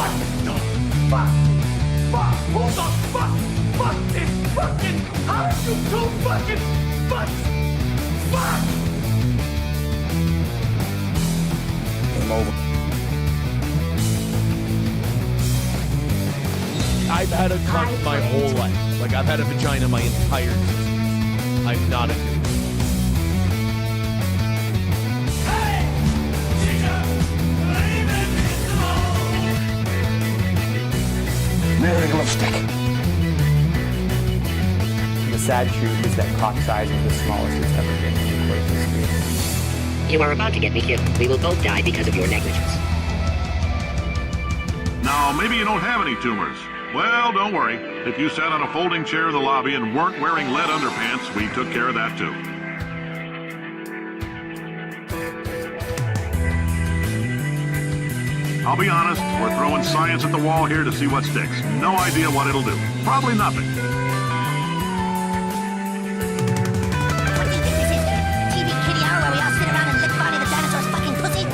What the fuck? Fuck! Who the fuck is fucking? How did you two fucking fucks? Fuck! Game over. I've had a cunt my whole life. Like, I've had a vagina my entire existence. I'm not a dude. Hey! Teacher! Leave it alone! Marrying lipstick. The sad truth is that cock size is the smallest it's ever been in the closest history. You are about to get me killed. We will both die because of your negligence. Now, maybe you don't have any tumors. Well, don't worry. If you sat on a folding chair in the lobby and weren't wearing lead underpants, we took care of that too. I'll be honest, we're throwing science at the wall here to see what sticks. No idea what it'll do. Probably nothing. What do you think this is, the TV kitty hour where we all sit around and lick Barney the dinosaur's fucking pussy?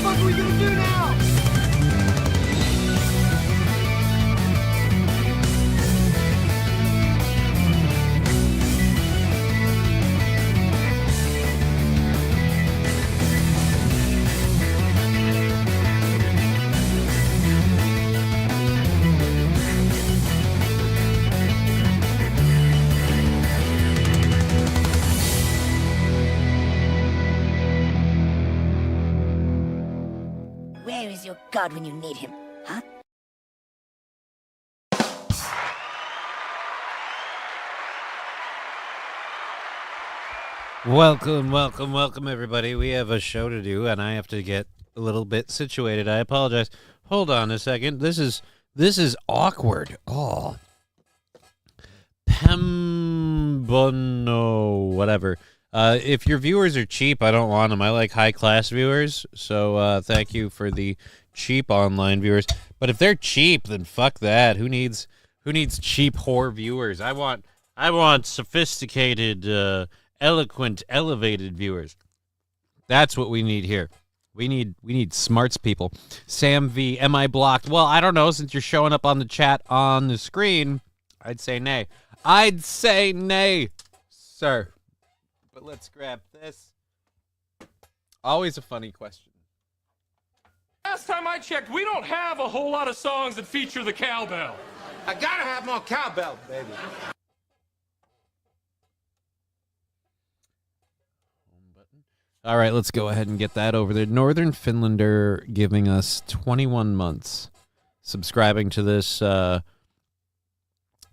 What are we gonna do now? Where is your God when you need him, huh? Welcome, everybody. We have a show to do, and I have to get a little bit situated. I apologize. Hold on a second. This is awkward. Oh. Pembono, whatever. If your viewers are cheap, I don't want them. I like high-class viewers, so thank you for the cheap online viewers. But if they're cheap, then fuck that. Who needs cheap whore viewers? I want sophisticated, eloquent, elevated viewers. That's what we need here. We need smarts people. Sam V, am I blocked? Well, I don't know. Since you're showing up on the chat on the screen, I'd say nay. I'd say nay, sir. But let's grab this. Always a funny question. Last time I checked, we don't have a whole lot of songs that feature the cowbell. I gotta have more cowbell, baby. All right, let's go ahead and get that over there. Northern Finlander giving us 21 months subscribing to this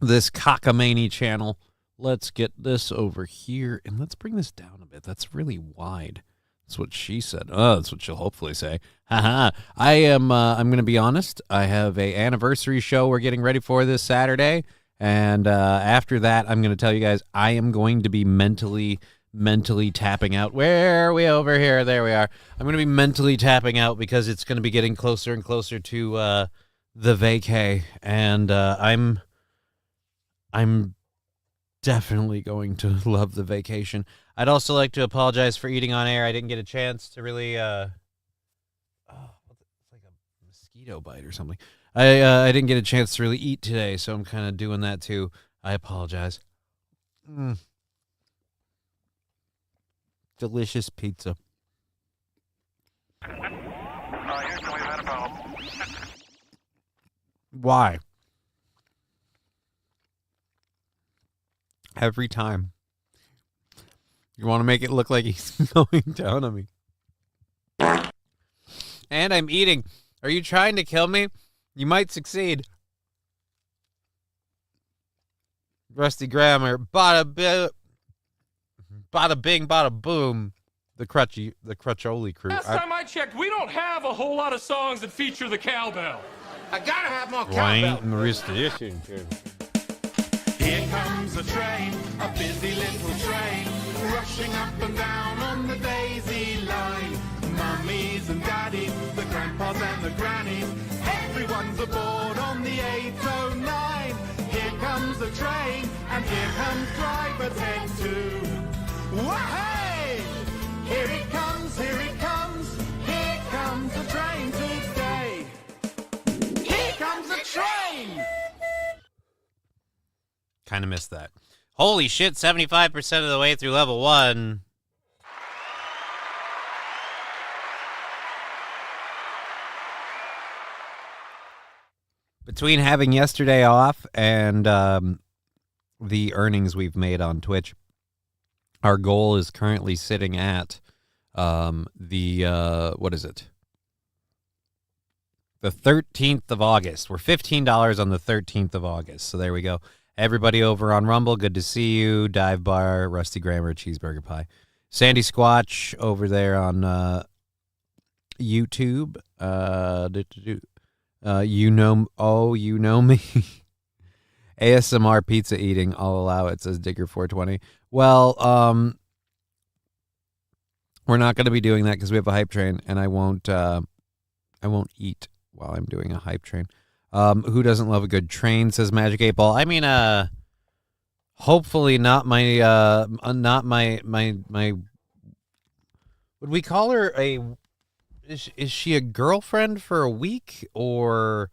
this cockamamie channel. Let's get this over here, and let's bring this down a bit. That's really wide. That's what she said. Oh, that's what she'll hopefully say. Haha. I'm going to be honest. I have a anniversary show we're getting ready for this Saturday, and after that, I'm going to tell you guys I am going to be mentally tapping out. Where are we? Over here? There we are. I'm going to be mentally tapping out because it's going to be getting closer and closer to the vacay, and I'm definitely going to love the vacation. I'd also like to apologize for eating on air. I didn't get a chance to really it's like a mosquito bite or something. I didn't get a chance to really eat today, so I'm kind of doing that too. I apologize. Delicious pizza. Why? Every time. You want to make it look like he's going down on me. And I'm eating. Are you trying to kill me? You might succeed. Rusty grammar. Bada bit. bada bing, bada boom. The Crutcholi crew. Last time I checked, we don't have a whole lot of songs that feature the cowbell. I gotta have more Wayne cowbell. and Marista. Here comes a train, a busy little train, rushing up and down on the daisy line. Mummies and daddies, the grandpas and the grannies, everyone's aboard on the 809. Here comes the train, and here comes driver 10-2. Wahey! Here it comes, here it comes, here comes the train today. Here comes the train! Kind of missed that. Holy shit, 75% of the way through level 1. Between having yesterday off and the earnings we've made on Twitch, our goal is currently sitting at what is it? The 13th of August. We're $15 on the 13th of August. So there we go. Everybody over on Rumble, good to see you. Dive Bar, Rusty Grammar, Cheeseburger Pie. Sandy Squatch over there on YouTube. You know me. ASMR pizza eating, I'll allow it, says Digger420. Well, we're not going to be doing that because we have a hype train, and I won't eat while I'm doing a hype train. Who doesn't love a good train, says Magic 8 Ball. I mean, hopefully not my would we call her is she a girlfriend for a week, or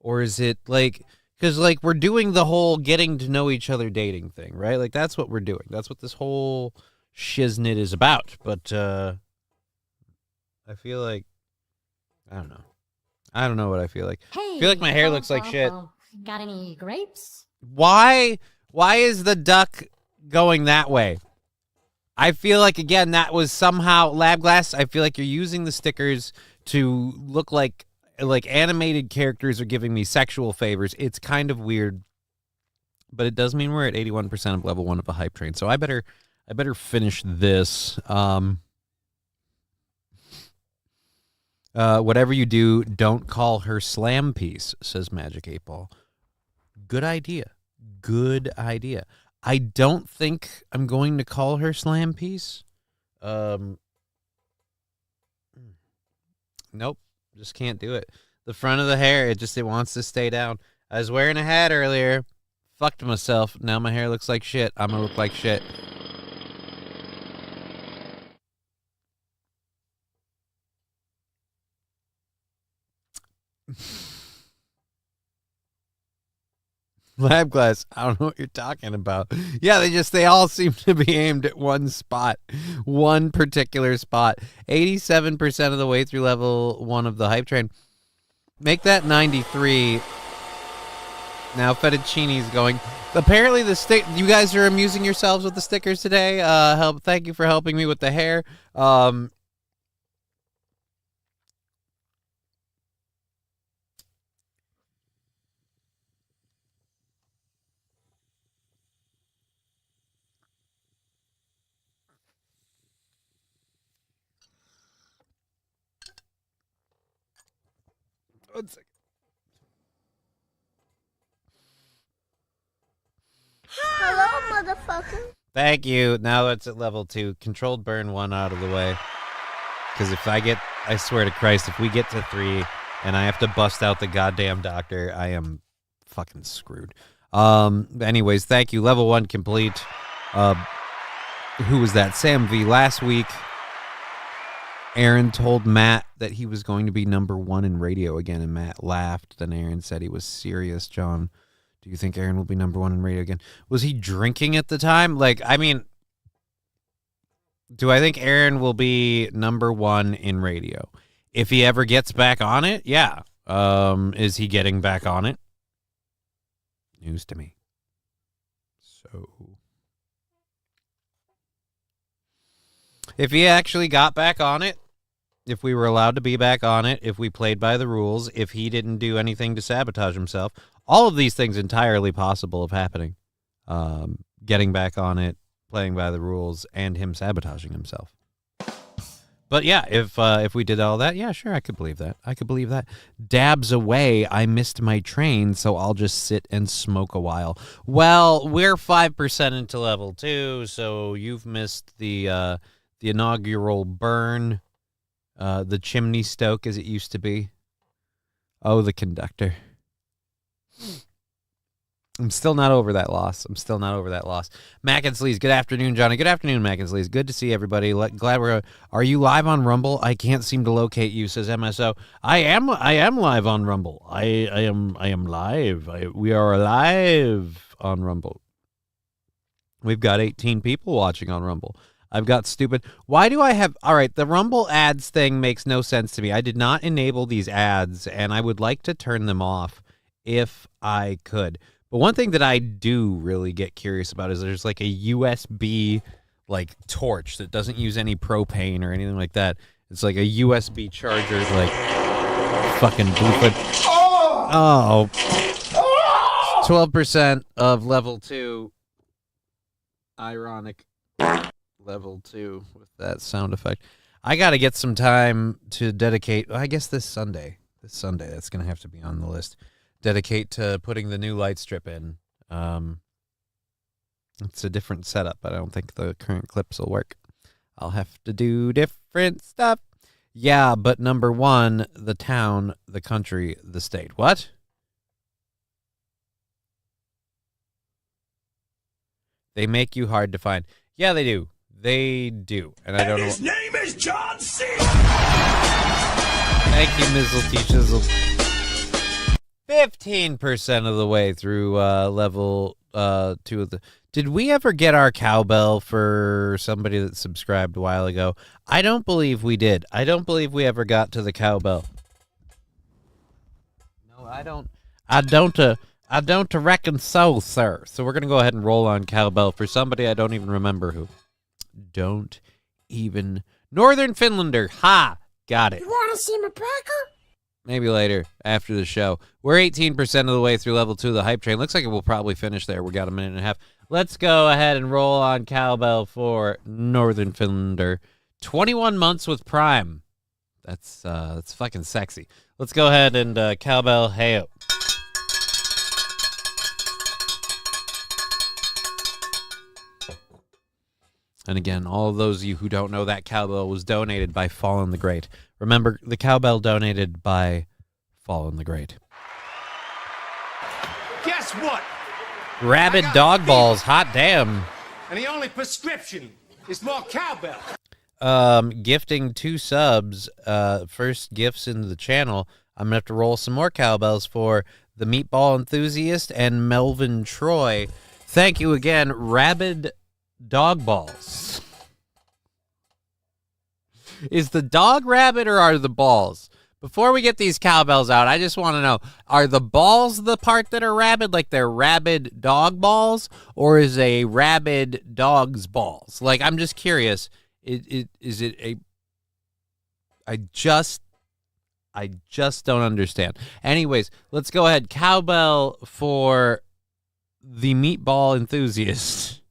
is it like, because like we're doing the whole getting to know each other dating thing, right? Like that's what we're doing. That's what this whole shiznit is about. But I feel like, I don't know. I don't know what I feel like. Hey, I feel like my hair looks like shit. Got any grapes? Why is the duck going that way? I feel like, again, that was somehow lab glass. I feel like you're using the stickers to look like animated characters are giving me sexual favors. It's kind of weird, but it does mean we're at 81% of level 1 of a hype train. So I better finish this. Whatever you do, don't call her Slam Piece, says Magic 8 Ball. Good idea. Good idea. I don't think I'm going to call her Slam Piece. Nope. Just can't do it. The front of the hair, it wants to stay down. I was wearing a hat earlier. Fucked myself. Now my hair looks like shit. I'm going to look like shit. Lab glass, I don't know what you're talking about. Yeah, they all seem to be aimed at one spot, one particular spot. 87% of the way through level 1 of the hype train. Make that 93. Now Fettuccine's going. Apparently you guys are amusing yourselves with the stickers today. Thank you for helping me with the hair. One second. Hello, motherfucker. Thank you. Now it's at level 2. Controlled burn 1 out of the way. Because I swear to Christ, if we get to 3 and I have to bust out the goddamn doctor, I am fucking screwed. Anyways, thank you. Level 1 complete. Who was that? Sam V. Last week, Aaron told Matt that he was going to be number 1 in radio again, and Matt laughed. Then Aaron said he was serious. John, do you think Aaron will be number 1 in radio again? Was he drinking at the time? Do I think Aaron will be number 1 in radio? If he ever gets back on it, yeah. Is he getting back on it? News to me. So, if he actually got back on it, if we were allowed to be back on it, if we played by the rules, if he didn't do anything to sabotage himself, all of these things entirely possible of happening. Getting back on it, playing by the rules and him sabotaging himself. But yeah, if we did all that, yeah, sure, I could believe that. I could believe that. Dabs away, I missed my train, so I'll just sit and smoke a while. Well, we're 5% into level 2, so you've missed the inaugural burn, the chimney stoke as it used to be. Oh, the conductor. I'm still not over that loss. Mac and Sleaze, good afternoon, Johnny. Good afternoon, Mac and Sleaze. Good to see everybody. Glad we're. Are you live on Rumble? I can't seem to locate you, says MSO. I am live on Rumble. I am live. We are live on Rumble. We've got 18 people watching on Rumble. I've got stupid. Why do I have? All right, the Rumble ads thing makes no sense to me. I did not enable these ads, and I would like to turn them off if I could. But one thing that I do really get curious about is there's like a USB like torch that doesn't use any propane or anything like that. It's like a USB charger, like fucking Bluefoot. Oh, 12% of level 2. Ironic. Level 2 with that sound effect. I got to get some time to dedicate. I guess this Sunday. That's going to have to be on the list. Dedicate to putting the new light strip in. It's a different setup, but I don't think the current clips will work. I'll have to do different stuff. Yeah, but number 1, the town, the country, the state. What? They make you hard to find. Yeah, they do. They do. And I don't know. His name is John C. Thank you, Mizzle T-Shizzle. 15% of the way through level 2 of the... Did we ever get our cowbell for somebody that subscribed a while ago? I don't believe we did. I don't believe we ever got to the cowbell. No, I don't reckon so, sir. So we're going to go ahead and roll on cowbell for somebody I don't even remember who. Don't even... Northern Finlander. Ha! Got it. You want to see my burger? Maybe later, after the show. We're 18% of the way through level 2 of the hype train. Looks like it will probably finish there. We got a minute and a half. Let's go ahead and roll on cowbell for Northern Finlander. 21 months with Prime. That's fucking sexy. Let's go ahead and cowbell hey-o. And again, all of those of you who don't know, that cowbell was donated by Fallen the Great. Remember, the cowbell donated by Fallen the Great. Guess what? Rabid dog balls, hot damn. And the only prescription is more cowbell. Gifting 2 subs, first gifts into the channel. I'm going to have to roll some more cowbells for the Meatball Enthusiast and Melvin Troy. Thank you again, Rabid dog balls. Is the dog rabid or are the balls? Before we get these cowbells out, I just want to know, are the balls the part that are rabid, like they're rabid dog balls, or is a rabid dog's balls? Like, I'm just curious. Is it a... I just don't understand. Anyways, let's go ahead. Cowbell for the Meatball Enthusiast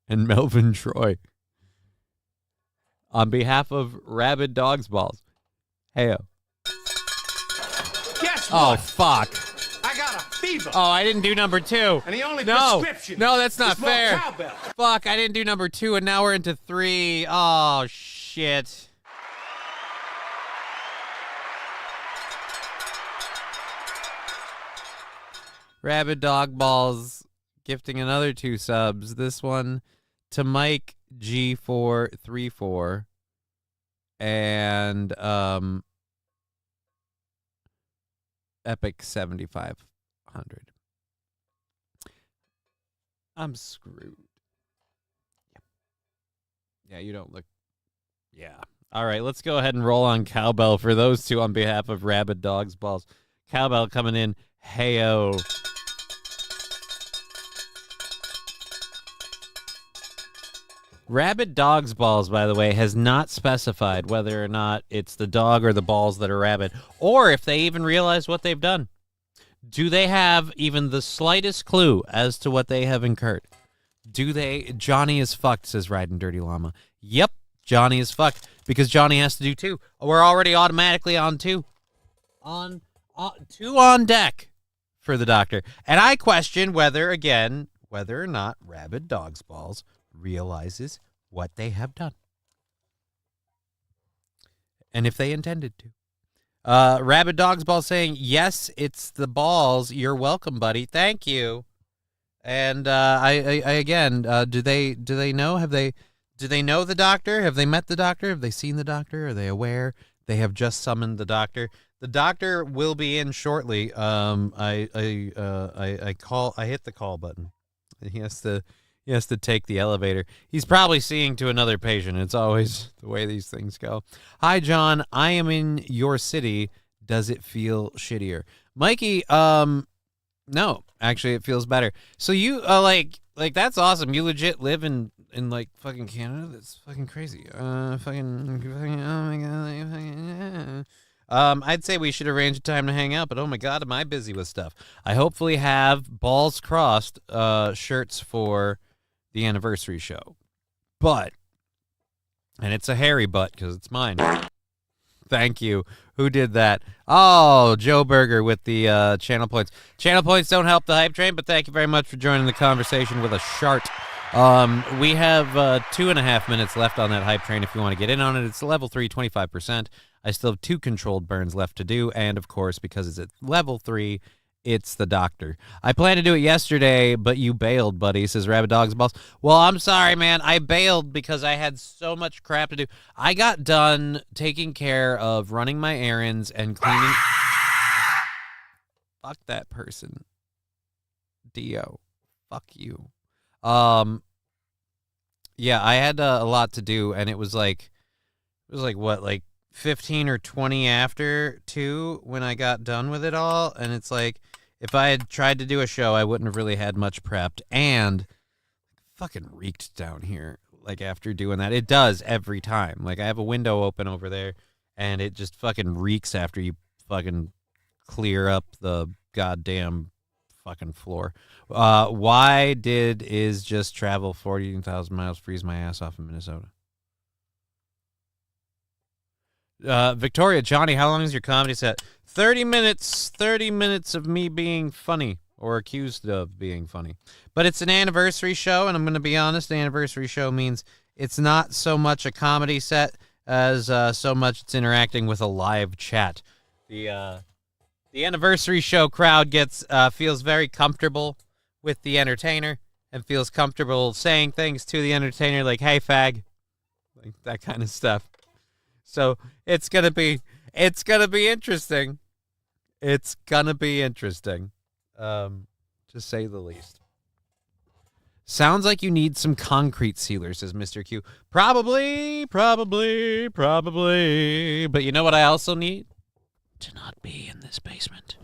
and Melvin Troy. On behalf of Rabid Dogs Balls. Hey-o. Guess Oh, what? fuck. I got a fever. Oh, I didn't do number 2. And the only prescription No, that's not is more fair. cowbell. Fuck, I didn't do number 2, and now we're into 3. Oh, shit. Rabid Dog Balls gifting another 2 subs. This one to Mike G434 and Epic 7500. I'm screwed. Yeah, you don't look. Yeah. All right, let's go ahead and roll on cowbell for those 2 on behalf of Rabid Dogs Balls. Cowbell coming in. Hey-o. Rabid Dogs Balls, by the way, has not specified whether or not it's the dog or the balls that are rabid, or if they even realize what they've done. Do they have even the slightest clue as to what they have incurred? Johnny is fucked, says Riding Dirty Llama. Yep, Johnny is fucked because Johnny has to do 2. We're already automatically on 2. Two on deck for the doctor. And I question whether or not Rabid Dog's Balls realizes what they have done. And if they intended to. Rabid Dog's Balls saying, yes, it's the balls. You're welcome, buddy. Thank you. And I again, do they know? Do they know the doctor? Have they met the doctor? Have they seen the doctor? Are they aware? They have just summoned the doctor. The doctor will be in shortly. I hit the call button. He has to take the elevator. He's probably seeing to another patient. It's always the way these things go. Hi, John. I am in your city. Does it feel shittier? Mikey, no. Actually, it feels better. So you like that's awesome. You legit live in like fucking Canada? That's fucking crazy. Oh my god. I'd say we should arrange a time to hang out, but oh my god, am I busy with stuff. I hopefully have balls crossed shirts for the anniversary show. But, and it's a hairy butt because it's mine. Thank you. Who did that? Oh, Joe Berger with the channel points. Channel points don't help the hype train, but thank you very much for joining the conversation with a shart. We have 2.5 minutes left on that hype train if you want to get in on it. It's level 3, 25%. I still have 2 controlled burns left to do, and of course, because it's at level 3, it's the doctor. I planned to do it yesterday, but you bailed, buddy, says Rabbit Dog's Balls. Well, I'm sorry, man. I bailed because I had so much crap to do. I got done taking care of running my errands and cleaning. Fuck that person. Dio. Fuck you. Yeah, I had a lot to do, and it was like what, like 15 or 20 after 2 when I got done with it all, and it's like if I had tried to do a show, I wouldn't have really had much prepped, and fucking reeked down here like after doing that. It does every time. Like I have a window open over there, and it just fucking reeks after you fucking clear up the goddamn fucking floor. Why did Is just travel 40,000 miles, freeze my ass off in Minnesota? Victoria, Johnny, how long is your comedy set? 30 minutes. 30 minutes of me being funny or accused of being funny. But it's an anniversary show, and I'm going to be honest, the anniversary show means it's not so much a comedy set as so much it's interacting with a live chat. The anniversary show crowd feels very comfortable with the entertainer and feels comfortable saying things to the entertainer like, hey, fag, like that kind of stuff. So it's gonna be interesting. It's gonna be interesting, to say the least. Sounds like you need some concrete sealer, says Mr. Q. Probably. But you know what I also need? To not be in this basement.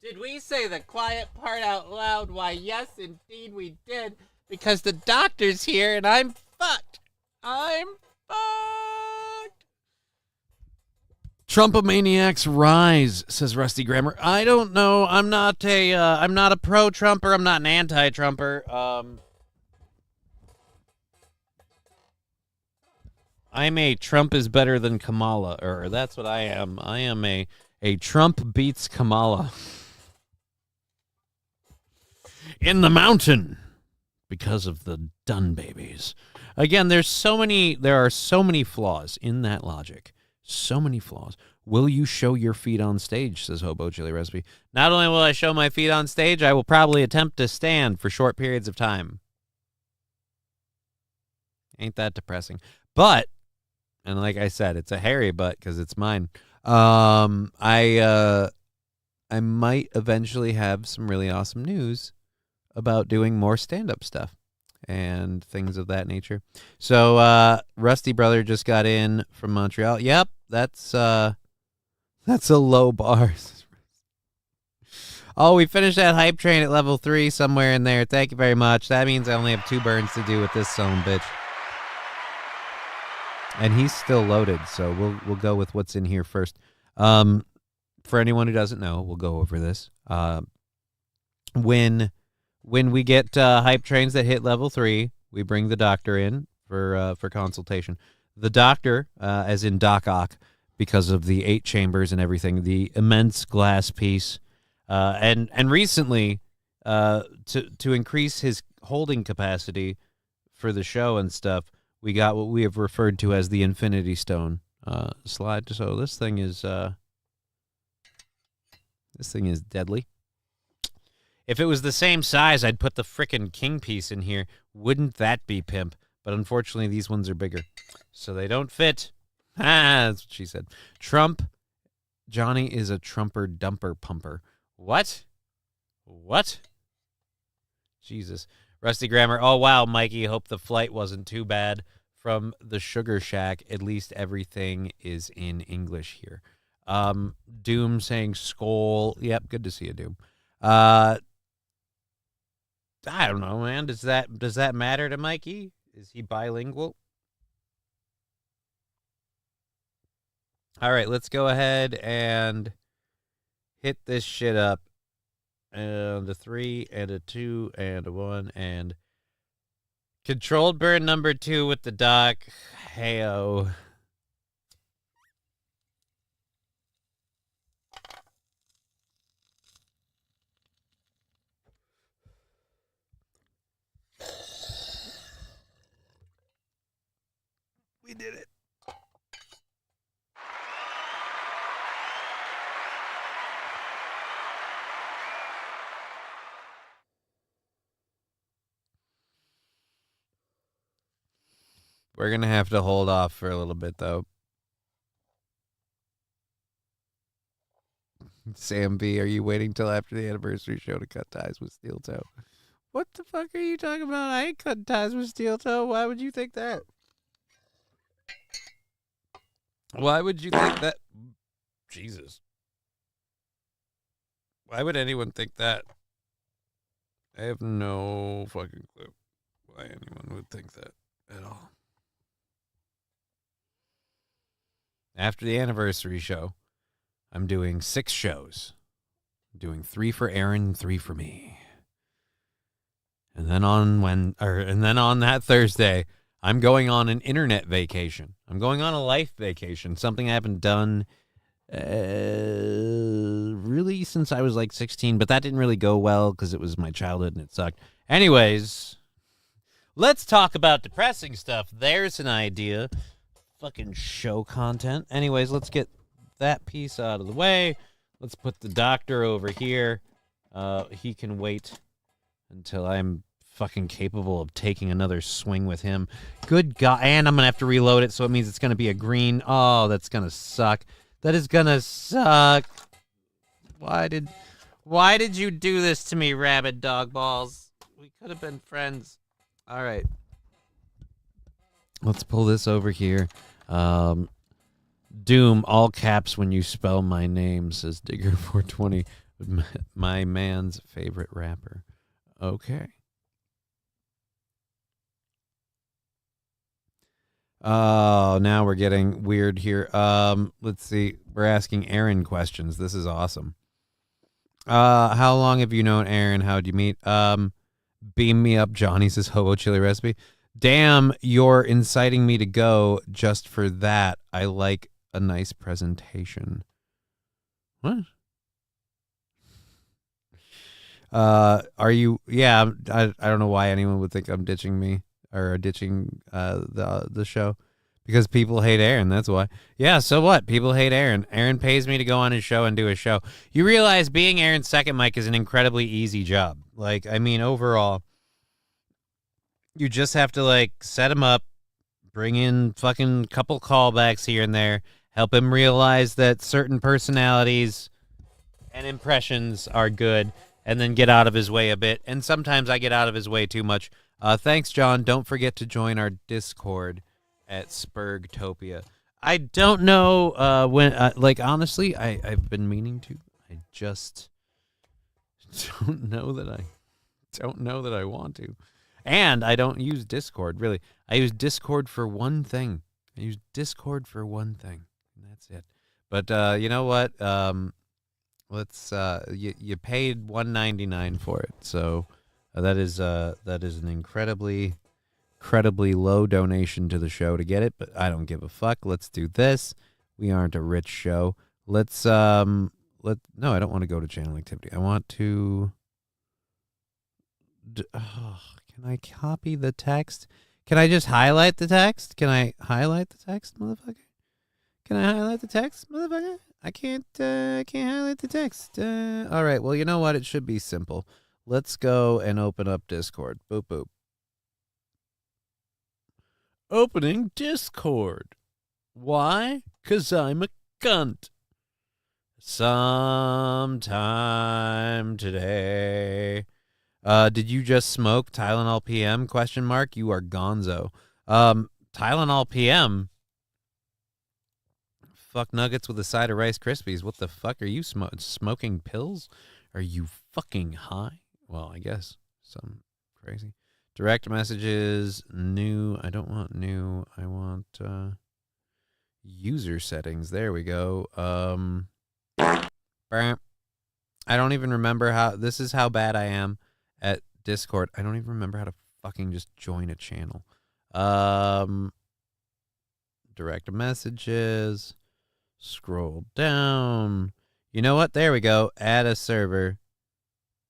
Did we say the quiet part out loud? Why, yes, indeed we did. Because the doctor's here and I'm fucked. I'm fucked. Trumpomaniacs rise, says Rusty Grammar. I don't know. I'm not a pro-Trumper. I'm not an anti-Trumper. I'm a Trump is better than Kamala, or that's what I am. I am a Trump beats Kamala. In the mountain. Because of the Dun babies. Again, there are so many flaws in that logic. So many flaws. Will you show your feet on stage, says Hobo Chili Recipe. Not only will I show my feet on stage, I will probably attempt to stand for short periods of time. Ain't that depressing. But, and like I said, it's a hairy butt because it's mine. I might eventually have some really awesome news about doing more stand-up stuff and things of that nature. So Rusty Brother just got in from Montreal. Yep, that's a low bar. Oh, we finished that hype train at level 3 somewhere in there. Thank you very much. That means I only have 2 burns to do with this son of a bitch. And he's still loaded, so we'll go with what's in here first. For anyone who doesn't know, we'll go over this. When when we get hype trains that hit level 3, we bring the doctor in for consultation. The doctor, as in Doc Ock, because of the 8 chambers and everything, the immense glass piece, and recently, to increase his holding capacity for the show and stuff, we got what we have referred to as the Infinity Stone slide. So this thing is deadly. If it was the same size, I'd put the frickin' king piece in here. Wouldn't that be pimp? But unfortunately, these ones are bigger, so they don't fit. That's what she said. Trump. Johnny is a trumper dumper pumper. What? Jesus. Rusty Grammar. Oh, wow, Mikey. Hope the flight wasn't too bad from the Sugar Shack. At least everything is in English here. Doom saying skull. Yep, good to see you, Doom. I don't know, man. Does that matter to Mikey? Is he bilingual? All right, let's go ahead and hit this shit up. And a 3 and a 2 and a 1 and controlled burn number 2 with the doc. Heyo. We did it. We're going to have to hold off for a little bit, though. Sam B, are you waiting till after the anniversary show to cut ties with Steel Toe? What the fuck are you talking about? I ain't cutting ties with Steel Toe. Why would you think that? Why would you think that? Jesus. Why would anyone think that? I have no fucking clue why anyone would think that at all. After the anniversary show, I'm doing 6 shows. I'm doing 3 for Aaron, 3 for me. And then on that Thursday, I'm going on an internet vacation. I'm going on a life vacation, something I haven't done really since I was like 16, but that didn't really go well because it was my childhood and it sucked. Anyways, let's talk about depressing stuff. There's an idea. Fucking show content. Anyways, let's get that piece out of the way. Let's put the doctor over here. He can wait until I'm fucking capable of taking another swing with him. Good God. And I'm going to have to reload it, so it means it's going to be a green. Oh, that's going to suck. That is going to suck. Why did you do this to me, Rabid Dog Balls? We could have been friends. All right. Let's pull this over here. Doom, all caps when you spell my name, says Digger420. My man's favorite rapper. Okay. Oh, now we're getting weird here. Let's see. We're asking Aaron questions. This is awesome. How long have you known Aaron? How'd you meet? Beam me up, Johnny, says Hobo Chili Recipe. Damn, you're inciting me to go just for that. I like a nice presentation. What? Are you? Yeah, I don't know why anyone would think I'm ditching me or ditching the show, because people hate Aaron. That's why. Yeah, so what? People hate Aaron. Aaron pays me to go on his show and do his show. You realize being Aaron's second mic is an incredibly easy job. Like, I mean, overall, you just have to like set him up, bring in fucking couple callbacks here and there, help him realize that certain personalities and impressions are good, and then get out of his way a bit. And sometimes I get out of his way too much. Thanks, John. Don't forget to join our Discord at Spurgtopia. I don't know when, like, honestly, I've been meaning to. I just don't know that I want to. And I don't use Discord, really. I use Discord for one thing. And that's it. But you know what? Let's you paid $1.99 for it. So That is an incredibly low donation to the show to get it, but I don't give a fuck. Let's do this. We aren't a rich show. Let's no, I don't want to go to channel activity. I want to can I copy the text? Can I just highlight the text? Can I highlight the text, motherfucker? Can I highlight the text, motherfucker? I can't highlight the text. All right, well, you know what? It should be simple. Let's go and open up Discord. Boop, boop. Opening Discord. Why? 'Cause I'm a cunt. Sometime today. Did you just smoke Tylenol PM? ? You are gonzo. Tylenol PM? Fuck nuggets with a side of Rice Krispies. What the fuck? Are you smoking pills? Are you fucking high? Well, I guess. Some crazy. Direct messages. New. I don't want new. I want user settings. There we go. I don't even remember how. This is how bad I am at Discord. I don't even remember how to fucking just join a channel. Direct messages. Scroll down. You know what? There we go. Add a server.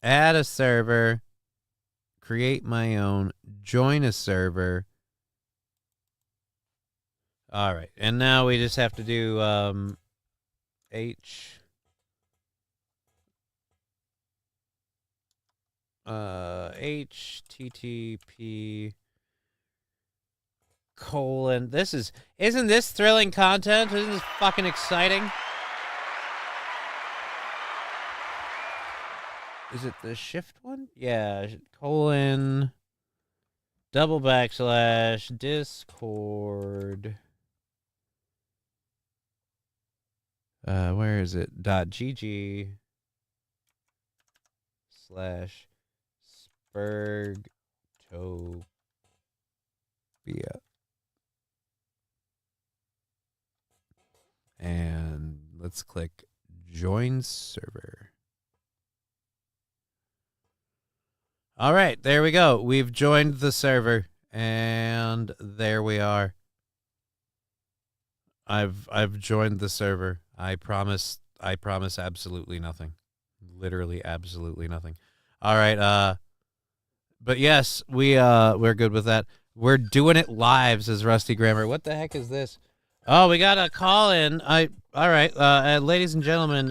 Add a server. Create my own. Join a server. All right. And now we just have to do HTTP : isn't this thrilling content? Isn't this fucking exciting? Is it the shift one? Yeah, : /Discord. Where is it? .gg /Spurgtopia. And let's click join server. All right, there we go. We've joined the server, and there we are. I've joined the server. I promise absolutely nothing. Literally absolutely nothing. All right, but yes, we're good with that. We're doing it live, says Rusty Grammar. What the heck is this? Oh, we got a call in. All right, ladies and gentlemen,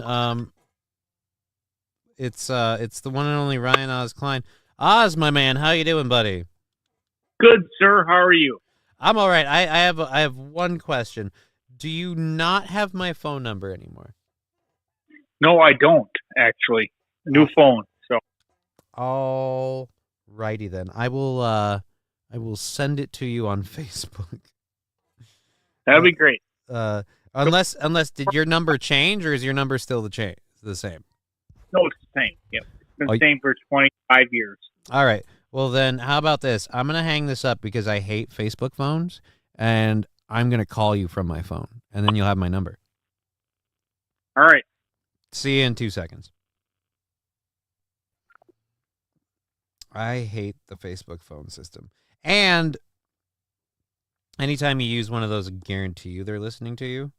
it's the one and only Ryan Oz Klein. Oz, my man, how you doing, buddy? Good, sir. How are you? I'm all right. I have one question. Do you not have my phone number anymore? No, I don't, actually. New phone, so. All righty then. I will send it to you on Facebook. That'd be great. Unless did your number change, or is your number still the same? No, it's the same. Yep. It's been the same for 25 years. All right. Well, then, how about this? I'm going to hang this up because I hate Facebook phones, and I'm going to call you from my phone, and then you'll have my number. All right. See you in 2 seconds. I hate the Facebook phone system. And anytime you use one of those, I guarantee you they're listening to you.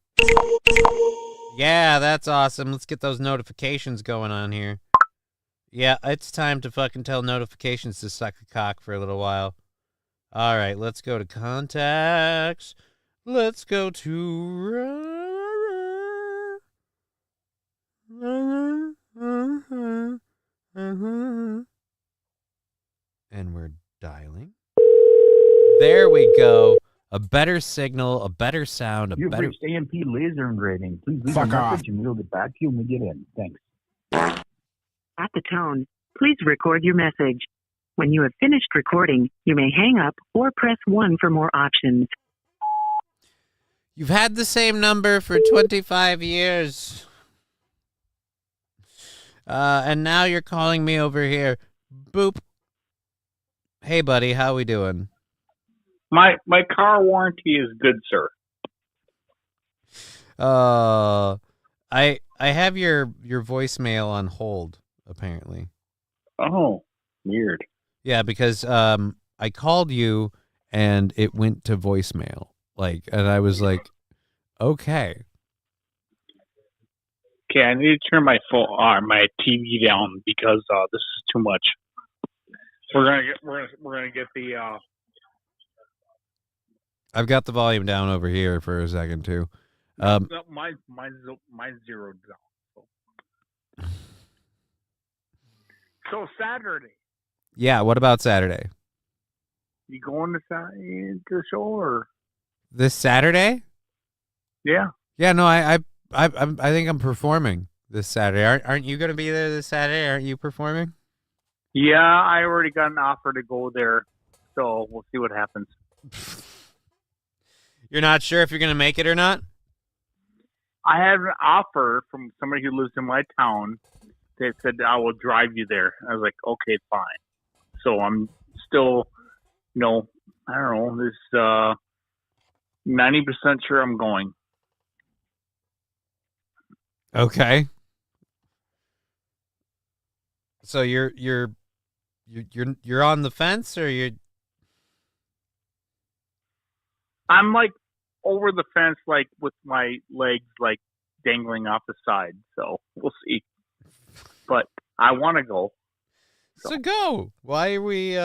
Yeah, that's awesome. Let's get those notifications going on here. Yeah, it's time to fucking tell notifications to suck a cock for a little while. All right, let's go to contacts. Let's go to... And we're dialing. There we go. A better signal, a better sound, You've reached AMP laser engraving. Please leave a message and we'll get back to you when we get in. Thanks. At the tone, please record your message. When you have finished recording, you may hang up or press 1 for more options. You've had the same number for 25 years. And now you're calling me over here. Boop. Hey, buddy, how we doing? My car warranty is good, sir. I have your voicemail on hold, apparently. Oh, weird. Yeah, because I called you and it went to voicemail. And I was like, okay. Okay, I need to turn my my TV down because this is too much. We're gonna get the. I've got the volume down over here for a second too. No, mine's zeroed down. So Saturday. Yeah, what about Saturday? You going to the show or this Saturday? Yeah. Yeah, no, I think I'm performing this Saturday. Aren't you going to be there this Saturday? Aren't you performing? Yeah, I already got an offer to go there, so we'll see what happens. You're not sure if you're going to make it or not? I had an offer from somebody who lives in my town. They said, I will drive you there. I was like, okay, fine. So I'm still, I don't know, this 90% sure I'm going. Okay. So you're on the fence, or you're? I'm over the fence, with my legs dangling off the side. So we'll see. But I want to go. So go. Why are we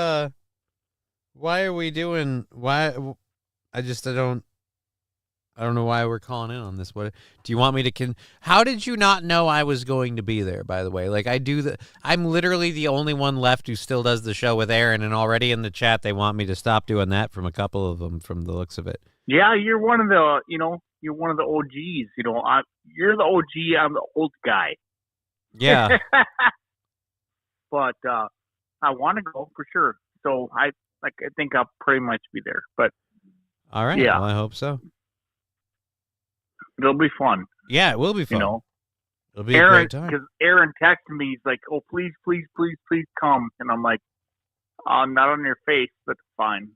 doing? Why? I don't know why we're calling in on this. What do you want me to? How did you not know I was going to be there? By the way, I'm literally the only one left who still does the show with Aaron, and already in the chat they want me to stop doing that from a couple of them, from the looks of it. Yeah, you're one of the, you're one of the OGs. You're the OG. I'm the old guy. Yeah. But I want to go for sure. So I think I'll pretty much be there. But all right. Yeah, well, I hope so. It'll be fun. Yeah, it will be fun. It'll be Aaron, a great time. because Aaron texted me. He's like, "Oh, please, please, please, please come." And I'm like, "Not on your face, but fine."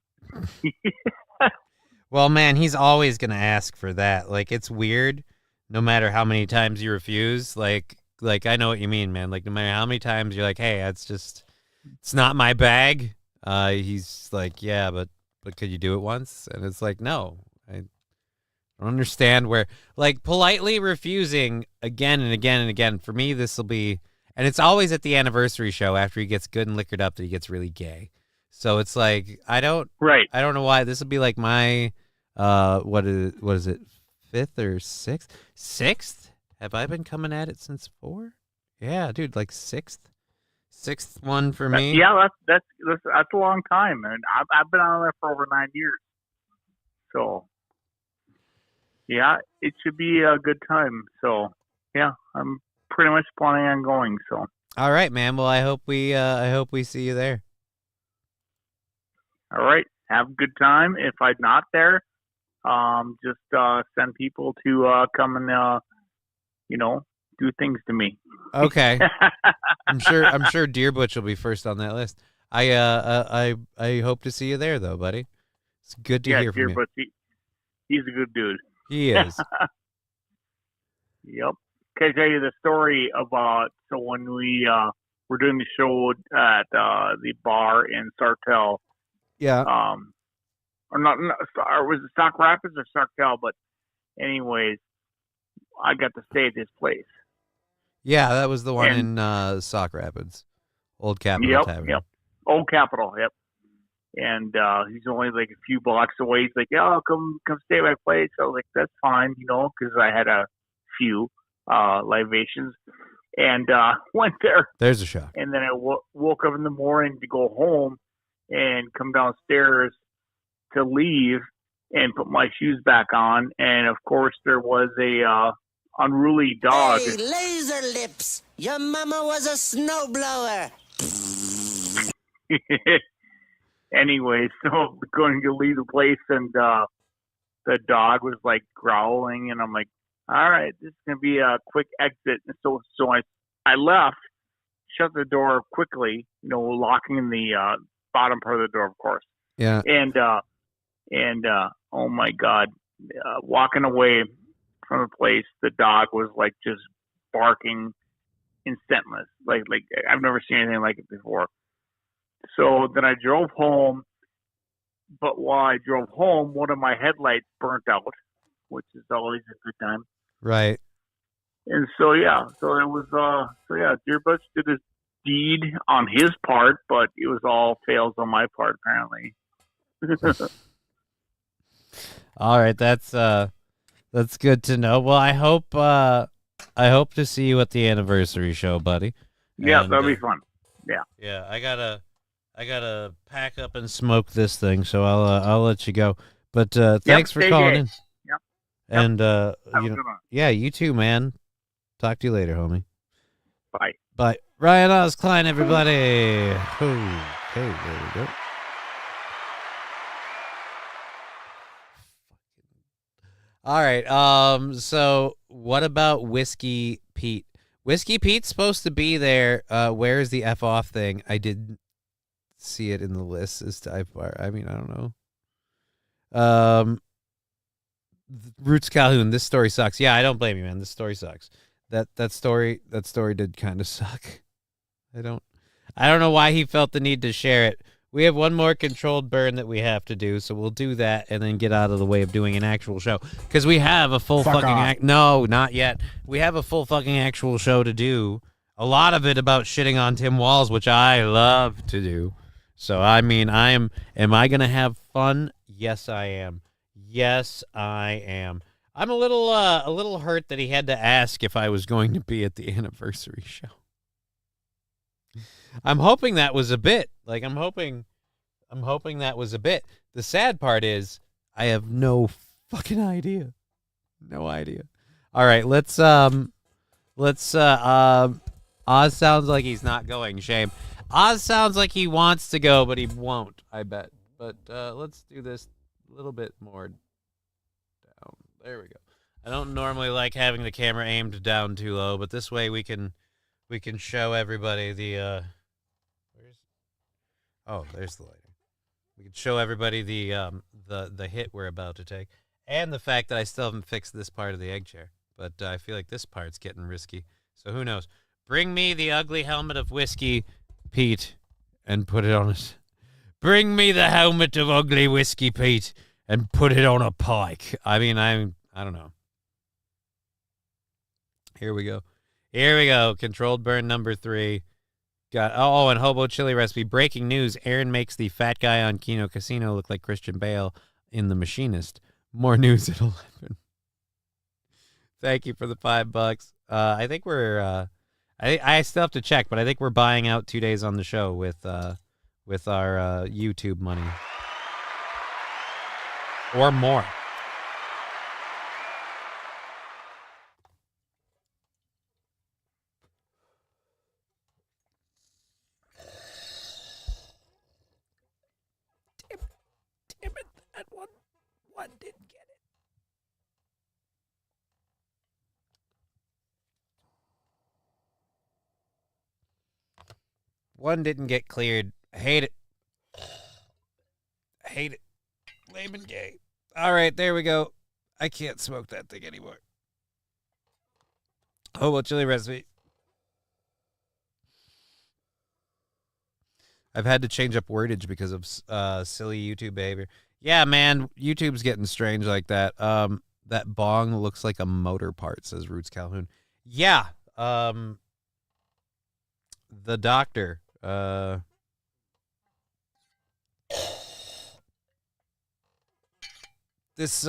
Well, man, he's always gonna ask for that. It's weird, no matter how many times you refuse. Like I know what you mean, man. No matter how many times you're like, "Hey, it's not my bag." He's like, "Yeah, but could you do it once?" And it's like, no, I don't understand where, politely refusing again and again and again. For me, this will be, and it's always at the anniversary show after he gets good and liquored up that he gets really gay. So it's I don't know why. This will be my, what is it, 5th or 6th? 6th? Have I been coming at it since 4? Yeah, dude, 6th one for me. Yeah, that's a long time, and I've been on there for over 9 years. So. Yeah, it should be a good time. So, yeah, I'm pretty much planning on going. So, all right, man. Well, I hope we see you there. All right, have a good time. If I'm not there, just send people to come and do things to me. Okay. I'm sure Deer Butch will be first on that list. I hope to see you there, though, buddy. It's good to hear from you. Deer Butch, he's a good dude. He is. Yep. Can I tell you the story about, so when we were doing the show at the bar in Sartell. Yeah. Or not, or was it Stock Rapids or Sartell? But anyways, I got to stay at this place. Yeah, that was the one in Stock Rapids. Old Capitol Tavern. Yep. Old Capitol, yep. And he's only a few blocks away. He's like, "Yeah, come stay at my place." I was like, "That's fine," because I had a few libations, and went there. There's a shock. And then I woke up in the morning to go home and come downstairs to leave and put my shoes back on, and of course there was a unruly dog. Hey, laser lips! Your mama was a snowblower. Anyway, so I'm going to leave the place, and the dog was growling, and I'm like, all right, this is going to be a quick exit. And so I left, shut the door quickly, locking the bottom part of the door, of course. Yeah. And oh my God, walking away from the place, the dog was just barking incentless. Like I've never seen anything like it before. So then I drove home, but while I drove home, one of my headlights burnt out, which is always a good time. Right. And so it was Dear Butch did his deed on his part, but it was all fails on my part apparently. All right, that's good to know. Well, I hope to see you at the anniversary show, buddy. Yeah, And, that'll be fun. Yeah. Yeah, I gotta pack up and smoke this thing, so I'll let you go. But thanks for calling in. Yep. And Have a good one. yeah, you too, man. Talk to you later, homie. Bye. Bye. Ryan Oz Klein, everybody. Okay, there we go. All right. So what about Whiskey Pete? Whiskey Pete's supposed to be there. Where's the F off thing? I didn't see it in the list this time. I mean, I don't know. Roots Calhoun, this story sucks. Yeah, I don't blame you, man. This story sucks. That story did kind of suck. I don't know why he felt the need to share it. We have one more controlled burn that we have to do, so we'll do that and then get out of the way of doing an actual show. Because we have a full No, not yet. We have a full fucking actual show to do. A lot of it about shitting on Tim Walz, which I love to do. So, I mean, am I going to have fun? Yes, I am. Yes, I am. I'm a little hurt that he had to ask if I was going to be at the anniversary show. I'm hoping that was a bit. Like, I'm hoping that was a bit. The sad part is I have no fucking idea. No idea. All right, let's Oz sounds like he's not going. Shame. Oz sounds like he wants to go, but he won't, I bet. But let's do this a little bit more down. There we go. I don't normally like having the camera aimed down too low, but this way we can show everybody the there's the lighting. We can show everybody the hit we're about to take, and the fact that I still haven't fixed this part of the egg chair. But I feel like this part's getting risky. So who knows? Bring me the ugly helmet of Whiskey Pete and put it on it. Bring me the helmet of ugly Whiskey Pete and put it on a pike. I mean, I don't know. Here we go. Controlled burn number 3. And Hobo Chili Recipe. Breaking news. Aaron makes the fat guy on Kino Casino look like Christian Bale in The Machinist. More news at 11. Thank you for the $5. I think we're I still have to check, but I think we're buying out 2 days on the show with our YouTube money. Or more. Damn it, that one didn't get it. One didn't get cleared. I hate it. Lame and gay. All right, there we go. I can't smoke that thing anymore. Hobo Chili Recipe. I've had to change up wordage because of silly YouTube behavior. Yeah, man, YouTube's getting strange like that. That bong looks like a motor part, says Roots Calhoun. Yeah. The doctor. This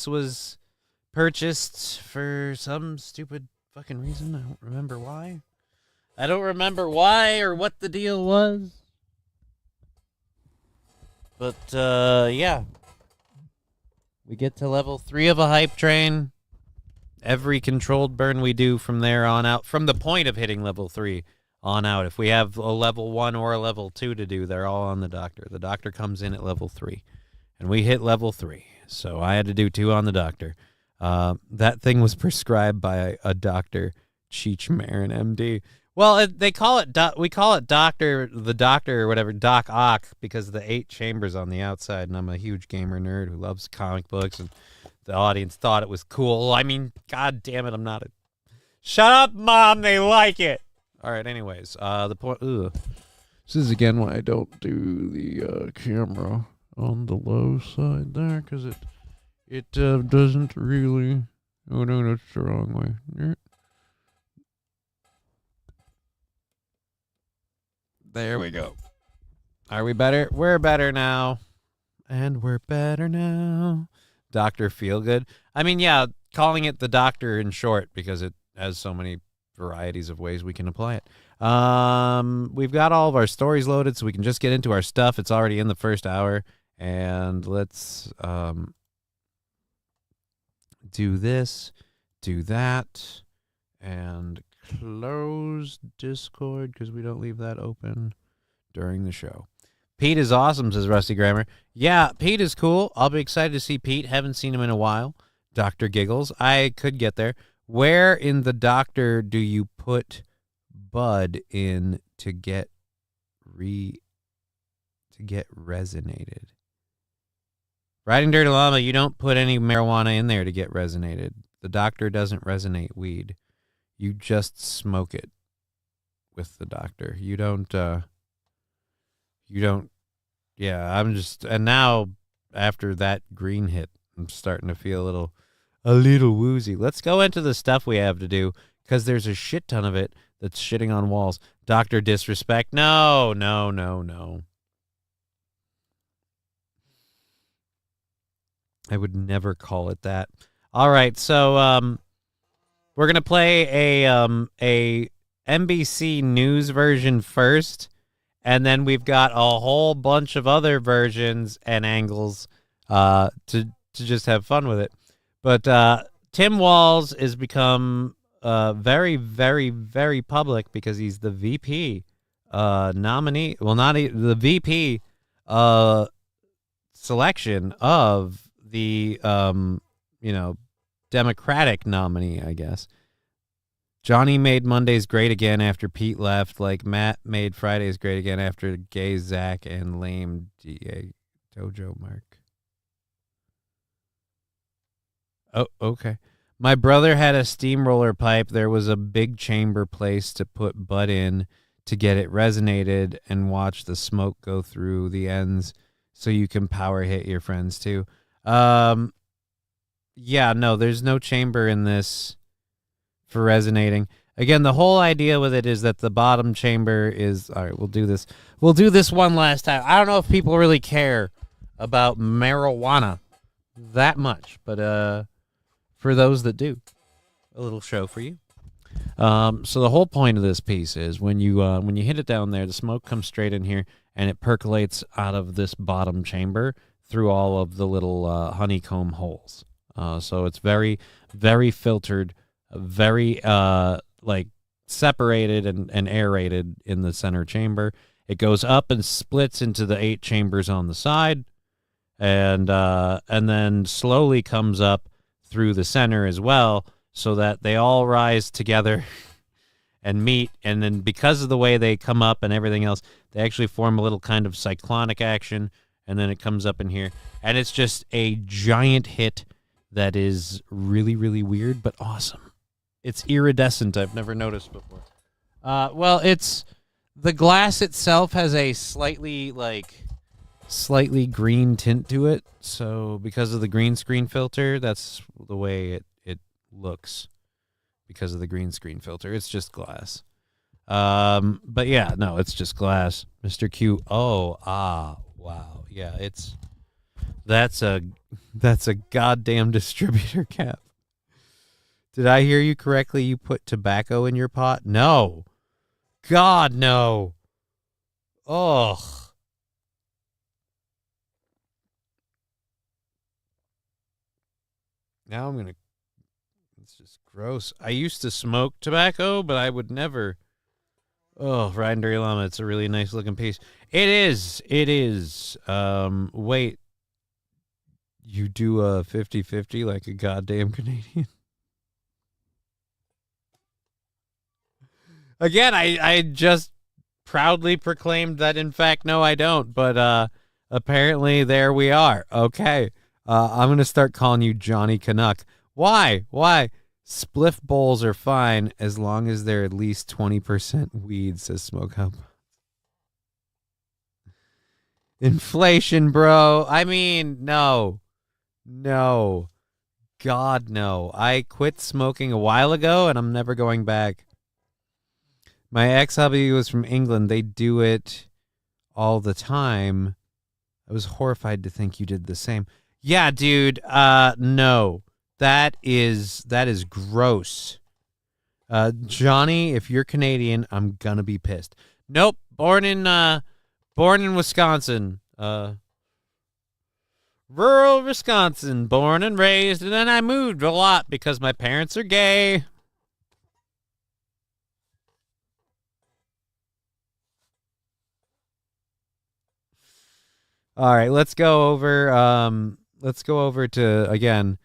was purchased for some stupid fucking reason. I don't remember why. Or what the deal was. But, yeah. We get to level 3 of a hype train. Every controlled burn we do from there on out, from the point of hitting level 3 on out. If we have a level 1 or a level 2 to do, they're all on the doctor. The doctor comes in at level 3. And we hit level 3. So I had to do 2 on the doctor. That thing was prescribed by a Dr. Cheech Marin, MD. Well, we call it Doctor or whatever, Doc Ock, because of the 8 chambers on the outside, and I'm a huge gamer nerd who loves comic books, and the audience thought it was cool. I mean, god damn it, I'm not a... Shut up, Mom, they like it! Alright, anyways, the point... This is again why I don't do the camera on the low side there, because it doesn't really. Oh no, that's the wrong way. There we go. Are we better? We're better now. And we're better now. Dr. Feelgood. I mean, yeah, calling it the doctor in short because it has so many varieties of ways we can apply it. We've got all of our stories loaded, so we can just get into our stuff. It's already in the first hour. And let's do this, do that, and close Discord because we don't leave that open during the show. Pete is awesome, says Rusty Grammar. Yeah, Pete is cool. I'll be excited to see Pete. Haven't seen him in a while. Dr. Giggles. I could get there. Where in the doctor do you put bud in to get resonated? Riding Dirty Llama, you don't put any marijuana in there to get resonated. The doctor doesn't resonate weed. You just smoke it with the doctor. You don't, yeah, and now after that green hit, I'm starting to feel a little woozy. Let's go into the stuff we have to do, because there's a shit ton of it that's shitting on Walz. Dr. Disrespect. No. I would never call it that. All right, so we're gonna play a NBC News version first, and then we've got a whole bunch of other versions and angles to just have fun with it. But Tim Walz has become very, very, very public because he's the VP nominee. Well, not the VP selection of the Democratic nominee, I guess. Johnny made Mondays great again after Pete left, like Matt made Fridays great again after gay Zach and lame DA Dojo Mark. Oh, okay. My brother had a steamroller pipe. There was a big chamber place to put bud in to get it resonated and watch the smoke go through the ends so you can power hit your friends too. Yeah, no, there's no chamber in this for resonating. Again, the whole idea with it is that the bottom chamber is... All right, we'll do this. We'll do this one last time. I don't know if people really care about marijuana that much, but for those that do, a little show for you. So the whole point of this piece is when you hit it down there, the smoke comes straight in here, and it percolates out of this bottom chamber through all of the little honeycomb holes. So it's very, very filtered, very separated and aerated in the center chamber. It goes up and splits into the 8 chambers on the side, and then slowly comes up through the center as well, so that they all rise together and meet. And then because of the way they come up and everything else, they actually form a little kind of cyclonic action, and then it comes up in here, and it's just a giant hit that is really, really weird, but awesome. It's iridescent. I've never noticed before. Well, it's the glass itself has a slightly green tint to it. So because of the green screen filter, that's the way it looks. Because of the green screen filter, it's just glass. But yeah, no, it's just glass. Mr. Q. Wow. Yeah, that's a goddamn distributor cap. Did I hear you correctly? You put tobacco in your pot? No. God, no. Ugh. Now I'm going to... It's just gross. I used to smoke tobacco, but I would never... Oh, Riding Dirty Llama, it's a really nice looking piece. It is. Wait. You do a 50-50 like a goddamn Canadian? Again, I just proudly proclaimed that, in fact, no, I don't. But apparently there we are. Okay. I'm going to start calling you Johnny Canuck. Why? Spliff bowls are fine as long as they're at least 20% weed, says Smokehouse. Inflation, bro. I mean, no. No. God, no. I quit smoking a while ago, and I'm never going back. My ex-hubby was from England. They do it all the time. I was horrified to think you did the same. Yeah, dude. No. That is gross. Johnny, if you're Canadian, I'm gonna be pissed. Nope. Born in Wisconsin. Rural Wisconsin, born and raised, and then I moved a lot because my parents are gay. All right, let's go over to again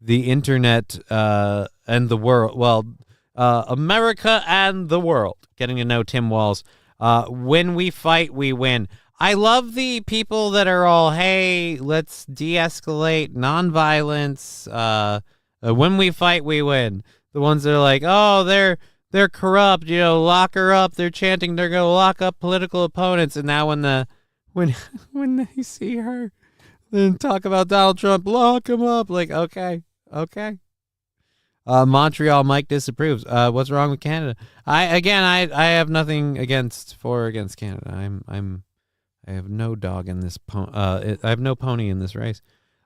the internet and the world. Well, America and the world. Getting to know Tim Walz. When we fight, we win. I love the people that are all, hey, let's de-escalate, nonviolence. When we fight, we win. The ones that are like, oh, they're corrupt, lock her up. They're chanting they're gonna lock up political opponents. And now when they see her, then talk about Donald Trump, lock him up. Like, okay. Montreal Mike disapproves. What's wrong with Canada? I have nothing against Canada. I have no dog in this. I have no pony in this race.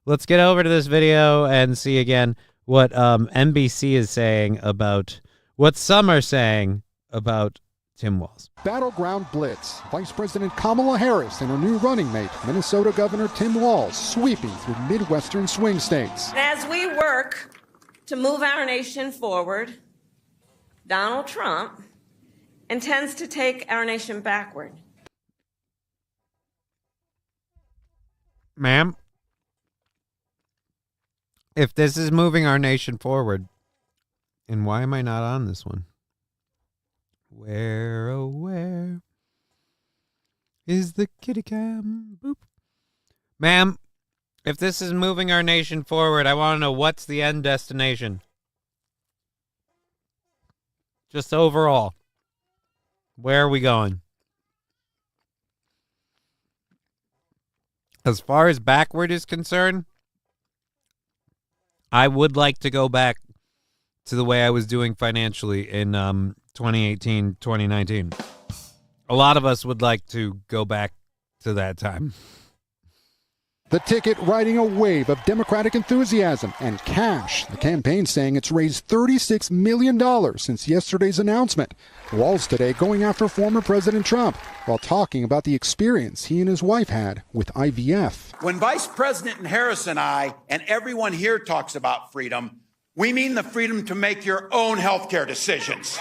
Let's get over to this video and see again what NBC is saying about what some are saying about Tim Walz. Battleground Blitz. Vice President Kamala Harris and her new running mate, Minnesota Governor Tim Walz, sweeping through Midwestern swing states. As we work to move our nation forward, Donald Trump intends to take our nation backward. Ma'am, if this is moving our nation forward, and why am I not on this one? Where, oh, where is the kitty cam? Boop. Ma'am, if this is moving our nation forward, I want to know what's the end destination. Just overall. Where are we going? As far as backward is concerned, I would like to go back to the way I was doing financially in 2018, 2019. A lot of us would like to go back to that time. The ticket riding a wave of Democratic enthusiasm and cash. The campaign saying it's raised $36 million since yesterday's announcement. Walz today going after former President Trump while talking about the experience he and his wife had with IVF. When Vice President Harris and I and everyone here talks about freedom, we mean the freedom to make your own healthcare decisions.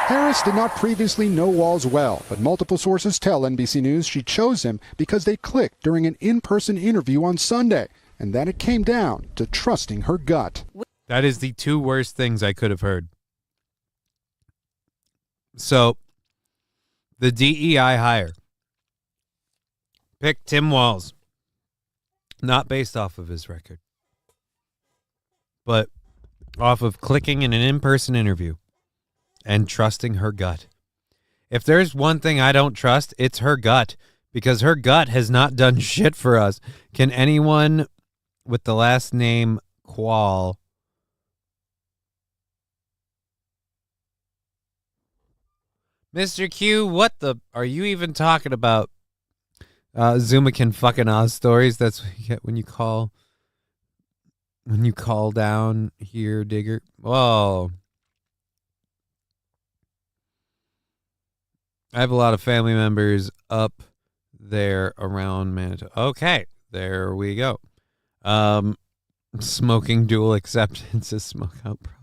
Harris did not previously know Walz well, but multiple sources tell NBC News she chose him because they clicked during an in-person interview on Sunday, and that it came down to trusting her gut. That is the two worst things I could have heard. So, the DEI hire picked Tim Walz, not based off of his record, but off of clicking in an in-person interview and trusting her gut. If there's one thing I don't trust, it's her gut, because her gut has not done shit for us. Can anyone with the last name Qual Mr. Q, what the are you even talking about? Zumakin fucking Oz stories. That's what you get when you call down here, Digger. Whoa. I have a lot of family members up there around Manitoba. Okay, there we go. Smoking dual acceptance is smoke out bros.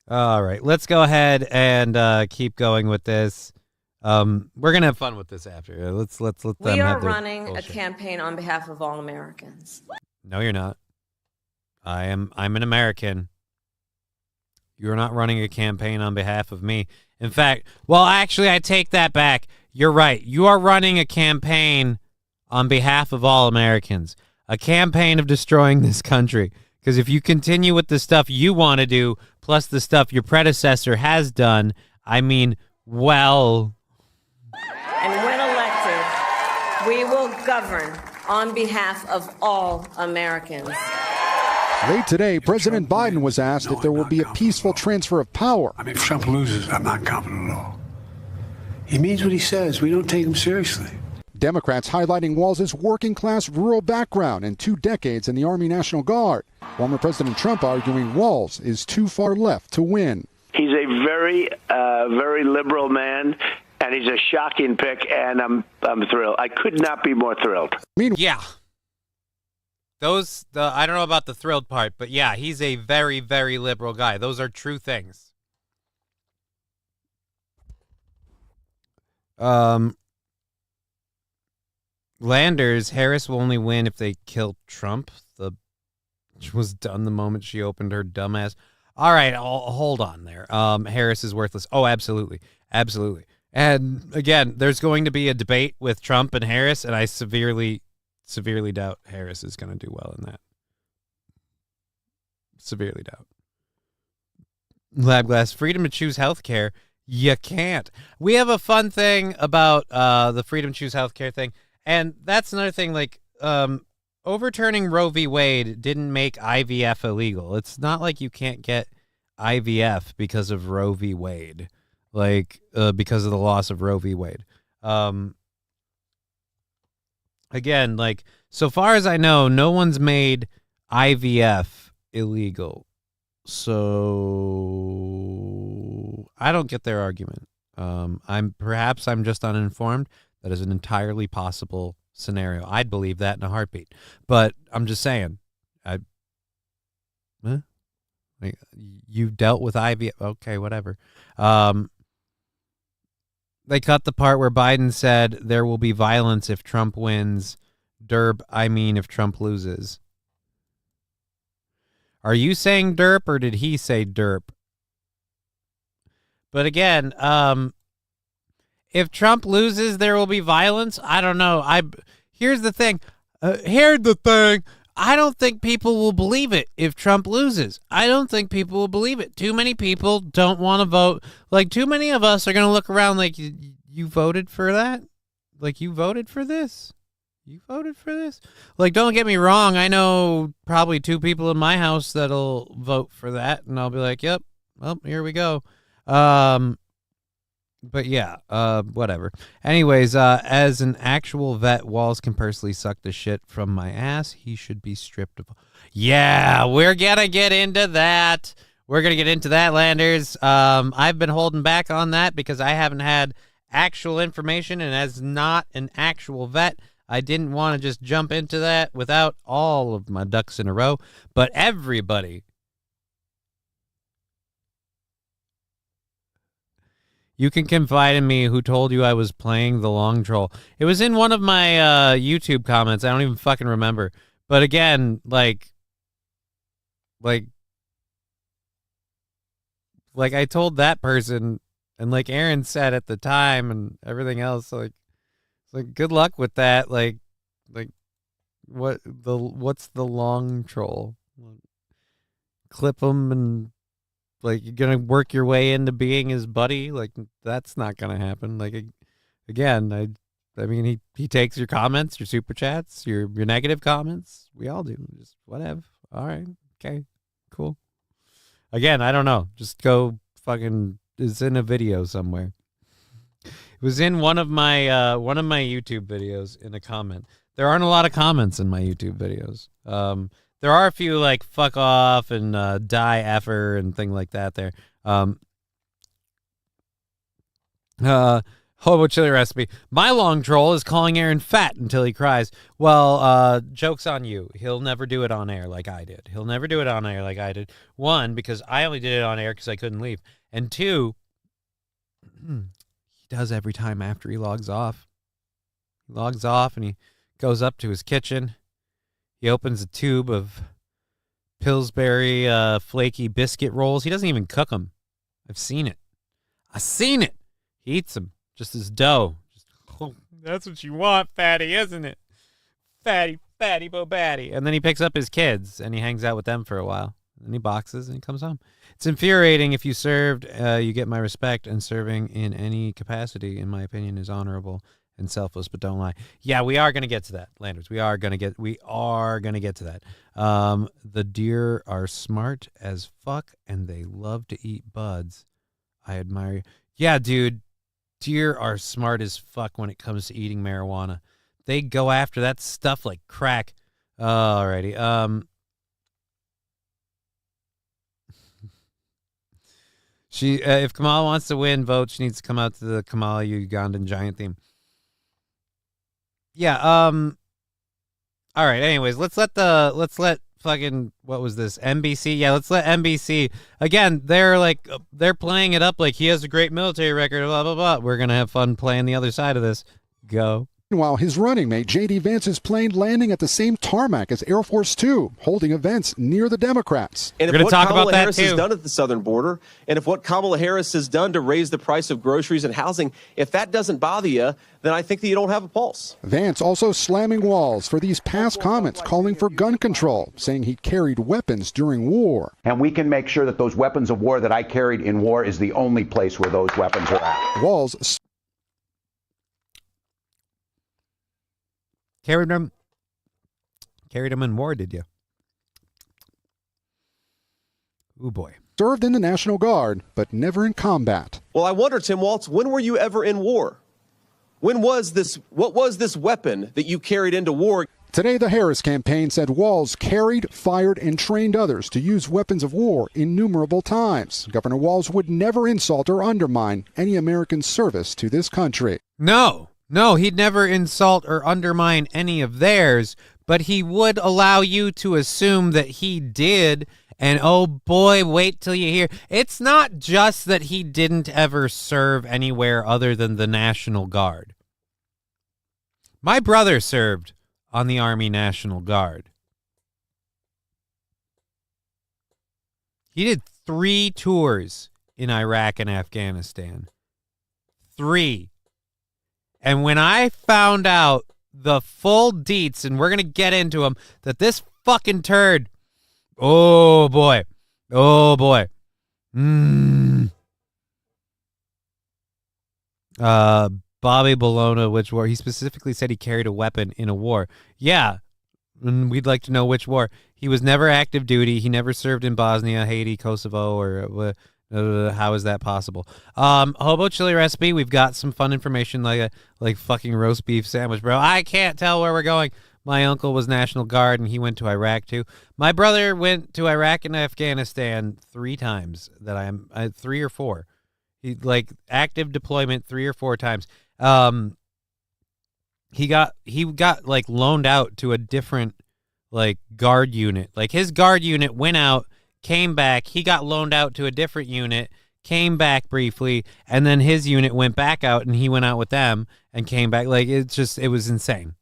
All right, let's go ahead and keep going with this. We're gonna have fun with this after. Let's let them We have are their running bullshit. a campaign on behalf of all Americans. No, you're not. I'm an American. You're not running a campaign on behalf of me. In fact, well, actually, I take that back. You're right. You are running a campaign on behalf of all Americans. A campaign of destroying this country. Because if you continue with the stuff you want to do, plus the stuff your predecessor has done, I mean, well, We will govern on behalf of all Americans. Late today, President Biden was asked if there will be a peaceful transfer of power. I mean, if Trump loses, I'm not confident at all. He means what he says. We don't take him seriously. Democrats highlighting Walz's working-class rural background and 2 decades in the Army National Guard. Former President Trump arguing Walz is too far left to win. He's a very liberal man, and he's a shocking pick, and I'm thrilled. I could not be more thrilled. Yeah. I don't know about the thrilled part, but yeah, he's a very, very liberal guy. Those are true things. Landers, Harris will only win if they kill Trump. Which was done the moment she opened her dumbass. All right, hold on there. Harris is worthless. Oh, absolutely. Absolutely. And again, there's going to be a debate with Trump and Harris, and I severely doubt Harris is going to do well in that. Severely doubt. Lab Glass, freedom to choose healthcare. You can't. We have a fun thing about the freedom to choose healthcare thing, and that's another thing. Like, overturning Roe v. Wade didn't make IVF illegal. It's not like you can't get IVF because of Roe v. Wade, like because of the loss of Roe v. Wade. Again, like, so far as I know, no one's made IVF illegal. So I don't get their argument. I'm just uninformed. That is an entirely possible scenario. I'd believe that in a heartbeat. But I'm just saying, you dealt with IVF. Okay, whatever. They cut the part where Biden said there will be violence if Trump wins. Derp, I mean if Trump loses. Are you saying derp or did he say derp? But again, if Trump loses, there will be violence. I don't know. Here's the thing. I don't think people will believe it if Trump loses. I don't think people will believe it. Too many people don't want to vote. Like, too many of us are going to look around like, you voted for that? Like, you voted for this? You voted for this? Like, don't get me wrong. I know probably 2 people in my house that'll vote for that, and I'll be like, yep, well, here we go. But yeah, whatever. Anyways, as an actual vet, Walz can personally suck the shit from my ass. He should be stripped of. Yeah, we're gonna get into that. We're gonna get into that, Landers. I've been holding back on that because I haven't had actual information, and as not an actual vet, I didn't want to just jump into that without all of my ducks in a row. But everybody. You can confide in me. Who told you I was playing the long troll? It was in one of my YouTube comments. I don't even fucking remember. But again, like I told that person, and like Aaron said at the time and everything else, like good luck with that. Like what's the long troll? Clip him and like, you're going to work your way into being his buddy? Like, that's not going to happen. Like, again, I mean, he takes your comments, your super chats, your negative comments. We all do. Just whatever. All right. Okay. Cool. Again, I don't know. Just go fucking, it's in a video somewhere. It was in one of my YouTube videos in a comment. There aren't a lot of comments in my YouTube videos. There are a few like fuck off and die effer and thing like that there. Hobo chili recipe. My long troll is calling Aaron fat until he cries. Well, joke's on you. He'll never do it on air like I did. He'll never do it on air like I did. 1, because I only did it on air because I couldn't leave. And 2, he does every time after he logs off. He logs off and he goes up to his kitchen. He opens a tube of Pillsbury flaky biscuit rolls. He doesn't even cook them. I've seen it. He eats them just as dough. That's what you want, fatty, isn't it? Fatty, bo batty. And then he picks up his kids and he hangs out with them for a while. And then he boxes and he comes home. It's infuriating. If you served, you get my respect. And serving in any capacity, in my opinion, is honorable and selfless, but don't lie. Yeah, we are going to get to that, Landers. We are going to get to that. The deer are smart as fuck, and they love to eat buds. I admire you. Yeah, dude, deer are smart as fuck when it comes to eating marijuana. They go after that stuff like crack. Alrighty. If Kamala wants to win votes, she needs to come out to the Kamala Ugandan giant theme. Yeah. All right. Anyways, let's let fucking, what was this? NBC. Yeah. Let's let NBC again. They're playing it up like he has a great military record. Blah blah blah. We're gonna have fun playing the other side of this. Go. Meanwhile, his running mate, J.D. Vance's plane landing at the same tarmac as Air Force Two, holding events near the Democrats. And if what Kamala Harris has done at the southern border, and if what Kamala Harris has done to raise the price of groceries and housing, if that doesn't bother you, then I think that you don't have a pulse. Vance also slamming Walz for these past comments calling for gun control, saying he carried weapons during war. And we can make sure that those weapons of war that I carried in war is the only place where those weapons are at. Walz carried them in war, did you? Ooh, boy. Served in the National Guard, but never in combat. Well, I wonder, Tim Walz, when were you ever in war? What was this weapon that you carried into war? Today, the Harris campaign said Walz carried, fired, and trained others to use weapons of war innumerable times. Governor Walz would never insult or undermine any American service to this country. No, he'd never insult or undermine any of theirs, but he would allow you to assume that he did. And oh boy, wait till you hear. It's not just that he didn't ever serve anywhere other than the National Guard. My brother served on the Army National Guard. He did 3 tours in Iraq and Afghanistan. 3. And when I found out the full deets, and we're going to get into them, that this fucking turd, oh boy. Bobby Bologna, which war? He specifically said he carried a weapon in a war. Yeah, and we'd like to know which war. He was never active duty. He never served in Bosnia, Haiti, Kosovo, or how is that possible? Hobo chili recipe. We've got some fun information like fucking roast beef sandwich, bro. I can't tell where we're going. My uncle was National Guard and he went to Iraq too. My brother went to Iraq and Afghanistan 3 times. 3 or 4. He active deployment 3 or 4 times. He got loaned out to a different guard unit. His guard unit went out, came back, he got loaned out to a different unit, came back briefly, and then his unit went back out and he went out with them and came back. It was insane.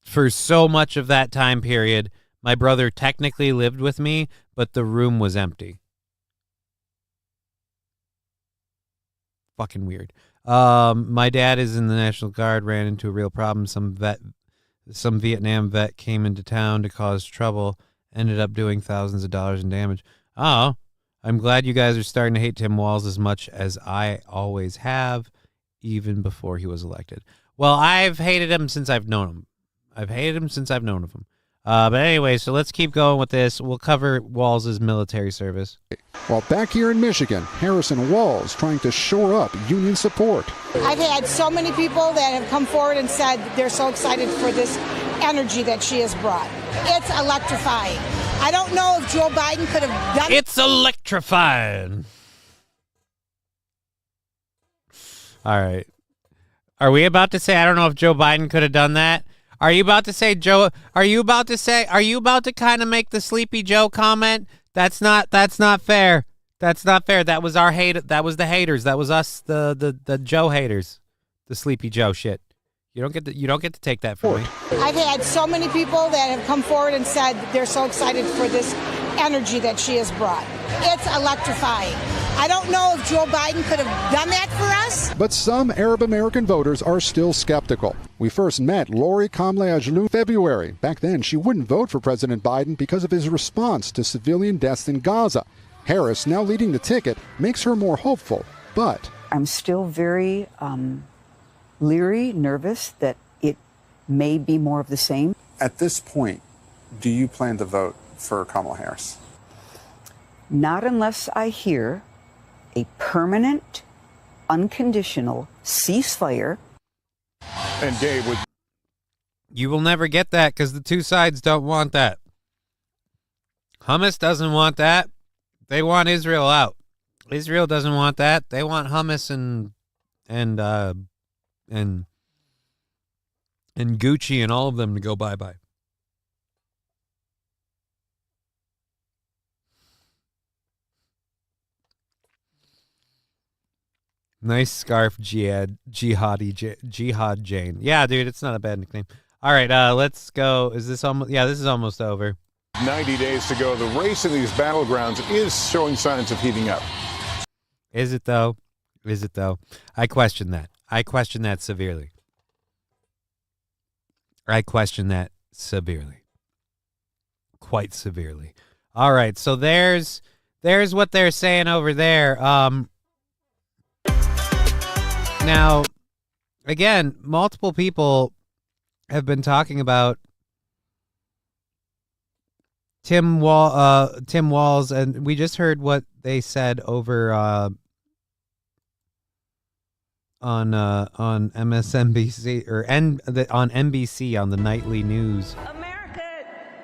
For so much of that time period, my brother technically lived with me, but the room was empty. Fucking weird. My dad is in the National Guard, ran into a real problem. Some Vietnam vet came into town to cause trouble. Ended up doing thousands of dollars in damage. Oh, I'm glad you guys are starting to hate Tim Walz as much as I always have, even before he was elected. Well, I've hated him since I've known him. But anyway, so let's keep going with this. We'll cover Walz's military service. While back here in Michigan, Harris and Walz trying to shore up union support. I've had so many people that have come forward and said they're so excited for this energy that she has brought. It's electrifying. I don't know if Joe Biden could have done it. It's electrifying. All right. Are we about to say I don't know if Joe Biden could have done that? Are you about to say Joe? Are you about to kind of make the Sleepy Joe comment? That's not fair. That's not fair. That was our hate. That was the haters. That was us, the Joe haters, the Sleepy Joe shit. You don't get to take that from me. I've had so many people that have come forward and said they're so excited for this energy that she has brought. It's electrifying. I don't know if Joe Biden could have done that for us. But some Arab American voters are still skeptical. We first met Lori Kamle-Ajlou in February. Back then, she wouldn't vote for President Biden because of his response to civilian deaths in Gaza. Harris, now leading the ticket, makes her more hopeful, but I'm still very leery, nervous that it may be more of the same. At this point, do you plan to vote for Kamala Harris? Not unless I hear a permanent, unconditional ceasefire. And Dave, would You will never get that because the two sides don't want that. Hamas doesn't want that. They want Israel out. Israel doesn't want that. They want Hamas and Gucci and all of them to go bye-bye. Nice scarf, Jihad Jane. Yeah, dude, it's not a bad nickname. All right, let's go. Is this almost? Yeah, this is almost over. 90 days to go. The race in these battlegrounds is showing signs of heating up. Is it though? Is it though? I question that. I question that severely. I question that severely. Quite severely. All right, so there's what they're saying over there. Now, again, multiple people have been talking about Tim Walz, and we just heard what they said over on MSNBC or on NBC on the nightly news. America,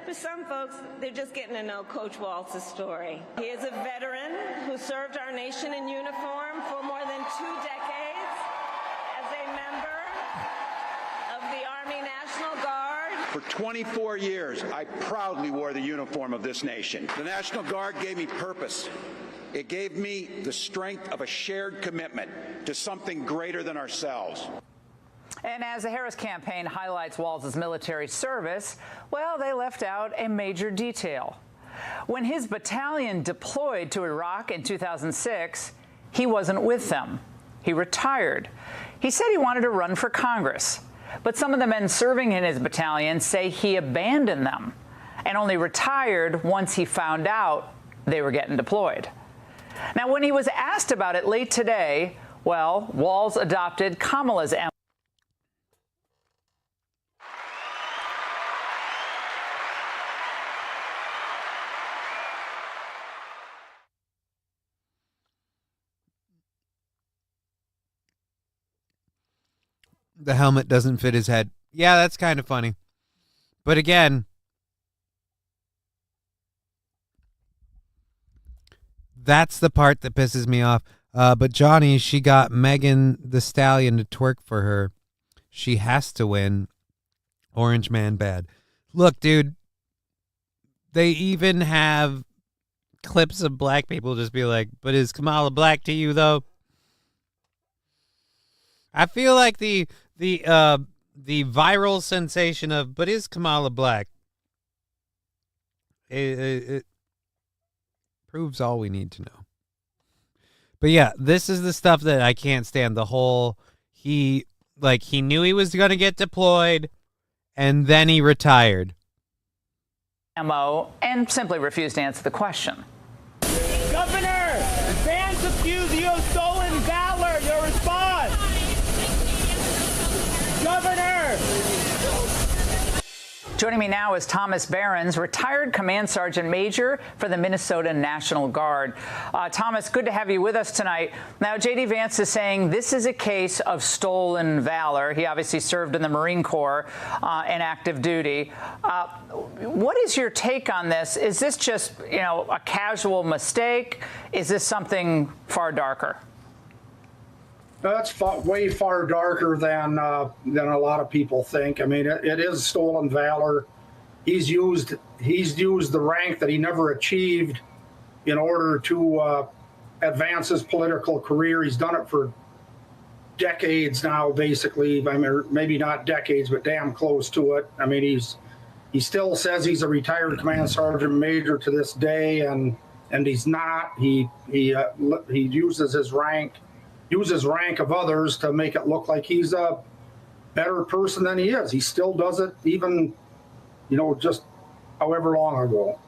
for some folks, they're just getting to know Coach Walz's story. He is a veteran who served our nation in uniform for more than 2 decades as a member of the Army National Guard. For 24 years, I proudly wore the uniform of this nation. The National Guard gave me purpose. It gave me the strength of a shared commitment to something greater than ourselves. And as the Harris campaign highlights Walz's military service, well, they left out a major detail. When his battalion deployed to Iraq in 2006, he wasn't with them. He retired. He said he wanted to run for Congress. But some of the men serving in his battalion say he abandoned them and only retired once he found out they were getting deployed. Now, when he was asked about it late today, well, Walz adopted Kamala's MO. The helmet doesn't fit his head. Yeah, that's kind of funny. But again, that's the part that pisses me off. But Johnny, she got Megan the Stallion to twerk for her. She has to win. Orange man bad. Look, dude, they even have clips of black people just be like, but is Kamala black to you, though? I feel like the viral sensation of, but is Kamala black? It proves all we need to know. But yeah, this is the stuff that I can't stand. The whole, he knew he was going to get deployed and then he retired. MO and simply refused to answer the question. Governor, fans accuse you of stolen valor. Your response. Governor! Joining me now is Thomas Behrens, retired Command Sergeant Major for the Minnesota National Guard. Thomas, good to have you with us tonight. Now, J.D. Vance is saying this is a case of stolen valor. He obviously served in the Marine Corps in active duty. What is your take on this? Is this just, a casual mistake? Is this something far darker? That's way far darker than a lot of people think. I mean, it is stolen valor. He's used the rank that he never achieved in order to advance his political career. He's done it for decades now, basically. I mean, maybe not decades, but damn close to it. I mean, he still says he's a retired Command Sergeant Major to this day, and he's not. He uses his rank. Uses rank of others to make it look like he's a better person than he is. He still does it even, just however long ago.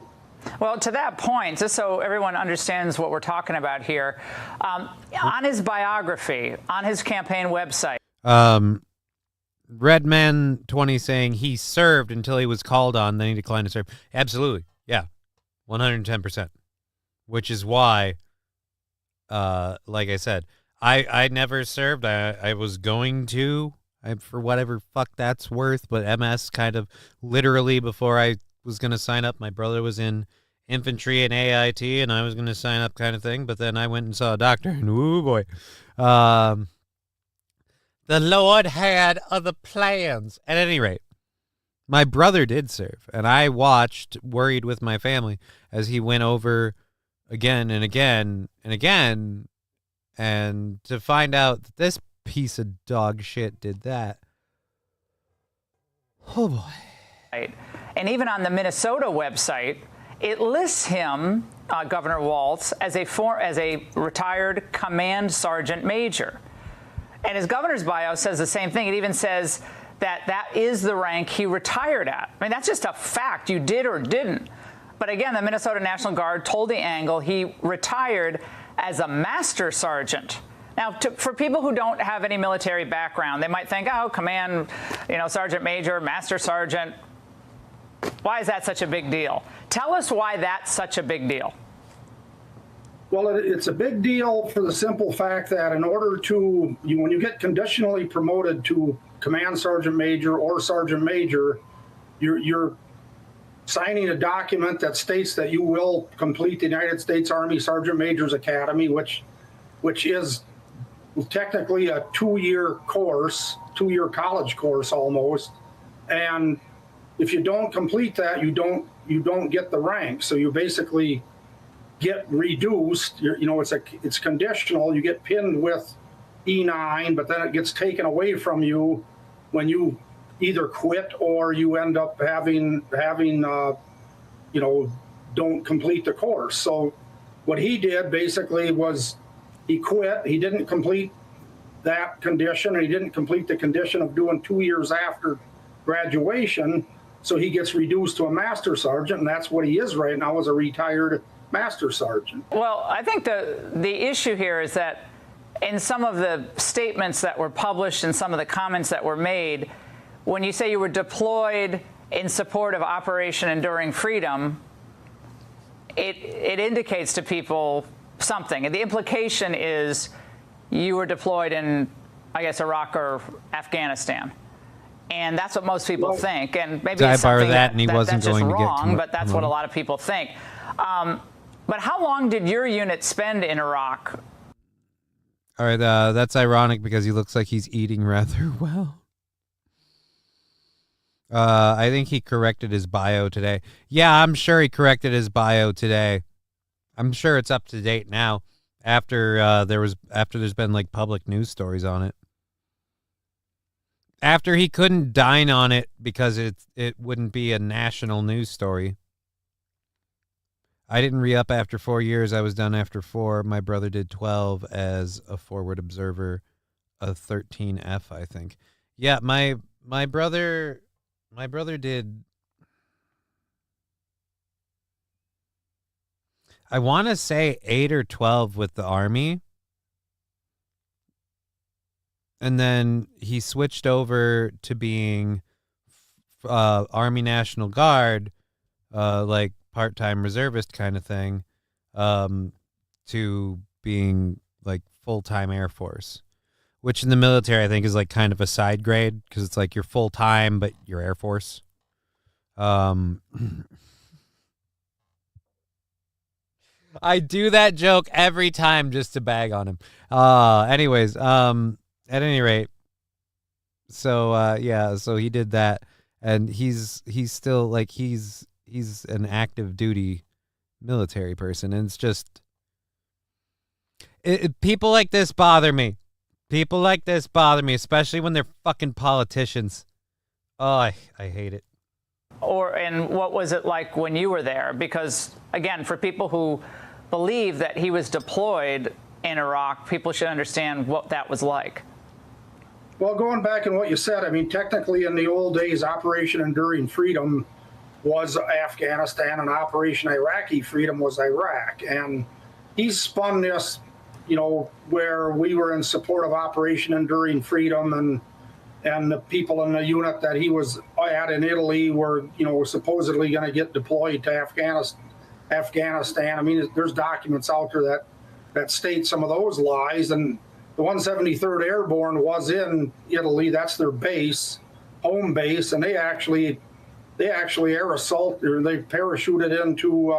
Well, to that point, just so everyone understands what we're talking about here, on his biography, on his campaign website. Redman20 saying he served until he was called on, then he declined to serve. Absolutely. Yeah. 110%. Which is why, like I said, I never served. I was going to, for whatever fuck that's worth, but MS kind of literally before I was going to sign up, my brother was in infantry and AIT, and I was going to sign up kind of thing, but then I went and saw a doctor, and ooh boy. The Lord had other plans. At any rate, my brother did serve, and I watched, worried with my family, as he went over again and again and again, and to find out that this piece of dog shit did that. Oh boy. Right. And even on the Minnesota website, it lists him, Governor Walz, as a retired command sergeant major. And his governor's bio says the same thing. It even says that is the rank he retired at. I mean, that's just a fact. You did or didn't. But again, the Minnesota National Guard told the Angle he retired as a master sergeant. Now, for people who don't have any military background, they might think, oh, command, sergeant major, master sergeant. Why is that such a big deal? Tell us why that's such a big deal. Well, it's a big deal for the simple fact that in order to, when you get conditionally promoted to command sergeant major or sergeant major, you're signing a document that states that you will complete the United States Army Sergeant Major's Academy, which is technically a 2-year course, 2-year college course almost. And if you don't complete that, you don't get the rank. So you basically get reduced. It's conditional. You get pinned with E9, but then it gets taken away from you when you either quit or you end up having don't complete the course. So what he did basically was he quit. He didn't complete that condition, and he didn't complete the condition of doing 2 years after graduation. So he gets reduced to a master sergeant, and that's what he is right now, as a retired master sergeant. Well, I think the issue here is that in some of the statements that were published and some of the comments that were made, when you say you were deployed in support of Operation Enduring Freedom, it indicates to people something. And the implication is you were deployed in, I guess, Iraq or Afghanistan. And that's what most people think. And maybe it's something that's just wrong, but that's what a lot of people think. But how long did your unit spend in Iraq? All right, that's ironic because he looks like he's eating rather well. I think he corrected his bio today. Yeah, I'm sure he corrected his bio today. I'm sure it's up to date now. After there's been like public news stories on it. After he couldn't dine on it because it wouldn't be a national news story. I didn't re-up after 4 years. I was done after 4. My brother did 12 as a forward observer, a 13F, I think. Yeah, my brother did. I want to say 8 or 12 with the Army. And then he switched over to being Army National Guard, like part-time reservist kind of thing, to being like full-time Air Force, which in the military I think is like kind of a side grade because it's like you're full-time, but you're Air Force. I do that joke every time just to bag on him. Anyways, at any rate, so so he did that, and he's still like he's an active duty military person, and it's just people like this bother me. People like this bother me, especially when they're fucking politicians. Oh, I hate it. And what was it like when you were there? Because again, for people who believe that he was deployed in Iraq, people should understand what that was like. Well, going back on what you said, I mean, technically in the old days, Operation Enduring Freedom was Afghanistan, and Operation Iraqi Freedom was Iraq. And he spun this where we were in support of Operation Enduring Freedom, and the people in the unit that he was at in Italy were, supposedly going to get deployed to Afghanistan. I mean, there's documents out there that state some of those lies. And the 173rd Airborne was in Italy. That's their base, home base, and they actually air assault, or they parachuted into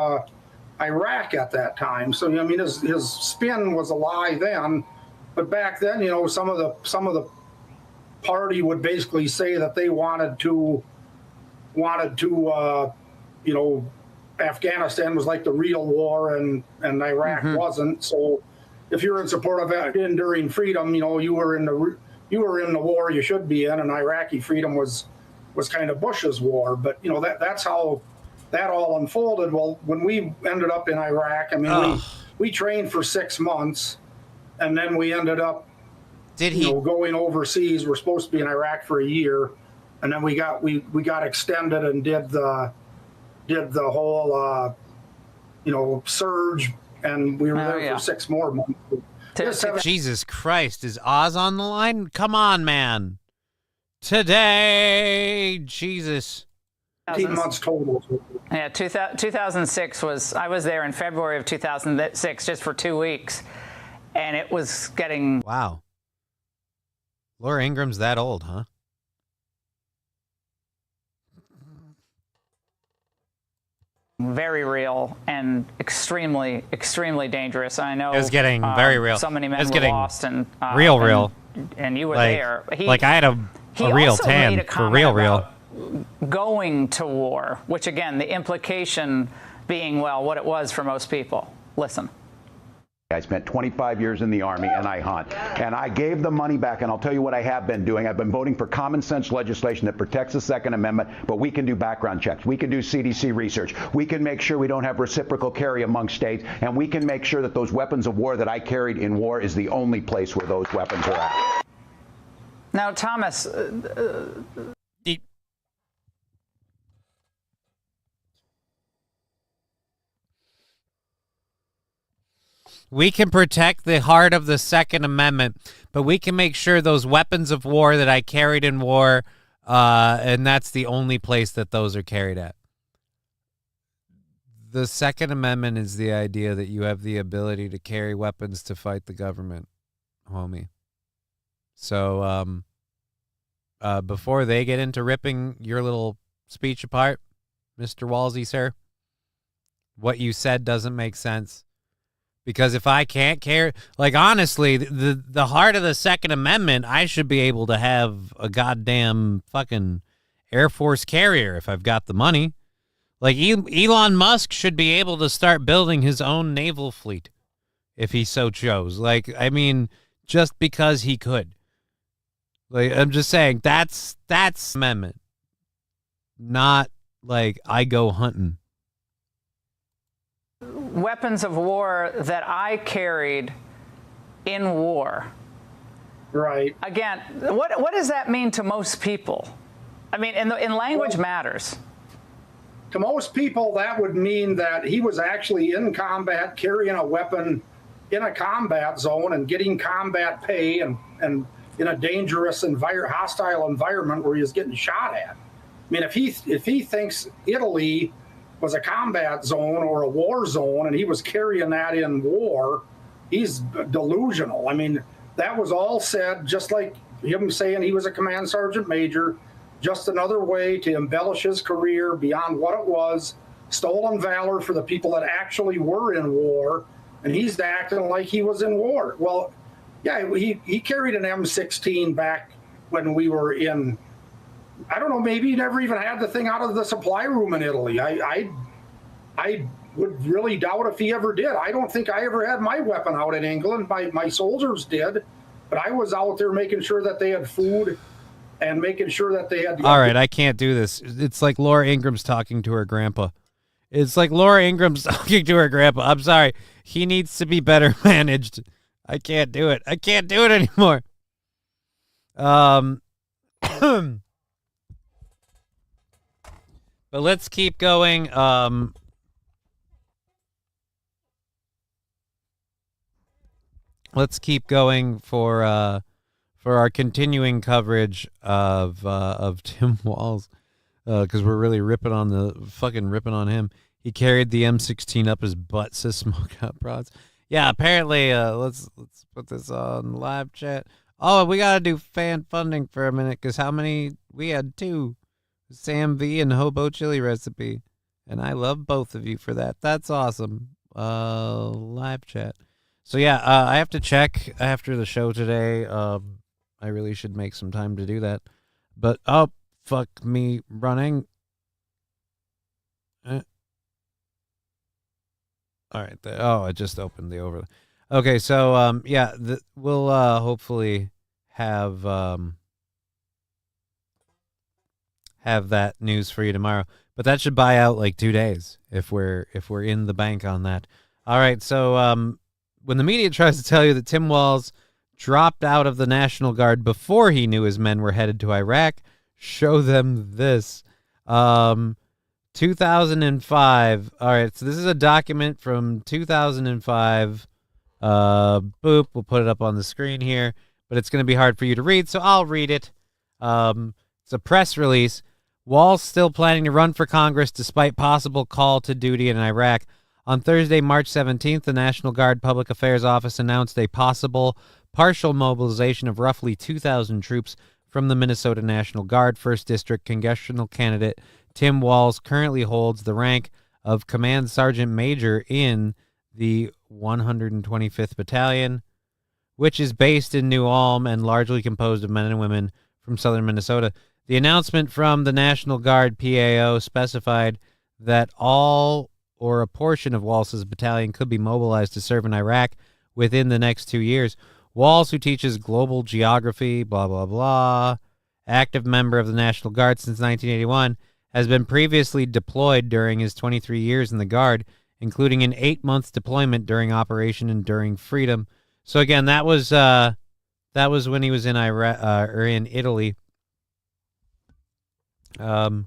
Iraq at that time. So I mean, his spin was a lie then, but back then, some of the party would basically say that they wanted to, Afghanistan was like the real war, and Iraq wasn't. So if you're in support of enduring freedom, you were in the war you should be in, and Iraqi freedom was kind of Bush's war. But that's how that all unfolded. Well, when we ended up in Iraq, I mean, we trained for 6 months, and then we ended up going overseas. We're supposed to be in Iraq for a year, and then we got extended and did the whole surge, and we were there for 6 more months. Jesus Christ, is Oz on the line? Come on, man. Today, Jesus. 18 months total. Yeah, 2006 I was there in February of 2006 just for 2 weeks, and it was getting... Wow. Laura Ingram's that old, huh? Very real and extremely, extremely dangerous. I know it was getting very real. So many men were lost, and real. And you were like, there. I had a real tan for real. Going to war, which again, the implication being, well, what it was for most people. Listen. I spent 25 years in the Army, and I hunt. And I gave the money back, and I'll tell you what I have been doing. I've been voting for common sense legislation that protects the Second Amendment, but we can do background checks. We can do CDC research. We can make sure we don't have reciprocal carry among states, and we can make sure that those weapons of war that I carried in war is the only place where those weapons are at. Now, Thomas... We can protect the heart of the Second Amendment, but we can make sure those weapons of war that I carried in war, and that's the only place that those are carried at. The Second Amendment is the idea that you have the ability to carry weapons to fight the government, homie. So before they get into ripping your little speech apart, Mr. Walsey, sir, what you said doesn't make sense. Because if I can't carry, honestly, the heart of the Second Amendment, I should be able to have a goddamn fucking Air Force carrier if I've got the money. Elon Musk should be able to start building his own naval fleet if he so chose. Just because he could. I'm just saying, that's amendment. Not I go hunting. Weapons of war that I carried in war. Right. Again, what does that mean to most people? I mean, in language matters. To most people, that would mean that he was actually in combat, carrying a weapon in a combat zone and getting combat pay, and in a dangerous hostile environment where he was getting shot at. I mean, if he thinks Italy was a combat zone or a war zone, and he was carrying that in war, he's delusional. I mean, that was all said, just like him saying he was a command sergeant major, just another way to embellish his career beyond what it was, stolen valor for the people that actually were in war, and he's acting like he was in war. Well, yeah, he carried an M16 back when we were in, I don't know, maybe he never even had the thing out of the supply room in Italy. I would really doubt if he ever did. I don't think I ever had my weapon out in England. My soldiers did, but I was out there making sure that they had food and making sure that they had... All right, I can't do this. It's like Laura Ingram's talking to her grandpa. I'm sorry. He needs to be better managed. I can't do it. I can't do it anymore. But let's keep going. let's keep going for our continuing coverage of Tim Walz, because we're really ripping on him. He carried the M16 up his butt, says Smoke Out Prods. Yeah, apparently, let's put this on live chat. Oh, we gotta do fan funding for a minute, because how many? We had 2. Sam V and Hobo Chili Recipe. And I love both of you for that. That's awesome. Live chat. So yeah, I have to check after the show today. I really should make some time to do that. But oh, fuck me running. All right. I just opened the over. Okay, so yeah, we'll hopefully have that news for you tomorrow. But that should buy out like 2 days if we're in the bank on that. All right, so when the media tries to tell you that Tim Walz dropped out of the National Guard before he knew his men were headed to Iraq, show them this. 2005. All right, so this is a document from 2005. Boop, we'll put it up on the screen here, but it's going to be hard for you to read, so I'll read it. It's a press release. Walz still planning to run for Congress despite possible call to duty in Iraq. On Thursday, March 17th, the National Guard Public Affairs Office announced a possible partial mobilization of roughly 2,000 troops from the Minnesota National Guard. 1st District congressional candidate Tim Walz currently holds the rank of Command Sergeant Major in the 125th Battalion, which is based in New Ulm and largely composed of men and women from southern Minnesota. The announcement from the National Guard PAO specified that all or a portion of Walz's battalion could be mobilized to serve in Iraq within the next 2 years. Walz, who teaches global geography, blah, blah, blah, active member of the National Guard since 1981, has been previously deployed during his 23 years in the Guard, including an 8-month deployment during Operation Enduring Freedom. So again, that was when he was in Iraq or in Italy. When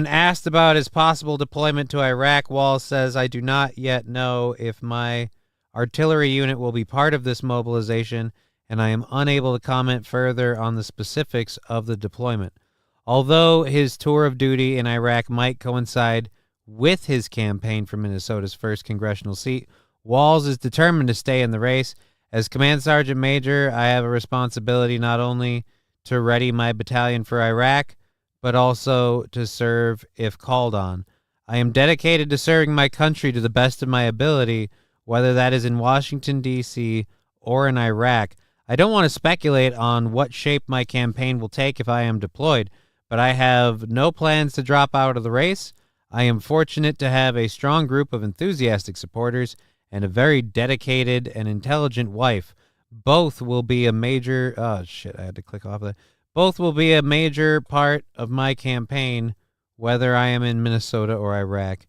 asked about his possible deployment to Iraq, Walz says, "I do not yet know if my artillery unit will be part of this mobilization, and I am unable to comment further on the specifics of the deployment." Although his tour of duty in Iraq might coincide with his campaign for Minnesota's 1st congressional seat, Walz is determined to stay in the race. As Command Sergeant Major, I have a responsibility not only to ready my battalion for Iraq, but also to serve if called on. I am dedicated to serving my country to the best of my ability, whether that is in Washington, D.C. or in Iraq. I don't want to speculate on what shape my campaign will take if I am deployed, but I have no plans to drop out of the race. I am fortunate to have a strong group of enthusiastic supporters and a very dedicated and intelligent wife. Both will be a major... Oh, shit, I had to click off that. Both will be a major part of my campaign, whether I am in Minnesota or Iraq.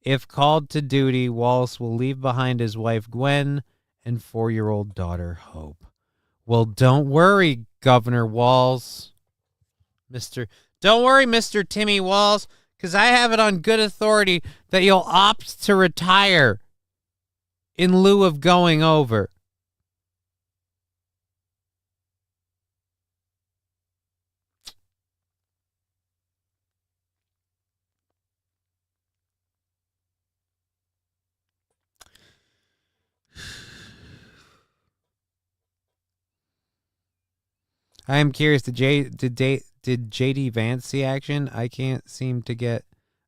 If called to duty, Walz will leave behind his wife, Gwen, and 4-year-old daughter, Hope. Well, don't worry, Governor Walz. Don't worry, Mr. Timmy Walz, because I have it on good authority that you'll opt to retire in lieu of going over. I am curious, did J.D. Vance see action? I can't seem to get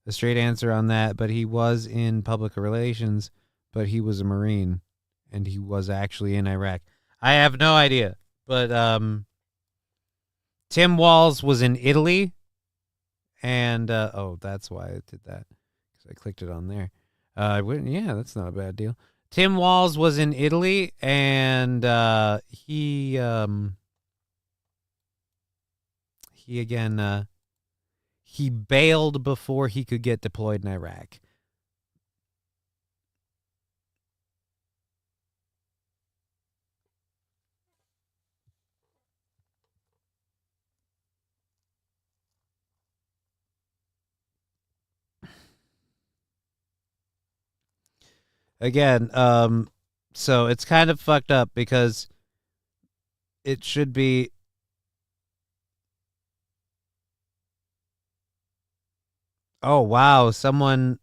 a straight answer on that, but he was in public relations, but he was a Marine, and he was actually in Iraq. I have no idea, but Tim Walz was in Italy, and that's why I did that, because I clicked it on there. Yeah, that's not a bad deal. Tim Walz was in Italy, and he bailed before he could get deployed in Iraq. Again, So it's kind of fucked up because it should be. Oh, wow. Someone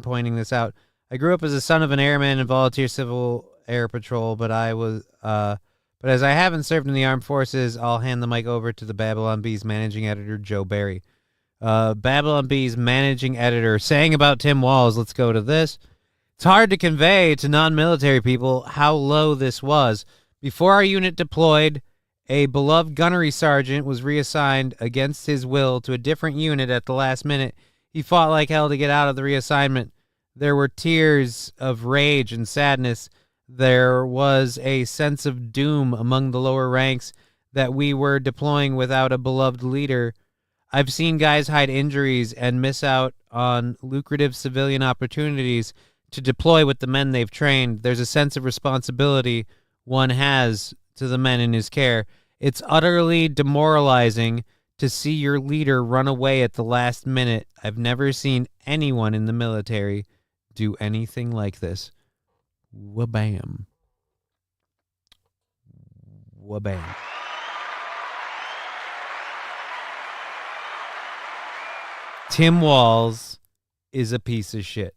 pointing this out. I grew up as a son of an airman and volunteer Civil Air Patrol, but as I haven't served in the armed forces, I'll hand the mic over to the Babylon Bee's managing editor, Joe Barry. Babylon Bee's managing editor saying about Tim Walz, let's go to this. It's hard to convey to non-military people how low this was. Before our unit deployed, a beloved gunnery sergeant was reassigned against his will to a different unit at the last minute. He fought like hell to get out of the reassignment. There were tears of rage and sadness. There was a sense of doom among the lower ranks that we were deploying without a beloved leader. I've seen guys hide injuries and miss out on lucrative civilian opportunities to deploy with the men they've trained. There's a sense of responsibility one has to the men in his care. It's utterly demoralizing to see your leader run away at the last minute. I've never seen anyone in the military do anything like this. Wabam. Wabam. Tim Walz is a piece of shit.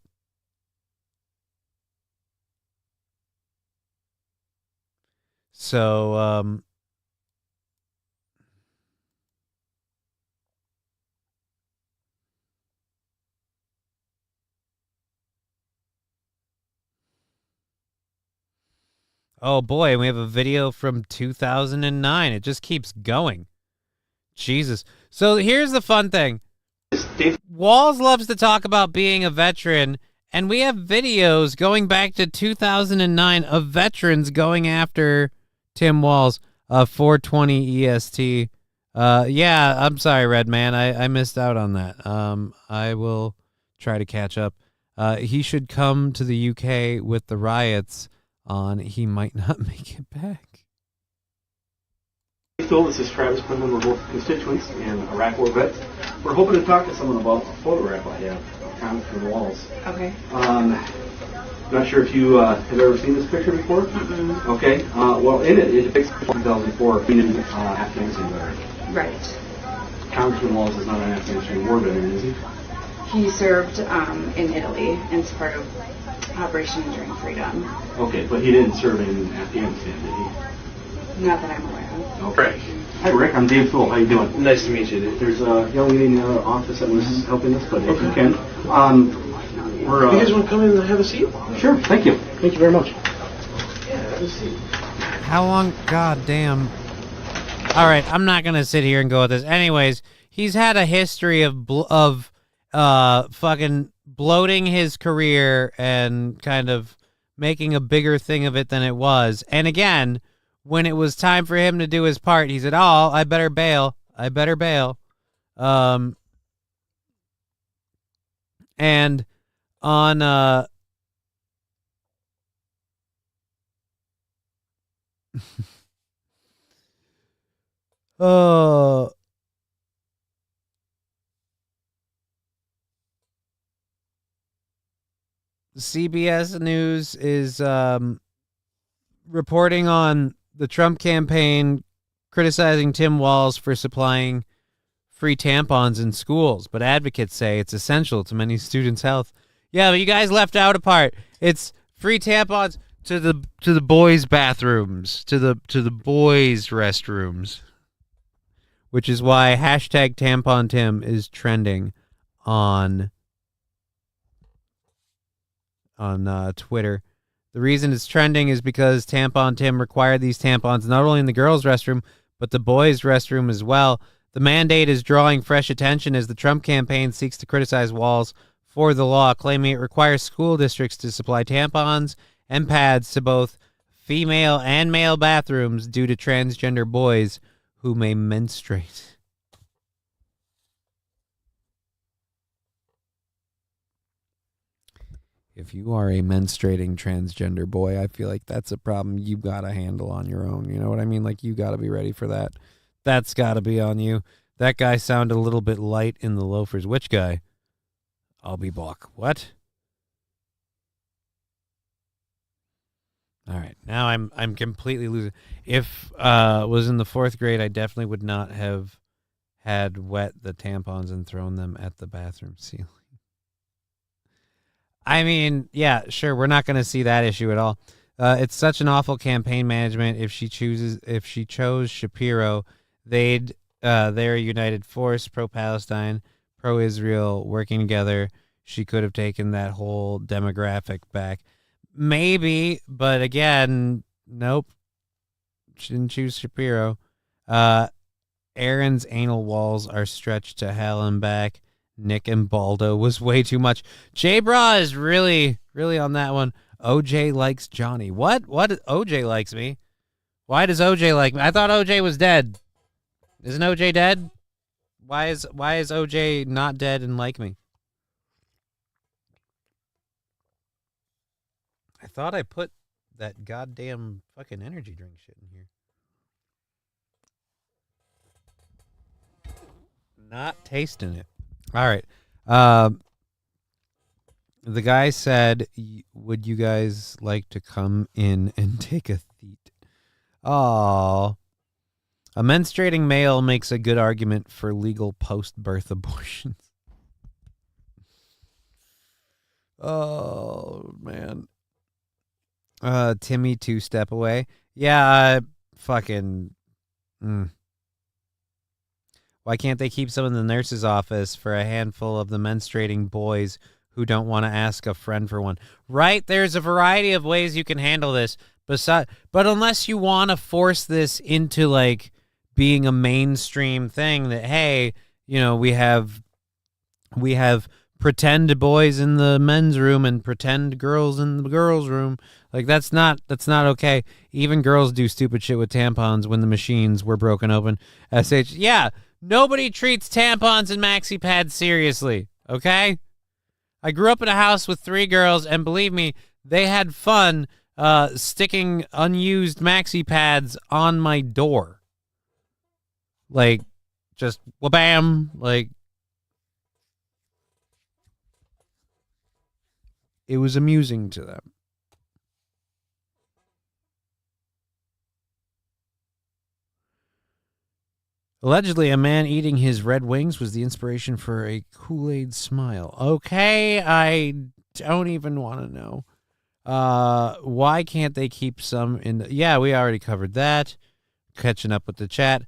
So, oh boy, we have a video from 2009. It just keeps going. Jesus. So here's the fun thing. Walz loves to talk about being a veteran, and we have videos going back to 2009 of veterans going after Tim Walz. 420 EST. Yeah, I'm sorry, Red Man. I missed out on that. I will try to catch up. He should come to the UK with the riots on. He might not make it back. Phil, this is Travis Quinlan. We're both constituents and Iraq War vets. We're hoping to talk to someone about a photograph I have of Congressman Walz. Okay. Not sure if you have ever seen this picture before? Mm-mm. Okay. Well, in it depicts 2004 Freedom Afghanistan veteran. Right. Congressman Walz is not an Afghanistan war veteran, is he? He served in Italy as part of Operation Enduring Freedom. Okay, but he didn't serve in Afghanistan, did he? Not that I'm aware of. Okay. Hi, Rick. I'm Dave Phil. How you doing? Nice to meet you. There's a young lady in the other office that was helping us, but if you can, we're. You guys want to come in and have a seat? Sure. Thank you. Thank you very much. Yeah, have a seat. How long? God damn. All right, I'm not gonna sit here and go with this. Anyways, he's had a history of fucking bloating his career and kind of making a bigger thing of it than it was. And again, when it was time for him to do his part, he said, "Oh, I better bail. I better bail." And on CBS News is reporting on the Trump campaign criticizing Tim Walz for supplying free tampons in schools, but advocates say it's essential to many students' health. Yeah, but you guys left out a part. It's free tampons to the boys' bathrooms, to the boys' restrooms, which is why hashtag Tampon Tim is trending on Twitter. The reason it's trending is because Tampon Tim required these tampons not only in the girls' restroom, but the boys' restroom as well. The mandate is drawing fresh attention as the Trump campaign seeks to criticize Walz for the law, claiming it requires school districts to supply tampons and pads to both female and male bathrooms due to transgender boys who may menstruate. If you are a menstruating transgender boy, I feel like that's a problem you got to handle on your own. You know what I mean? Like, you got to be ready for that. That's got to be on you. That guy sounded a little bit light in the loafers. Which guy? I'll be back. What? All right. Now I'm completely losing. If was in the 4th grade, I definitely would not have had wet the tampons and thrown them at the bathroom ceiling. I mean, yeah, sure, we're not going to see that issue at all. It's such an awful campaign management. If she chose Shapiro, they're a united force, pro-Palestine, pro-Israel, working together. She could have taken that whole demographic back. Maybe, but again, nope. She didn't choose Shapiro. Aaron's anal walls are stretched to hell and back. Nick and Baldo was way too much. J-Bra is really, really on that one. OJ likes Johnny. What? OJ likes me? Why does OJ like me? I thought OJ was dead. Isn't OJ dead? Why is OJ not dead and like me? I thought I put that goddamn fucking energy drink shit in here. Not tasting it. All right. The guy said, would you guys like to come in and take a seat? Aww. A menstruating male makes a good argument for legal post-birth abortions. Oh, man. Timmy, 2 step away. Yeah, fucking... Why can't they keep some in the nurse's office for a handful of the menstruating boys who don't want to ask a friend for one? Right? There's a variety of ways you can handle this. But unless you want to force this into, like, being a mainstream thing that, hey, you know, we have pretend boys in the men's room and pretend girls in the girls' room. Like, that's not okay. Even girls do stupid shit with tampons when the machines were broken open. Yeah, nobody treats tampons and maxi pads seriously, okay? I grew up in a house with 3 girls, and believe me, they had fun sticking unused maxi pads on my door. Like, just wha-bam, like, it was amusing to them. Allegedly, a man eating his red wings was the inspiration for a Kool-Aid smile. Okay, I don't even want to know. Why can't they keep some in the... Yeah, we already covered that. Catching up with the chat.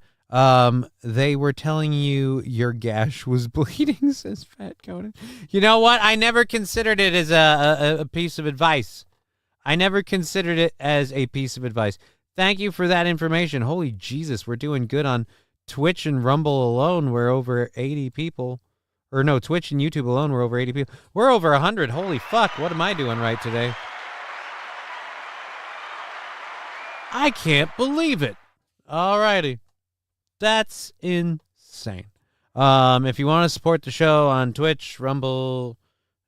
They were telling you your gash was bleeding, says Pat Conan. You know what? I never considered it as a piece of advice. I never considered it as a piece of advice. Thank you for that information. Holy Jesus, we're doing good on Twitch and Rumble alone. We're over 80 people. Or no, Twitch and YouTube alone, we're over 80 people. We're over 100. Holy fuck, what am I doing right today? I can't believe it. Alrighty. That's insane. If you want to support the show on Twitch, Rumble,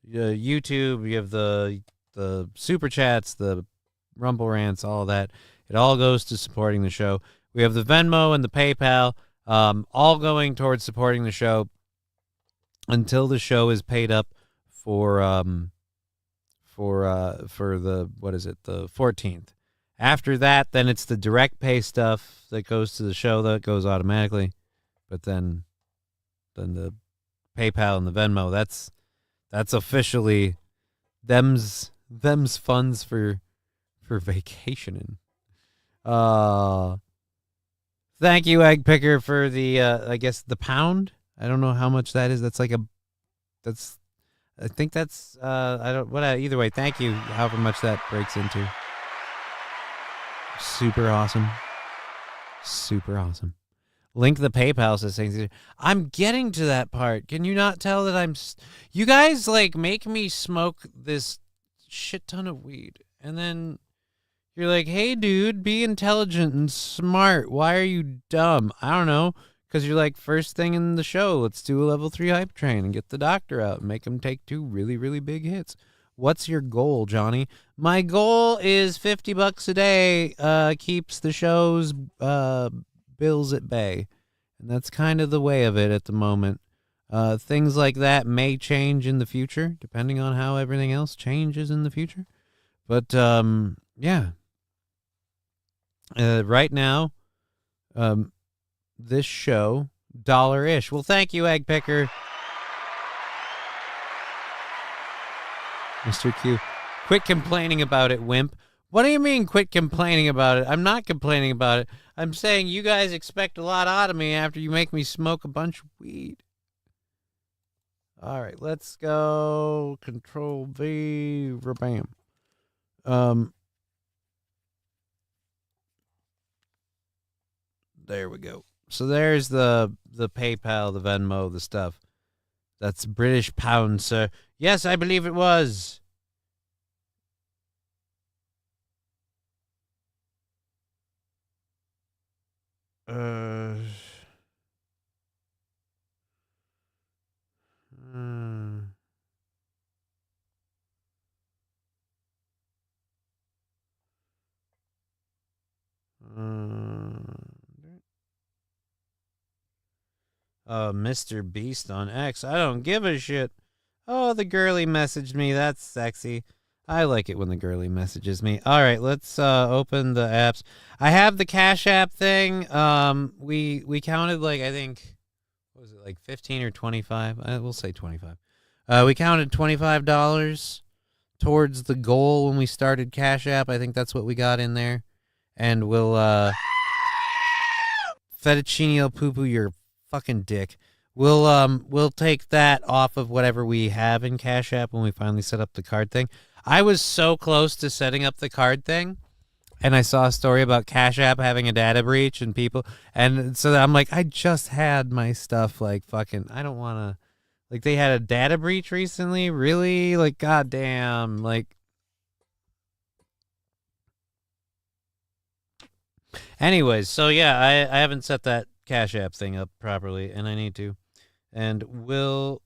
YouTube, you have the Super Chats, the Rumble Rants, all of that. It all goes to supporting the show. We have the Venmo and the PayPal, all going towards supporting the show until the show is paid up for the, the 14th. After that, then it's the direct pay stuff that goes to the show that goes automatically. But then the PayPal and the Venmo, that's officially them's funds for vacationing. Thank you, Egg Picker, for the I guess the pound. I don't know how much that is. That's like I think that's either way, thank you, however much that breaks into. Super awesome. Super awesome. Link the PayPal says things. I'm getting to that part. Can you not tell that you guys like make me smoke this shit ton of weed. And then you're like, hey dude, be intelligent and smart. Why are you dumb? I don't know. Because you're like, first thing in the show, let's do a level 3 hype train and get the doctor out and make him take 2 really, really big hits. What's your goal, Johnny? My goal is $50 a day, keeps the show's bills at bay. And that's kind of the way of it at the moment. Things like that may change in the future, depending on how everything else changes in the future. But, yeah, Right now, this show, $1-ish. Well, thank you, Egg Picker. Mr. Q. Quit complaining about it, wimp. What do you mean quit complaining about it? I'm not complaining about it. I'm saying you guys expect a lot out of me after you make me smoke a bunch of weed. All right, let's go. Control V. Bam. There we go. So there's the PayPal, the Venmo, the stuff. That's British pound, sir. Yes, I believe it was. Mr. Beast on X. I don't give a shit. Oh, the girly messaged me. That's sexy. I like it when the girly messages me. All right, let's open the apps. I have the Cashapp thing. We counted like, I think, what was it, like 15 or 25? We'll say 25. We counted $25 towards the goal when we started Cashapp. I think that's what we got in there. And we'll fettuccine el poo poo your fucking dick. We'll take that off of whatever we have in Cashapp when we finally set up the card thing. I was so close to setting up the card thing, and I saw a story about Cashapp having a data breach and people, and so I'm like, I just had my stuff like fucking, I don't want to, like they had a data breach recently, really? Like, goddamn, like. Anyways, so yeah, I haven't set that Cashapp thing up properly, and I need to, and we'll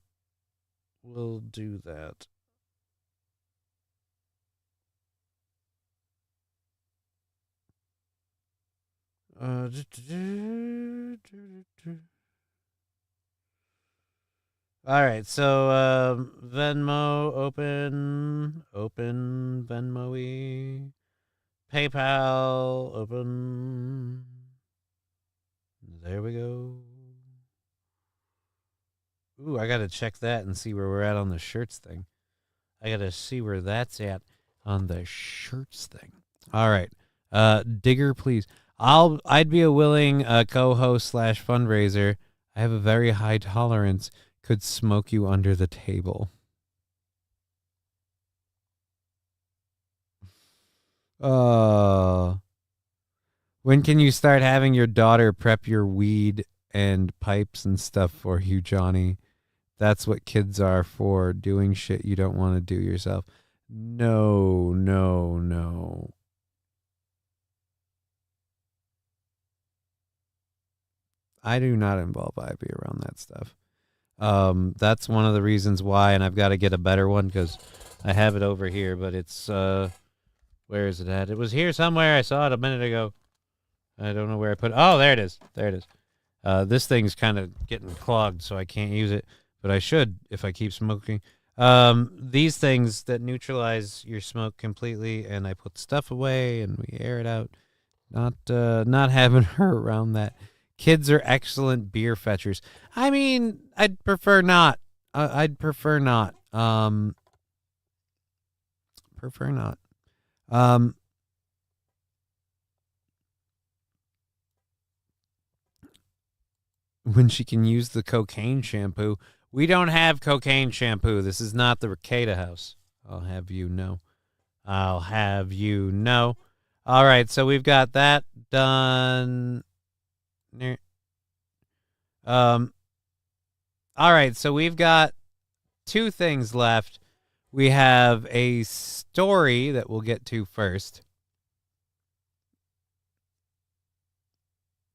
do that. All right, so Venmo, open Venmo-y. PayPal, open. There we go. Ooh, I got to check that and see where we're at on the shirts thing. I got to see where that's at on the shirts thing. All right. Digger, please. I'd be a willing co-host / fundraiser. I have a very high tolerance. Could smoke you under the table. When can you start having your daughter prep your weed and pipes and stuff for you, Johnny? That's what kids are for, doing shit you don't want to do yourself. No. I do not involve Ivy around that stuff. That's one of the reasons why, and I've got to get a better one because I have it over here, but it's, where is it at? It was here somewhere. I saw it a minute ago. I don't know where I put it. Oh, there it is. There it is. This thing's kind of getting clogged, so I can't use it, but I should if I keep smoking. These things that neutralize your smoke completely, and I put stuff away and we air it out. Not having her around that. Kids are excellent beer fetchers. I mean, I'd prefer not. Prefer not. When she can use the cocaine shampoo. We don't have cocaine shampoo. This is not the Ricada house. I'll have you know. All right, so we've got that done. All right, so we've got two things left. We have a story that we'll get to first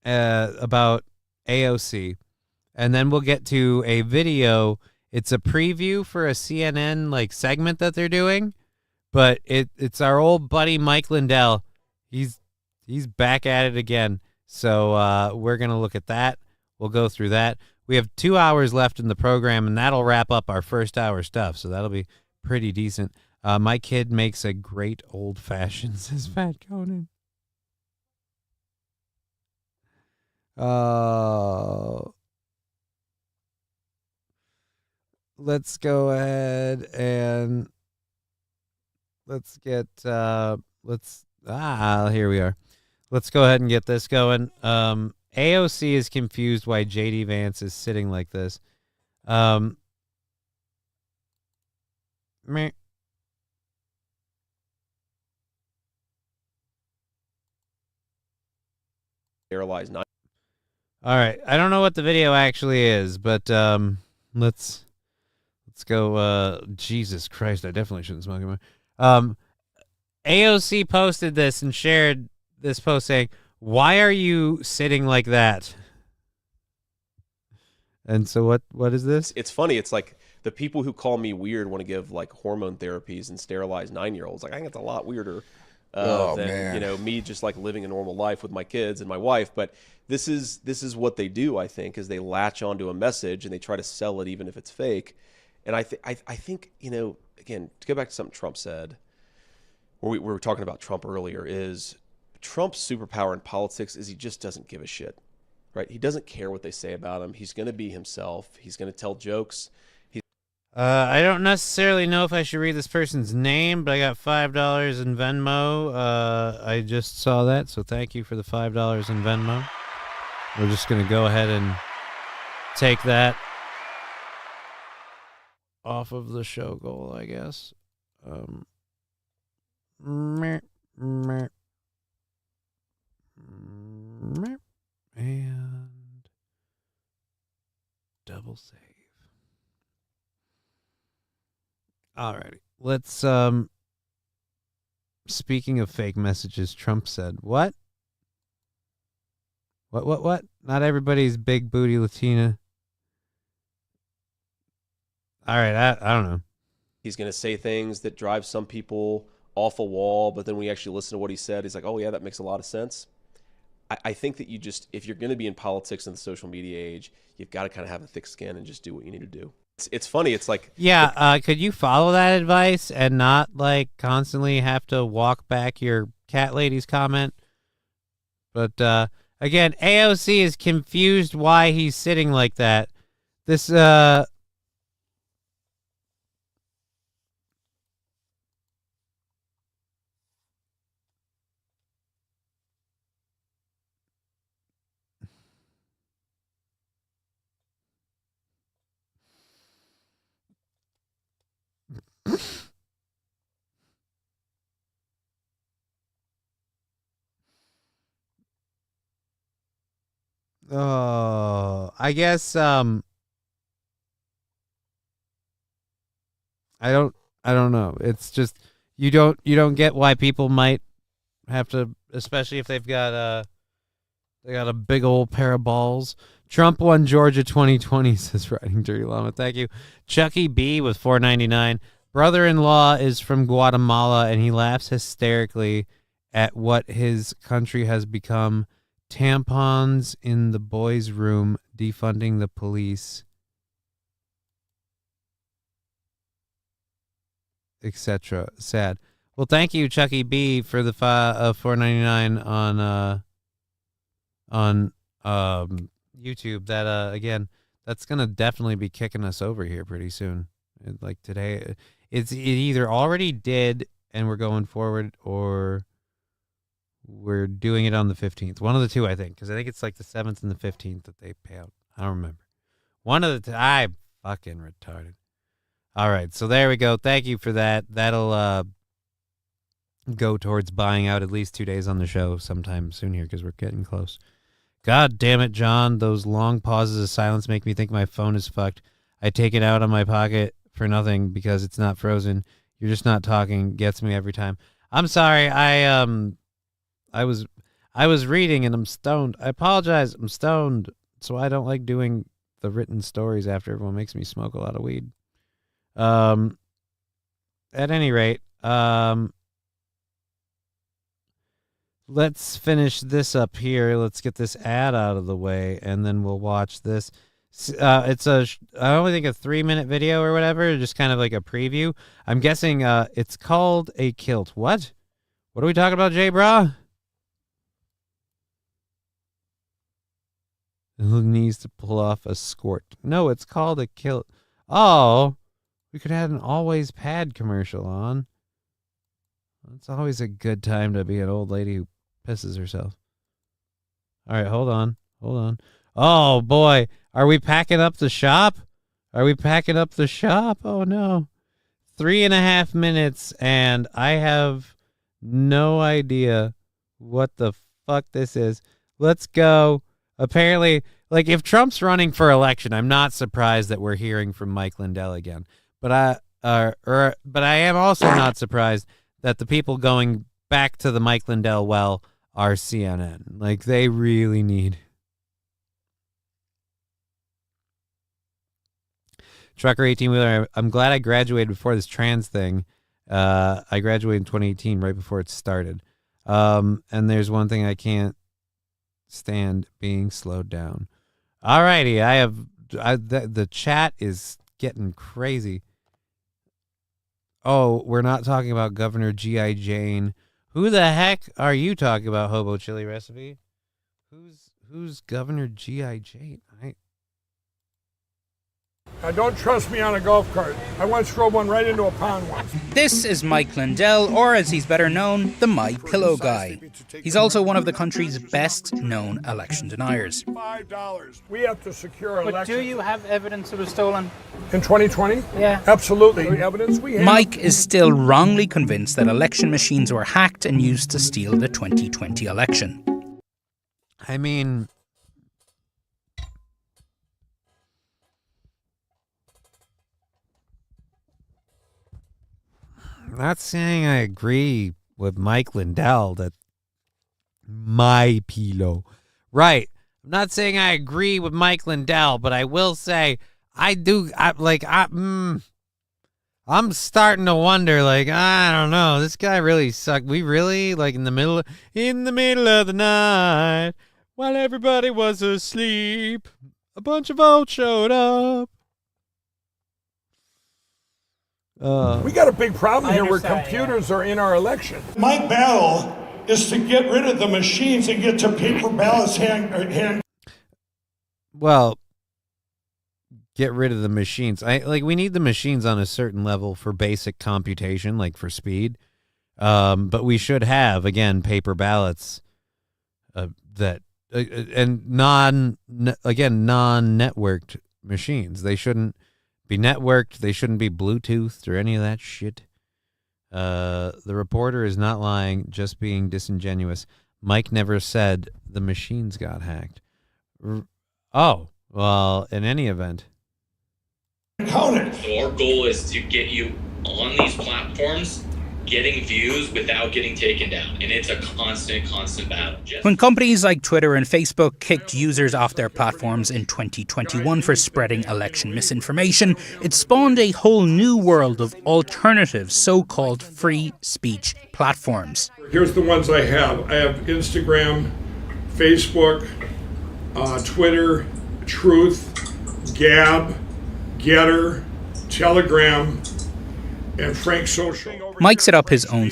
about AOC, and then we'll get to a video. It's a preview for a CNN like segment that they're doing, but it's our old buddy Mike Lindell. He's back at it again. So we're going to look at that. We'll go through that. We have 2 hours left in the program, and that'll wrap up our first hour stuff. So that'll be pretty decent. My kid makes a great old-fashioned, says Fat Conan. Let's go ahead and let's get here we are. Let's go ahead and get this going. AOC is confused why JD Vance is sitting like this. Meh. Sterilized 9. All right. I don't know what the video actually is, but let's go. Jesus Christ, I definitely shouldn't smoke anymore. AOC posted this and shared this post saying, "Why are you sitting like that?" And so what is this? It's funny. It's like the people who call me weird want to give like hormone therapies and sterilize 9-year-olds. Like I think it's a lot weirder than me just like living a normal life with my kids and my wife. But this is what they do. I think is they latch onto a message and they try to sell it even if it's fake. And I think again, to go back to something Trump said, where we were talking about Trump earlier, is Trump's superpower in politics is he just doesn't give a shit, right? He doesn't care what they say about him. He's going to be himself. He's going to tell jokes. I don't necessarily know if I should read this person's name, but I got $5 in Venmo. I just saw that, so thank you for the $5 in Venmo. We're just going to go ahead and take that off of the show goal, I guess. And double save. Alrighty. Let's speaking of fake messages, Trump said, What? Not everybody's big booty Latina. Alright, I don't know. He's going to say things that drive some people off a wall, but then when you actually listen to what he said, he's like, oh yeah, that makes a lot of sense. I think that if you're going to be in politics in the social media age, you've got to kind of have a thick skin and just do what you need to do. It's funny. It's like, yeah. Could you follow that advice and not like constantly have to walk back your cat lady's comment? But again, AOC is confused why he's sitting like that. This I guess I don't know. It's just you don't get why people might have to, especially if they've got a big old pair of balls. Trump won Georgia 2020, says Riding Dirty Llama. Thank you. Chucky B with $4.99. Brother-in-law is from Guatemala and he laughs hysterically at what his country has become. Tampons in the boys' room, defunding the police, etc. Sad. Well, thank you, Chucky B, for the $4.99 on YouTube. That again, that's gonna definitely be kicking us over here pretty soon. Like today, it either already did and we're going forward, or we're doing it on the 15th. One of the two, I think, because I think it's like the 7th and the 15th that they pay out. I don't remember. One of the two. I'm fucking retarded. All right, so there we go. Thank you for that. That'll go towards buying out at least 2 days on the show sometime soon here because we're getting close. God damn it, John. Those long pauses of silence make me think my phone is fucked. I take it out of my pocket for nothing because it's not frozen. You're just not talking. Gets me every time. I'm sorry. I was reading and I'm stoned. I apologize. I'm stoned. So I don't like doing the written stories after everyone makes me smoke a lot of weed. At any rate, let's finish this up here. Let's get this ad out of the way and then we'll watch this. It's I only think a 3-minute video or whatever, just kind of like a preview. I'm guessing it's called a kilt. What are we talking about, Jay Bra? Who needs to pull off a skort? No, it's called a kill. Oh, we could have an always pad commercial on. It's always a good time to be an old lady who pisses herself. All right, hold on. Oh, boy. Are we packing up the shop? Oh, no. 3.5 minutes, and I have no idea what the fuck this is. Let's go. Apparently, like, if Trump's running for election, I'm not surprised that we're hearing from Mike Lindell again. But I am also not surprised that the people going back to the Mike Lindell well are CNN. Like, they really need. Trucker 18-wheeler, I'm glad I graduated before this trans thing. I graduated in 2018, right before it started. And there's one thing I can't stand, being slowed down. All righty, the chat is getting crazy. Oh, we're not talking about Governor G.I. Jane. Who the heck are you talking about, Hobo Chili Recipe? Who's Governor G.I. Jane? Don't trust me on a golf cart. I once drove one right into a pond once. This is Mike Lindell, or as he's better known, the My Pillow Guy. He's also one of the country's best-known election deniers. $5. We have to secure election. But do you have evidence it was stolen? In 2020? Yeah. Absolutely. The evidence we have. Mike is still wrongly convinced that election machines were hacked and used to steal the 2020 election. I mean, I'm not saying I agree with Mike Lindell that my pillow. Right. I'm not saying I agree with Mike Lindell, but I will say I'm starting to wonder, like, I don't know, this guy really sucked. We really, like, in the middle of the night, while everybody was asleep, a bunch of votes showed up. We got a big problem here where computers are in our election. My battle is to get rid of the machines and get to paper ballots hand. Well, get rid of the machines. We need the machines on a certain level for basic computation, like for speed. But we should have, again, paper ballots and non-networked machines. They shouldn't be networked. They shouldn't be Bluetoothed or any of that shit. The reporter is not lying, just being disingenuous. Mike never said the machines got hacked. Oh, well, in any event. Count it. So our goal is to get you on these platforms, getting views without getting taken down. And it's a constant battle. When companies like Twitter and Facebook kicked users off their platforms in 2021 for spreading election misinformation, it spawned a whole new world of alternative so-called free speech platforms. Here's the ones I have. I have Instagram, Facebook, Twitter, Truth, Gab, Getter, Telegram, and Frank Social. Mike set up his own.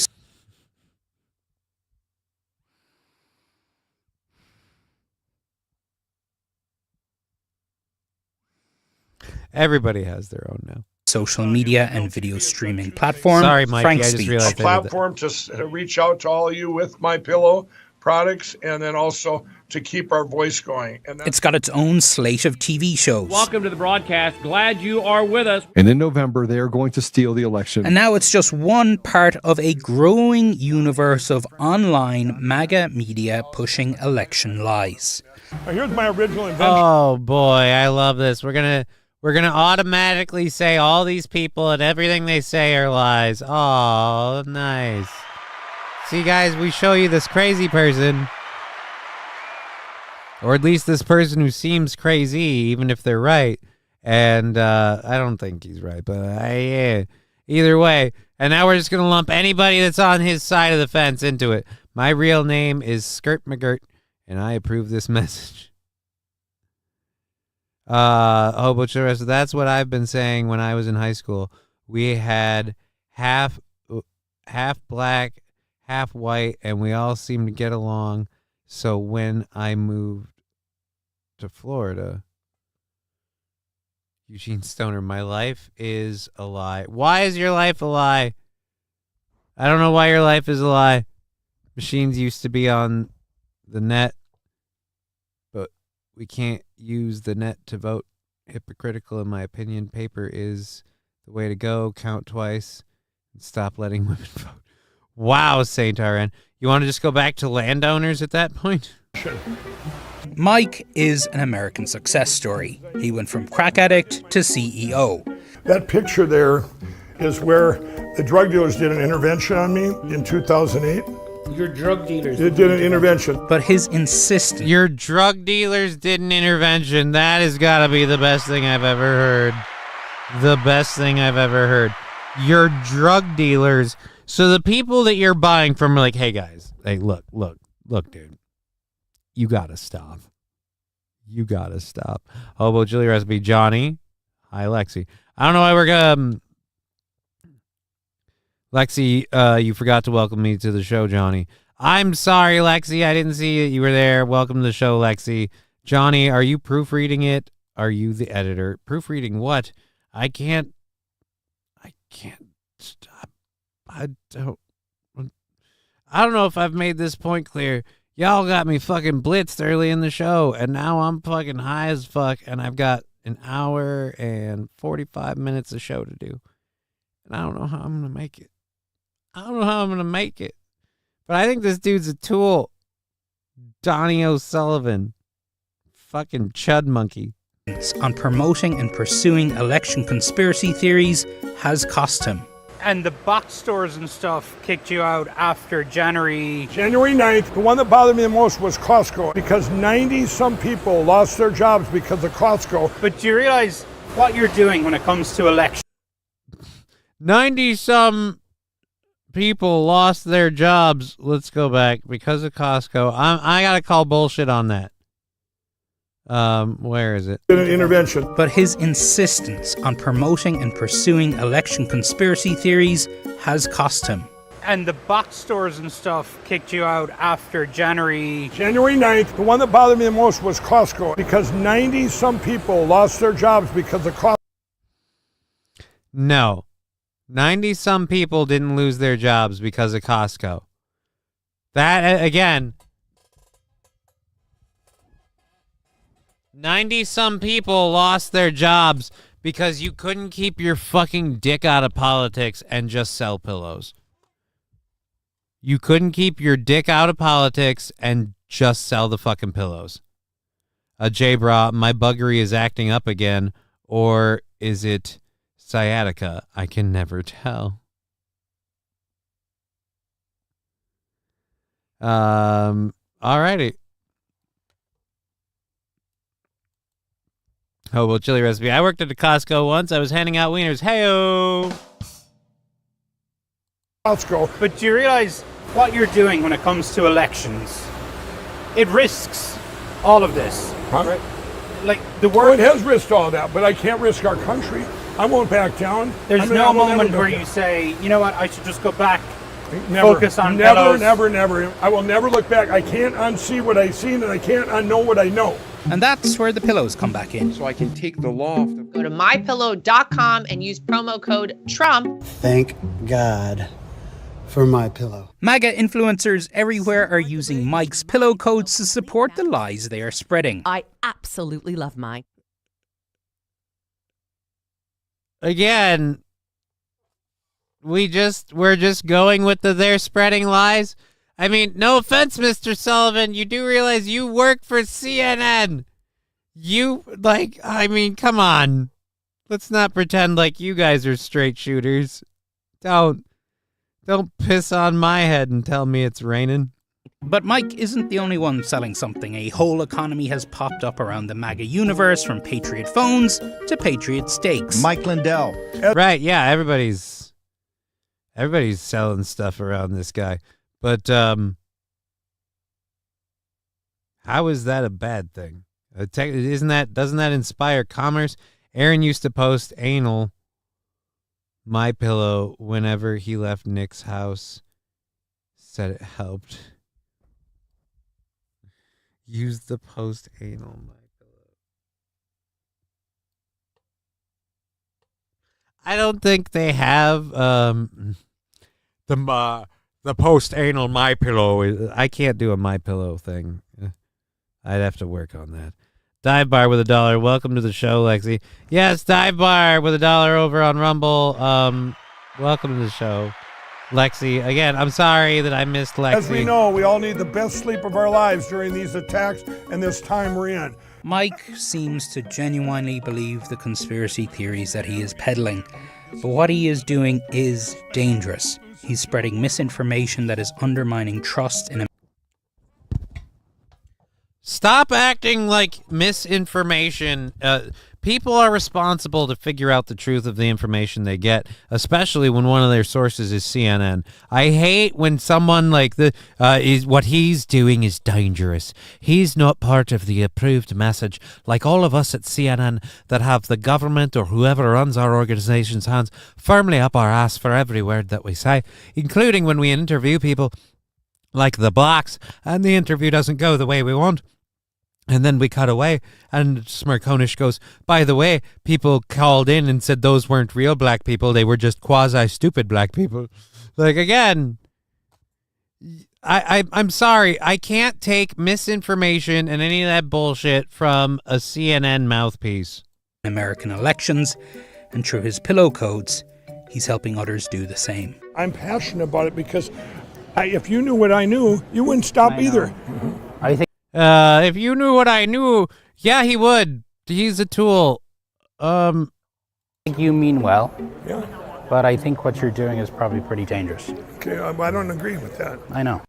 Everybody has their own now. Social media and video streaming platform. Sorry, Mike. Frank I just Speech. realized A platform to reach out to all of you with My Pillow products, and then also to keep our voice going. And it's got its own slate of TV shows. Welcome to the broadcast. Glad you are with us. And in November, they are going to steal the election. And now it's just one part of a growing universe of online MAGA media pushing election lies. Here's my original invention. Oh boy, I love this. We're gonna automatically say all these people and everything they say are lies. Oh, nice. See, guys, we show you this crazy person. Or at least this person who seems crazy, even if they're right. And I don't think he's right, but either way. And now we're just going to lump anybody that's on his side of the fence into it. My real name is Skirt McGirt, and I approve this message. Hobo Churros, that's what I've been saying when I was in high school. We had half black, half white, and we all seemed to get along. So when I moved to Florida. Eugene Stoner, my life is a lie. Why is your life a lie? I don't know why your life is a lie. Machines used to be on the net, but we can't use the net to vote. Hypocritical, in my opinion. Paper is the way to go. Count twice and stop letting women vote. Wow, Saint RN. You want to just go back to landowners at that point? Sure. Mike is an American success story. He went from crack addict to CEO. That picture there is where the drug dealers did an intervention on me in 2008. Your drug dealers. They did an intervention. But his insistence. Your drug dealers did an intervention. That has got to be the best thing I've ever heard. The best thing I've ever heard. Your drug dealers. So the people that you're buying from are like, hey, guys. Hey, look, dude. You got to stop. You got to stop. Hobo chili recipe. Johnny. Hi, Lexi. I don't know why we're going to... Lexi, you forgot to welcome me to the show, Johnny. I'm sorry, Lexi. I didn't see you were there. Welcome to the show, Lexi. Johnny, are you proofreading it? Are you the editor? Proofreading what? I can't stop. I don't know if I've made this point clear. Y'all got me fucking blitzed early in the show, and now I'm fucking high as fuck, and I've got an hour and 45 minutes of show to do. And I don't know how I'm going to make it. But I think this dude's a tool. Donnie O'Sullivan. Fucking chud monkey. On promoting and pursuing election conspiracy theories has cost him. And the box stores and stuff kicked you out after January 9th, the one that bothered me the most was Costco, because 90-some people lost their jobs because of Costco. But do you realize what you're doing when it comes to elections? 90-some people lost their jobs. Let's go back because of Costco. I gotta call bullshit on that. Where is it? An intervention. But his insistence on promoting and pursuing election conspiracy theories has cost him. And the box stores and stuff kicked you out after January 9th, the one that bothered me the most was Costco, because 90-some people lost their jobs because of Costco. No. 90-some people didn't lose their jobs because of Costco. That, again, 90-some people lost their jobs because you couldn't keep your fucking dick out of politics and just sell pillows. You couldn't keep your dick out of politics and just sell the fucking pillows. J-Bra, my buggery is acting up again, or is it sciatica? I can never tell. Alrighty. Oh, well, chili recipe. I worked at a Costco once. I was handing out wieners. Hey-o! Costco. But do you realize what you're doing when it comes to elections? It risks all of this. Huh? Right? Like the world. It has risked all that, but I can't risk our country. I won't back down. There's no moment where you say, you know what, I should just go back, never, focus on never, pillows. never. I will never look back. I can't unsee what I've seen, and I can't unknow what I know. And that's where the pillows come back in. So I can take the law off the... Go to mypillow.com and use promo code TRUMP. Thank God for MyPillow. MAGA influencers everywhere are using Mike's pillow codes to support the lies they are spreading. I absolutely love mine. Again, we're just going with they're spreading lies. I mean, no offense, Mr. Sullivan, you do realize you work for CNN. Come on. Let's not pretend like you guys are straight shooters. Don't piss on my head and tell me it's raining. But Mike isn't the only one selling something. A whole economy has popped up around the MAGA universe, from Patriot phones to Patriot steaks. Mike Lindell. Right, yeah, everybody's selling stuff around this guy. But how is that a bad thing? Doesn't that inspire commerce? Aaron used to post anal MyPillow whenever he left Nick's house. Said it helped. Use the post anal MyPillow. I don't think they have the post anal My Pillow. I can't do a My Pillow thing. I'd have to work on that. Dive Bar with $1. Welcome to the show, Lexi. Yes, Dive Bar with $1 over on Rumble. Welcome to the show, Lexi. Again, I'm sorry that I missed Lexi. As we know, we all need the best sleep of our lives during these attacks and this time we're in. Mike seems to genuinely believe the conspiracy theories that he is peddling, but what he is doing is dangerous. He's spreading misinformation that is undermining trust in Stop acting like misinformation. People are responsible to figure out the truth of the information they get, especially when one of their sources is CNN. I hate when someone like what he's doing is dangerous. He's not part of the approved message, like all of us at CNN that have the government or whoever runs our organization's hands firmly up our ass for every word that we say, including when we interview people like the blacks, and the interview doesn't go the way we want. And then we cut away, and Smirkonish goes, by the way, people called in and said those weren't real black people, they were just quasi-stupid black people. Like, again, I'm sorry, I can't take misinformation and any of that bullshit from a CNN mouthpiece. American elections, and through his pillow codes, he's helping others do the same. I'm passionate about it because if you knew what I knew, you wouldn't stop either. I think. If you knew what I knew, yeah, he would. He's a tool. I think you mean well. Yeah. But I think what you're doing is probably pretty dangerous. Okay, I don't agree with that. I know.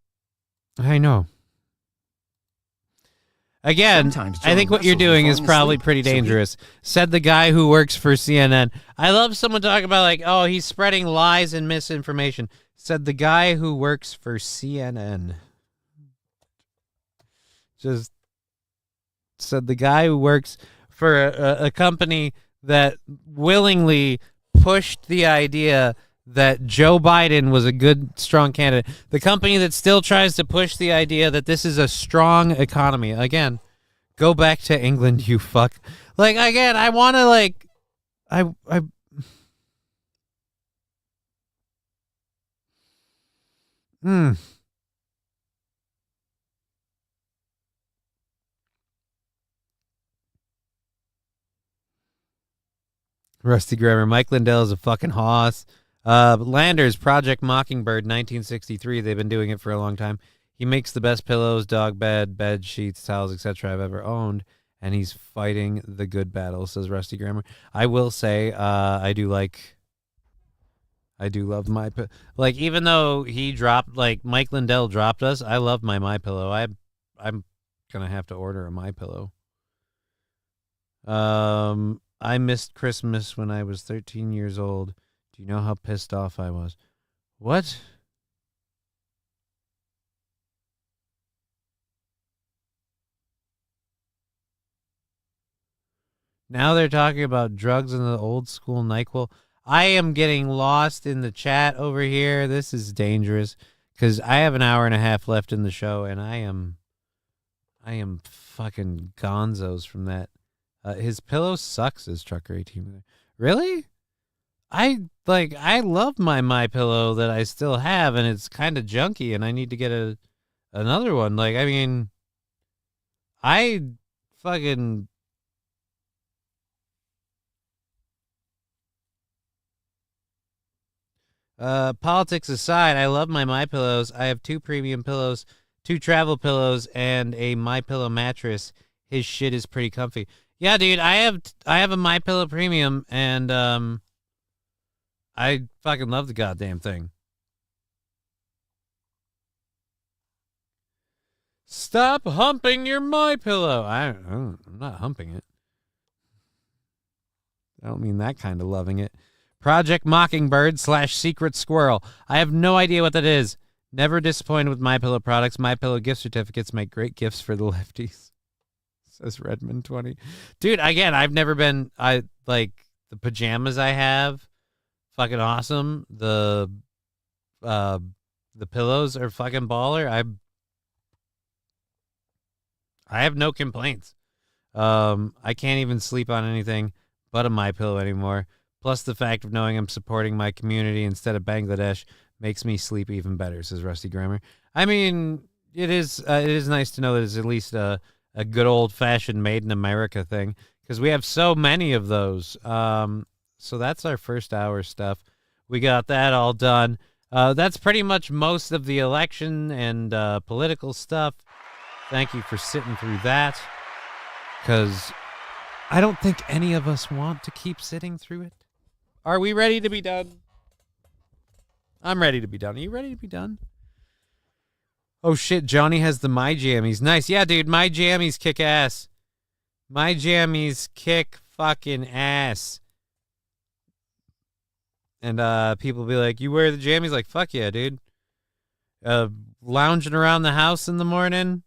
Again, I think what you're doing is probably pretty dangerous. Said the guy who works for CNN. I love someone talking about like, oh, he's spreading lies and misinformation. Said the guy who works for CNN. Just said the guy who works for a company that willingly pushed the idea that Joe Biden was a good, strong candidate. The company that still tries to push the idea that this is a strong economy. Again, go back to England, you fuck. Like, again, I want to, like, Rusty Grammar. Mike Lindell is a fucking hoss. Landers, Project Mockingbird, 1963. They've been doing it for a long time. He makes the best pillows, dog bed, bed sheets, towels, etc. I've ever owned, and he's fighting the good battle, says Rusty Grammar. I will say, I do love my like. Even though he dropped, like Mike Lindell dropped us, I love my MyPillow. I'm gonna have to order a MyPillow. I missed Christmas when I was 13 years old. Do you know how pissed off I was? What? Now they're talking about drugs in the old school NyQuil. I am getting lost in the chat over here. This is dangerous because I have an hour and a half left in the show, and I am fucking gonzos from that. His pillow sucks, says Trucker 18. Really? I love my MyPillow that I still have, and it's kind of junky, and I need to get another one. Like, I mean, I fucking... Politics aside, I love my MyPillows. I have 2 premium pillows, 2 travel pillows, and a MyPillow mattress. His shit is pretty comfy. Yeah, dude, I have a MyPillow premium, and I fucking love the goddamn thing. Stop humping your MyPillow. I'm not humping it. I don't mean that kind of loving it. Project Mockingbird / Secret Squirrel. I have no idea what that is. Never disappointed with MyPillow products. MyPillow gift certificates make great gifts for the lefties. Says Redmond 20. Dude, again, I've never been... I like the pajamas I have. Fucking awesome. The pillows are fucking baller. I have no complaints. I can't even sleep on anything but a MyPillow anymore. Plus, the fact of knowing I'm supporting my community instead of Bangladesh makes me sleep even better, says Rusty Grammar. I mean, it is nice to know that it's at least a good old-fashioned made in America thing, because we have so many of those. So that's our first hour stuff. We got that all done. That's pretty much most of the election and political stuff. Thank you for sitting through that, because I don't think any of us want to keep sitting through it. Are we ready to be done? I'm ready to be done. Are you ready to be done? Oh, shit. Johnny has the My Jammies. Nice. Yeah, dude. My Jammies kick ass. My Jammies kick fucking ass. And people be like, you wear the jammies? Like, fuck yeah, dude. Lounging around the house in the morning.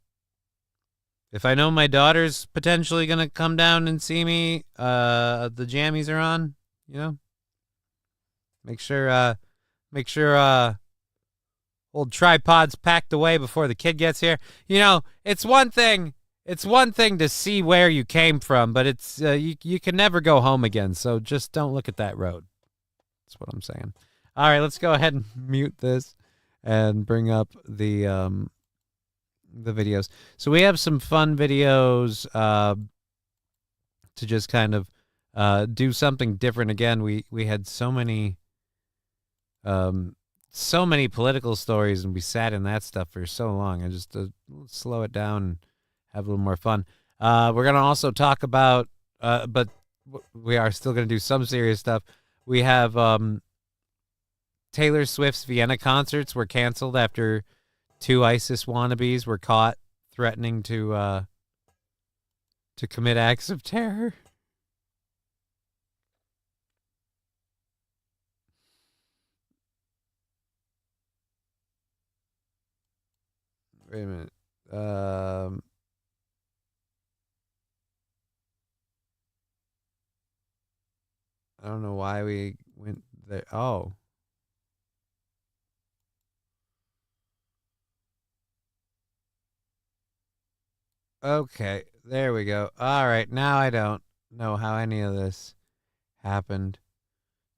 If I know my daughter's potentially going to come down and see me, the jammies are on, you know? Make sure old tripod's packed away before the kid gets here. You know, it's one thing to see where you came from, but it's you can never go home again, so just don't look at that road. That's what I'm saying. All right, let's go ahead and mute this and bring up the videos. So we have some fun videos to just kind of do something different. Again, we had so many political stories, and we sat in that stuff for so long. I just slow it down and have a little more fun. We're gonna also talk about, but we are still gonna do some serious stuff. We have Taylor Swift's Vienna concerts were canceled after 2 ISIS wannabes were caught threatening to commit acts of terror. Wait a minute. I don't know why we went there. Oh. Okay, there we go. All right, now I don't know how any of this happened.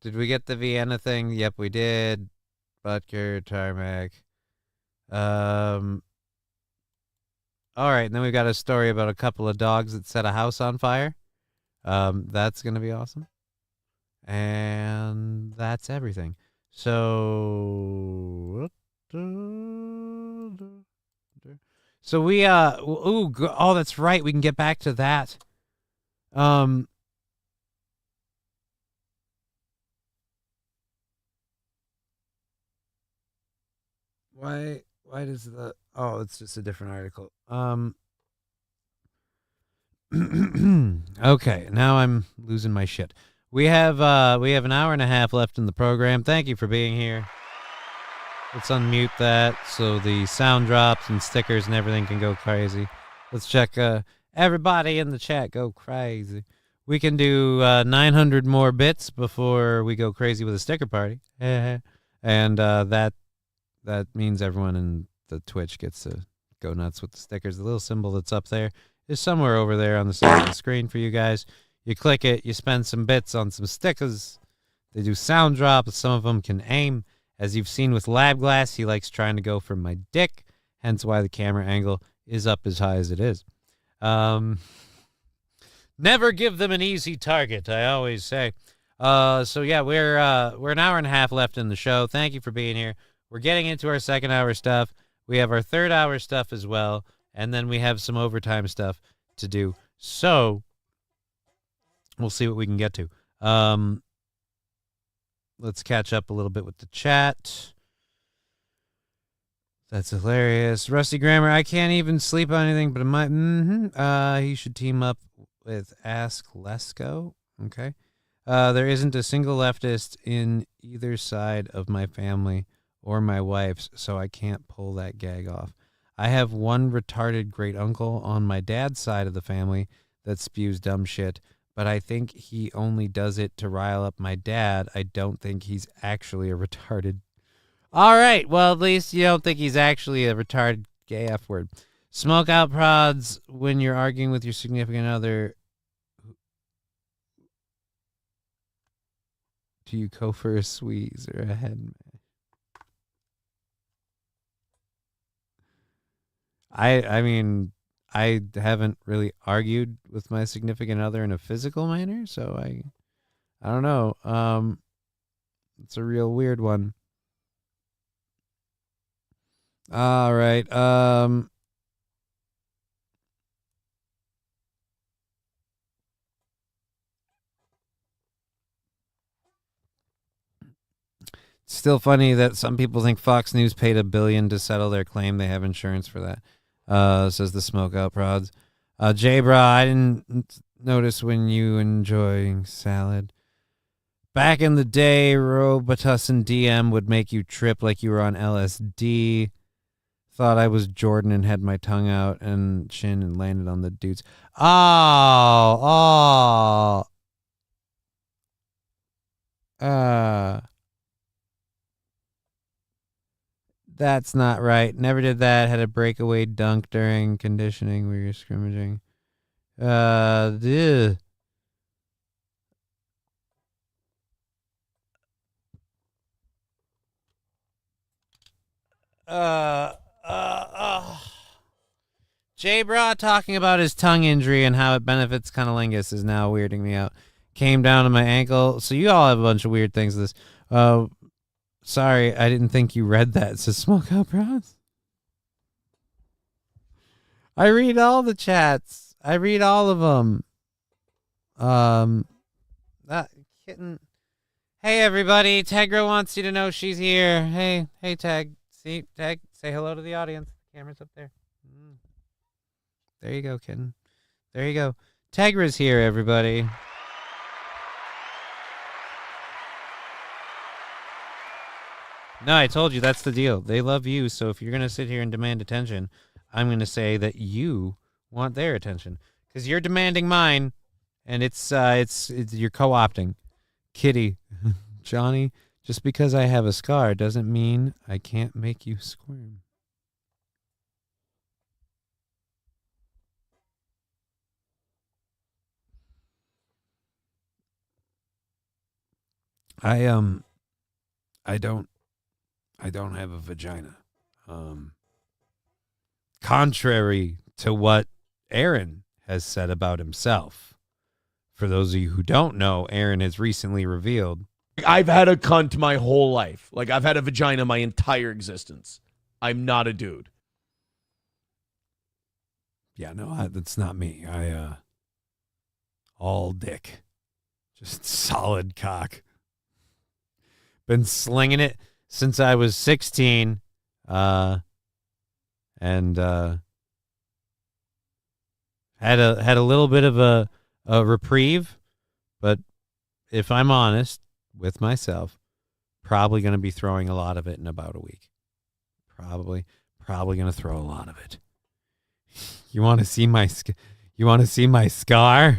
Did we get the Vienna thing? Yep, we did. Butker, Tarmac. All right, and then we've got a story about a couple of dogs that set a house on fire. That's going to be awesome. And that's everything. So we oh, that's right. We can get back to that. Why does the it's just a different article. Okay, now I'm losing my shit. We have an hour and a half left in the program. Thank you for being here. Let's unmute that so the sound drops and stickers and everything can go crazy. Let's check everybody in the chat go crazy. We can do 900 more bits before we go crazy with a sticker party. And that means everyone in the Twitch gets to go nuts with the stickers. The little symbol that's up there is somewhere over there on the side of the screen for you guys. You click it, you spend some bits on some stickers. They do sound drops. Some of them can aim. As you've seen with Lab Glass, he likes trying to go for my dick, hence why the camera angle is up as high as it is. Never give them an easy target, I always say. So yeah, we're an hour and a half left in the show. Thank you for being here. We're getting into our second hour stuff. We have our third hour stuff as well, and then we have some overtime stuff to do. So we'll see what we can get to. Let's catch up a little bit with the chat. That's hilarious. Rusty Grammar, I can't even sleep on anything, but I might. He should team up with Ask Lesko. Okay. There isn't a single leftist in either side of my family or my wife's, so I can't pull that gag off. I have one retarded great uncle on my dad's side of the family that spews dumb shit, but I think he only does it to rile up my dad. I don't think he's actually a retarded. All right, well, at least you don't think he's actually a retarded gay F word. Smoke out prods when you're arguing with your significant other. Do you go for a squeeze or a head mash? I mean, I haven't really argued with my significant other in a physical manner, so I don't know. It's a real weird one. All right. It's still funny that some people think Fox News paid $1 billion to settle their claim. They have insurance for that. Says the Smokeout Prods. J-Bra, I didn't notice when you enjoying salad. Back in the day, Robitussin DM would make you trip like you were on LSD. Thought I was Jordan and had my tongue out and chin and landed on the dudes. Oh. That's not right. Never did that. Had a breakaway dunk during conditioning where you're scrimmaging. Ugh. J-Bra talking about his tongue injury and how it benefits cunnilingus is now weirding me out. Came down to my ankle. So you all have a bunch of weird things. This. Sorry, I didn't think you read that. It says Smokeout Bros. I read all the chats. I read all of them. That kitten. Hey, everybody. Tegra wants you to know she's here. Hey, Tag. See, Tag, say hello to the audience. The camera's up there. There you go, kitten. There you go. Tegra's here, everybody. No, I told you that's the deal. They love you, so if you're going to sit here and demand attention, I'm going to say that you want their attention because you're demanding mine, and it's you're co-opting. Kitty, Johnny, just because I have a scar doesn't mean I can't make you squirm. I don't have a vagina. Contrary to what Aaron has said about himself. For those of you who don't know, Aaron has recently revealed. I've had a cunt my whole life. Like, I've had a vagina my entire existence. I'm not a dude. Yeah, no, that's not me. All dick. Just solid cock. Been slinging it since I was 16, and had a little bit of a reprieve, but if I'm honest with myself, probably going to be throwing a lot of it in about a week. Probably going to throw a lot of it. You want to see my scar?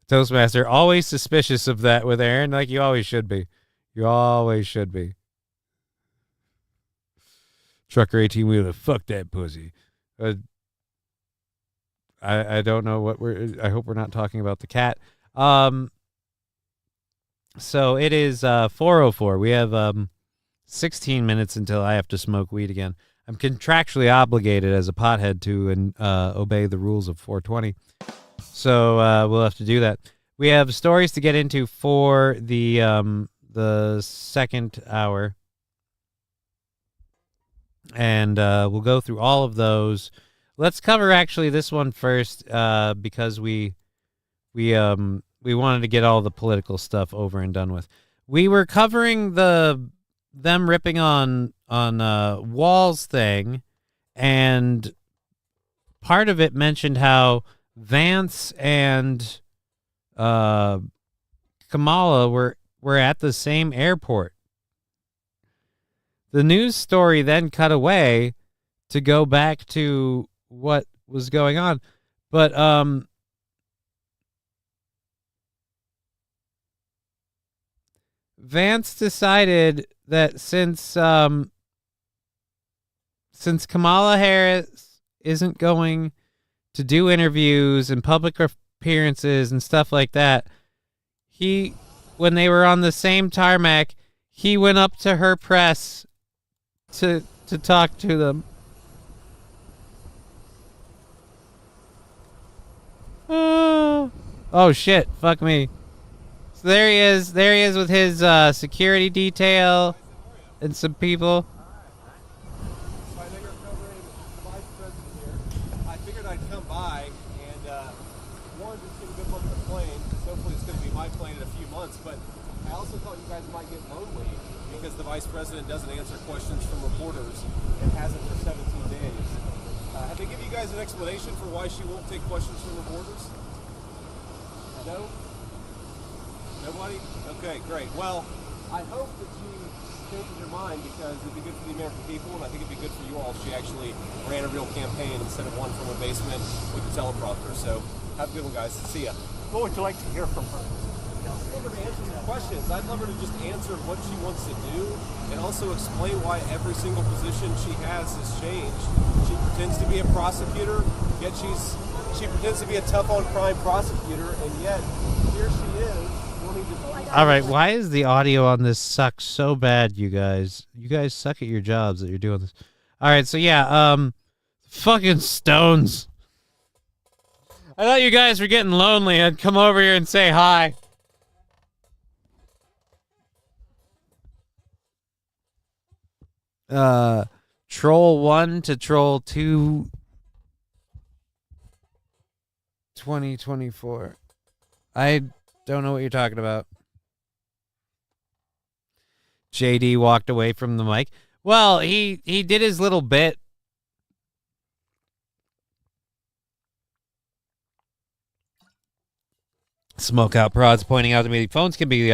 Toastmaster, always suspicious of that with Aaron, like you always should be. You always should be. Trucker 18-wheeler, fuck that pussy. I don't know what I hope we're not talking about the cat. So it is 4:04. We have 16 minutes until I have to smoke weed again. I'm contractually obligated as a pothead to obey the rules of 420. So we'll have to do that. We have stories to get into for the second hour, and we'll go through all of those. Let's cover actually this one first because we wanted to get all the political stuff over and done with. We were covering them ripping on Walz thing, and part of it mentioned how Vance and Kamala were at the same airport. The news story then cut away to go back to what was going on. But Vance decided that since Kamala Harris isn't going to do interviews and public appearances and stuff like that, when they were on the same tarmac, he went up to her press to talk to them. Oh shit, fuck me. So there he is with his security detail and some people. I figured I'd come by and one, just get a good look at the plane, because hopefully it's going to be my plane in a few months, but I also thought you guys might get lonely because the vice president doesn't answer questions from reporters and hasn't for 17 days. Have they given you guys an explanation for why she won't take questions from reporters? No? Nobody? Okay, great. Well, I hope that she changes her mind, because it'd be good for the American people, and I think it'd be good for you all if she actually ran a real campaign instead of one from a basement with a teleprompter. So have a good one, guys. See ya. What would you like to hear from her? I'd love her to answer some questions. I'd love her to just answer what she wants to do and also explain why every single position she has changed. She pretends to be a prosecutor, yet she pretends to be a tough on crime prosecutor, and yet here she is wanting to... All right, why is the audio on this suck so bad, you guys? You guys suck at your jobs that you're doing this. All right, so yeah, fucking stones. I thought you guys were getting lonely. I'd come over here and say hi. Troll 1 to Troll 2 2024. I don't know what you're talking about. JD walked away from the mic. Well, he did his little bit. Smoke out prods pointing out to me, phones can be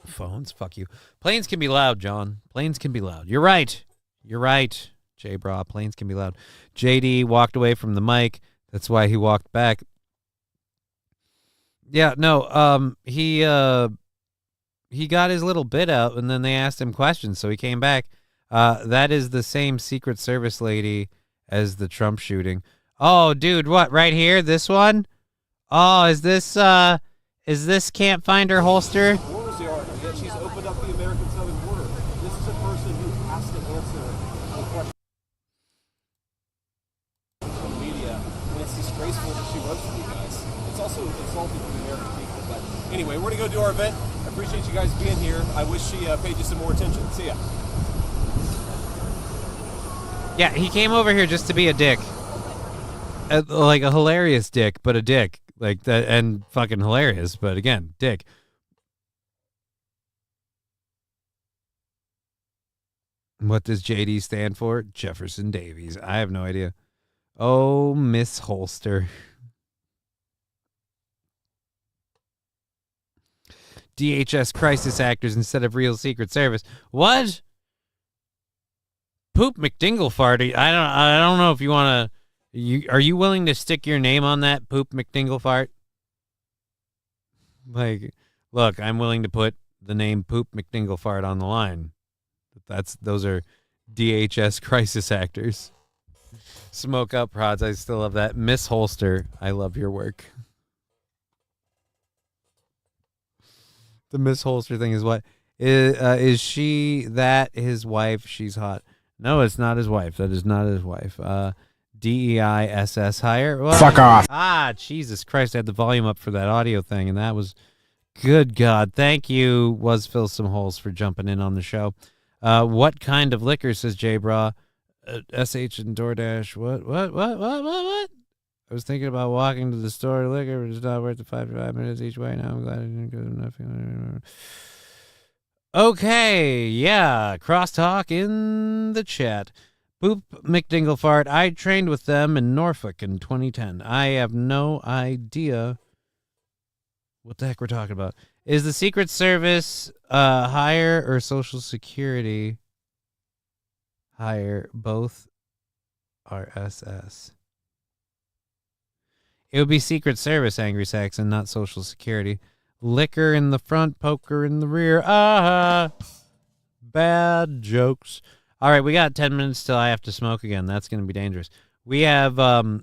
phones, fuck you. Planes can be loud, John. Planes can be loud. You're right. You're right, J-Bra. Planes can be loud. JD walked away from the mic. That's why he walked back. Yeah, no, he got his little bit out, and then they asked him questions, so he came back. That is the same Secret Service lady as the Trump shooting. Oh, dude, what, right here? This one? Oh, is this Can't Find Her holster? Borders are, yet she's opened up the American southern border. This is a person who has to answer the question from the media, and it's disgraceful that she wrote for you guys. It's also insulting to the American people. But anyway, we're going to go do our event. I appreciate you guys being here. I wish she paid you some more attention. See ya. Yeah, he came over here just to be a dick. Like a hilarious dick, but a dick. Like that, and fucking hilarious, but again, dick. What does JD stand for? Jefferson Davies. I have no idea. Oh, Miss Holster. DHS crisis actors instead of real Secret Service. What? Poop McDinglefarty. I don't know if you want to. Are you willing to stick your name on that, Poop McDinglefart? Like, look, I'm willing to put the name Poop McDinglefart on the line. Those are DHS crisis actors. Smoke up prods. I still love that. Miss Holster, I love your work. The Miss Holster thing is what? Is she that his wife? She's hot. No, it's not his wife. That is not his wife. DEISS hire. What? Fuck off. Ah, Jesus Christ. I had the volume up for that audio thing, and that was good God. Thank you, Was Fill Some Holes, for jumping in on the show. What kind of liquor, says J-Bra? SH and DoorDash. What? I was thinking about walking to the store to liquor, but it's not worth the 5 to 5 minutes each way. Now I'm glad I didn't go to nothing. Okay, yeah. Crosstalk in the chat. Poop McDinglefart. I trained with them in Norfolk in 2010. I have no idea what the heck we're talking about. Is the Secret Service higher or Social Security higher? Both are SS. It would be Secret Service, Angry Saxon, not Social Security. Liquor in the front, poker in the rear. Ah, bad jokes. All right, we got 10 minutes till I have to smoke again. That's going to be dangerous. We have an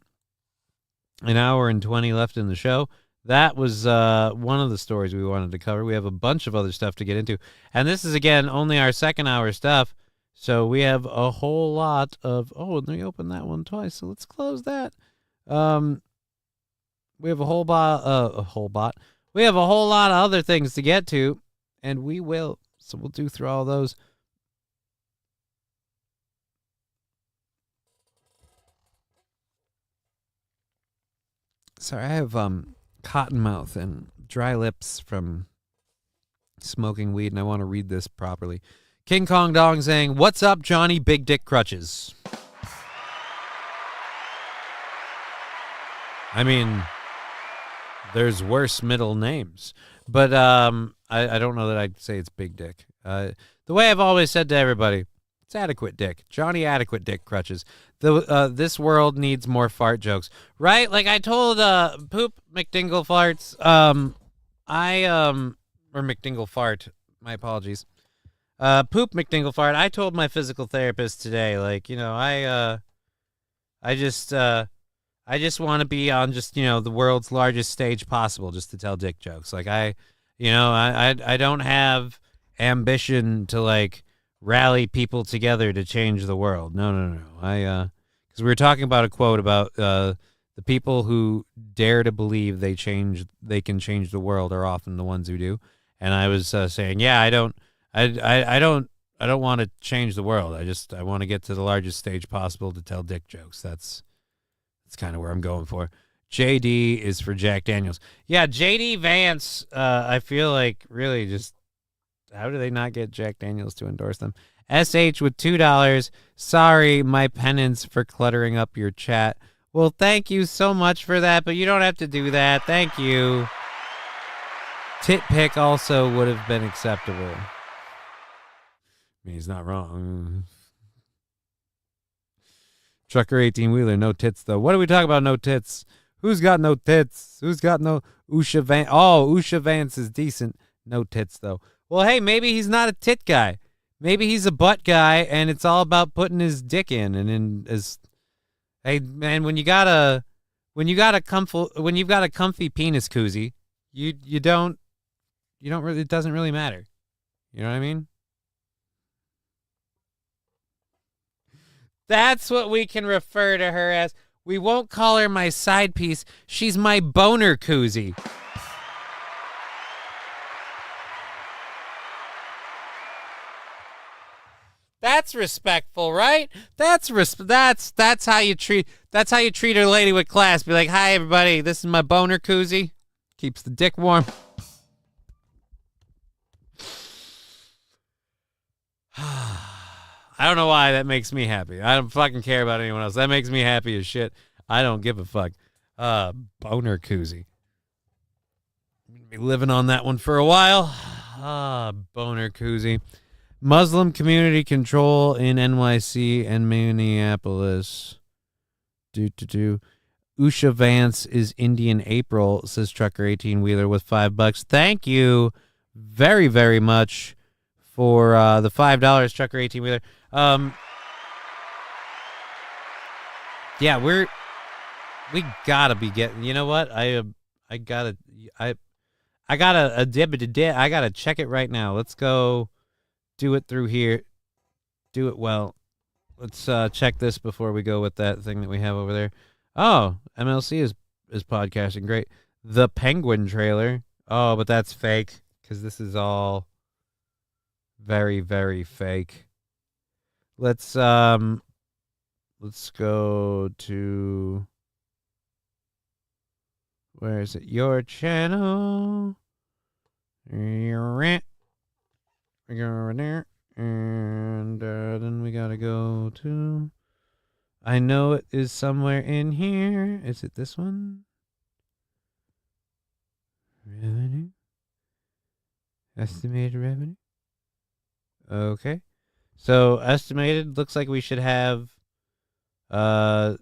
hour and 20 left in the show. that was one of the stories we wanted to cover. We have a bunch of other stuff to get into. And this is, again, only our second hour stuff. So we have a whole lot of... Oh, and we opened that one twice, so let's close that. We have a whole bot. We have a whole lot of other things to get to, and we will. So we'll do through all those. Sorry, I have cotton mouth and dry lips from smoking weed, and I want to read this properly. King Kong Dong saying, "What's up, Johnny Big Dick Crutches?" I mean, there's worse middle names, but I don't know that I'd say it's Big Dick. The way I've always said to everybody, it's adequate dick. Johnny Adequate Dick Crutches. This world needs more fart jokes, right? Like I told Poop McDingle Farts, or McDingle Fart. My apologies. Poop McDingle Fart. I told my physical therapist today, like, you know, I just want to be on just, you know, the world's largest stage possible just to tell dick jokes. Like I don't have ambition to like rally people together to change the world. No. Because we were talking about a quote about the people who dare to believe they can change the world are often the ones who do. And I was saying, yeah, I don't want to change the world. I want to get to the largest stage possible to tell dick jokes. That's kind of where I'm going for. JD is for Jack Daniels. Yeah, JD Vance, I feel like really just, how do they not get Jack Daniels to endorse them? SH with $2. Sorry, my penance for cluttering up your chat. Well, thank you so much for that, but you don't have to do that. Thank you. Tit pick also would have been acceptable. I mean, he's not wrong. Trucker 18-wheeler, no tits, though. What do we talk about, no tits? Who's got no tits? Who's got no... Usha Vance. Oh, Usha Vance is decent. No tits, though. Well, hey, maybe he's not a tit guy. Maybe he's a butt guy, and it's all about putting his dick in. And in as... Hey, man, when you've got a comfy penis koozie, you don't really... It doesn't really matter. You know what I mean? That's what we can refer to her as. We won't call her my side piece. She's my boner koozie. That's respectful, right? That's how you treat a lady with class. Be like, "Hi everybody, this is my boner koozie." Keeps the dick warm. I don't know why that makes me happy. I don't fucking care about anyone else. That makes me happy as shit. I don't give a fuck. Boner koozie. I'm gonna be living on that one for a while. Boner koozie. Muslim community control in NYC and Minneapolis. Usha Vance is Indian April, says Trucker 18-wheeler with $5. Thank you very, very much for the $5, Trucker 18-wheeler. Yeah, we gotta be getting. You know what? I gotta check it right now. Let's go do it through here. Do it well. Let's check this before we go with that thing that we have over there. Oh, MLC is podcasting. Great. The Penguin trailer. Oh, but that's fake because this is all very, very fake. Let's go to, where is it? Your channel. And then we gotta go to, I know it is somewhere in here. Is it this one? Revenue. Estimated revenue. Okay. So estimated, looks like we should have a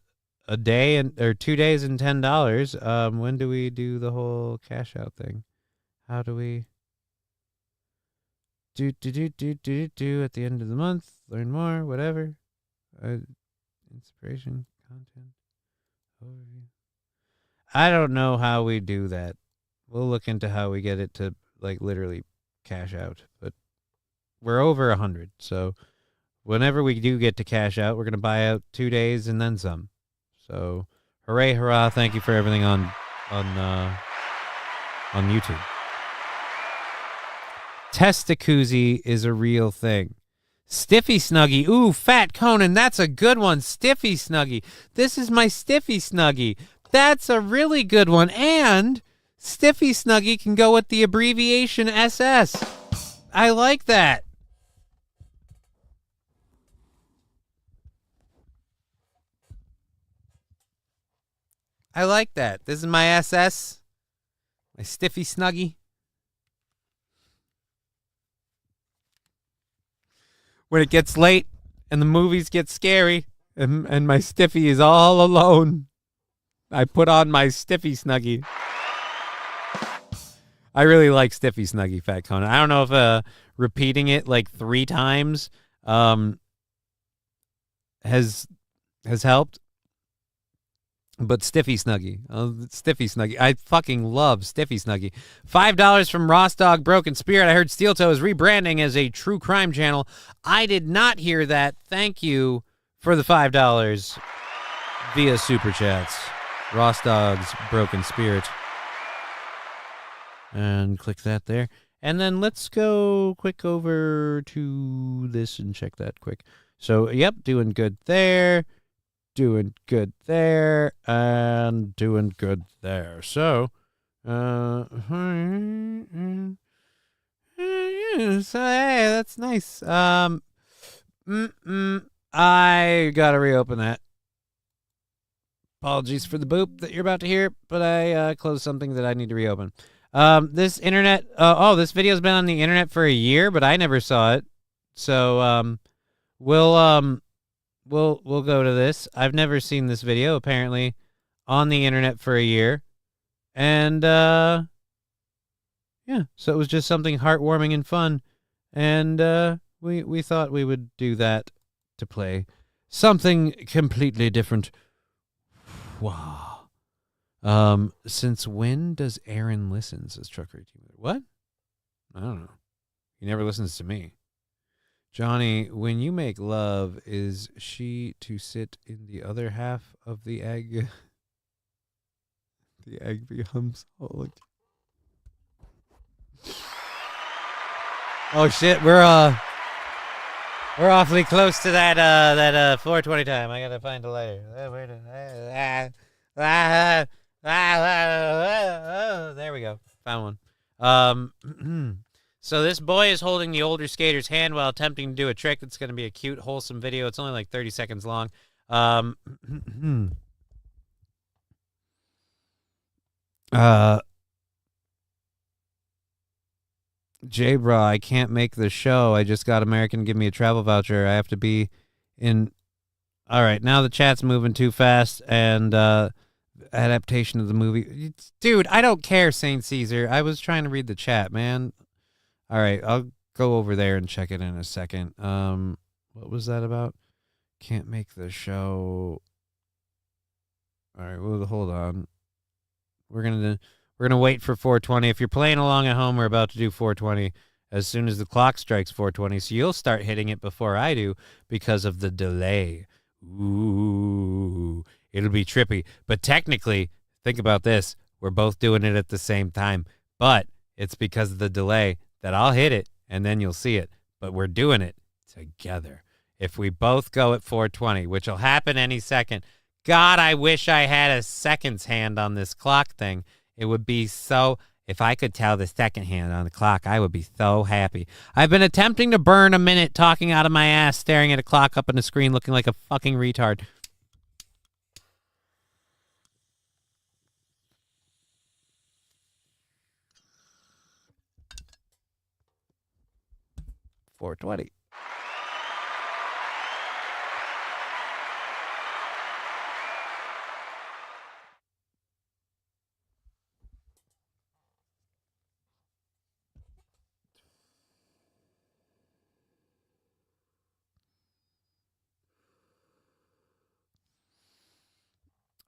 day or 2 days and $10. When do we do the whole cash out thing? How do we do at the end of the month? Learn more, whatever. Inspiration, content, overview. I don't know how we do that. we'll look into how we get it to like literally cash out. But we're over 100, so whenever we do get to cash out, we're gonna buy out 2 days and then some. So hooray, hurrah! Thank you for everything on YouTube. Testacuzzi is a real thing. Stiffy Snuggie. Ooh, Fat Conan. That's a good one. Stiffy Snuggie. This is my Stiffy Snuggie. That's a really good one. And Stiffy Snuggie can go with the abbreviation SS. I like that. I like that. This is my SS. My Stiffy Snuggie. When it gets late and the movies get scary and my Stiffy is all alone, I put on my Stiffy Snuggie. I really like Stiffy Snuggie, Fat Conan. I don't know if repeating it like 3 times has helped. But Stiffy Snuggie. Stiffy Snuggie. I fucking love Stiffy Snuggie. $5 from Ross Dog Broken Spirit. I heard Steel Toe is rebranding as a true crime channel. I did not hear that. Thank you for the $5 via Super Chats. Ross Dog's Broken Spirit. And click that there. And then let's go quick over to this and check that quick. So, yep, doing good there. Doing good there, and doing good there. So, so hey, that's nice. I gotta reopen that. Apologies for the boop that you're about to hear, but I closed something that I need to reopen. This internet, this video's been on the internet for a year, but I never saw it. So, We'll go to this. I've never seen this video, apparently, on the internet for a year. And, yeah, so it was just something heartwarming and fun. And, we thought we would do that to play something completely different. Wow. Since when does Aaron listen, says Trucker 18. What? I don't know. He never listens to me. Johnny, when you make love, is she to sit in the other half of the egg? The egg becomes solid. Oh shit, we're awfully close to that 420 time. I gotta find a lighter. There we go. Found one. So this boy is holding the older skater's hand while attempting to do a trick. It's going to be a cute, wholesome video. It's only like 30 seconds long. J-Bra, I can't make the show. I just got American give me a travel voucher. I have to be in... All right, now the chat's moving too fast, and adaptation of the movie. Dude, I don't care, St. Caesar. I was trying to read the chat, man. All right, I'll go over there and check it in a second. What was that about? Can't make the show. All right, well, hold on. We're gonna wait for 420. If you're playing along at home, we're about to do 420 as soon as the clock strikes 420. So you'll start hitting it before I do because of the delay. Ooh, it'll be trippy. But technically, think about this. We're both doing it at the same time, but it's because of the delay that I'll hit it, and then you'll see it. But we're doing it together. If we both go at 420, which will happen any second. God, I wish I had a seconds hand on this clock thing. It would be so... If I could tell the second hand on the clock, I would be so happy. I've been attempting to burn a minute talking out of my ass, staring at a clock up on the screen, looking like a fucking retard. $4.20.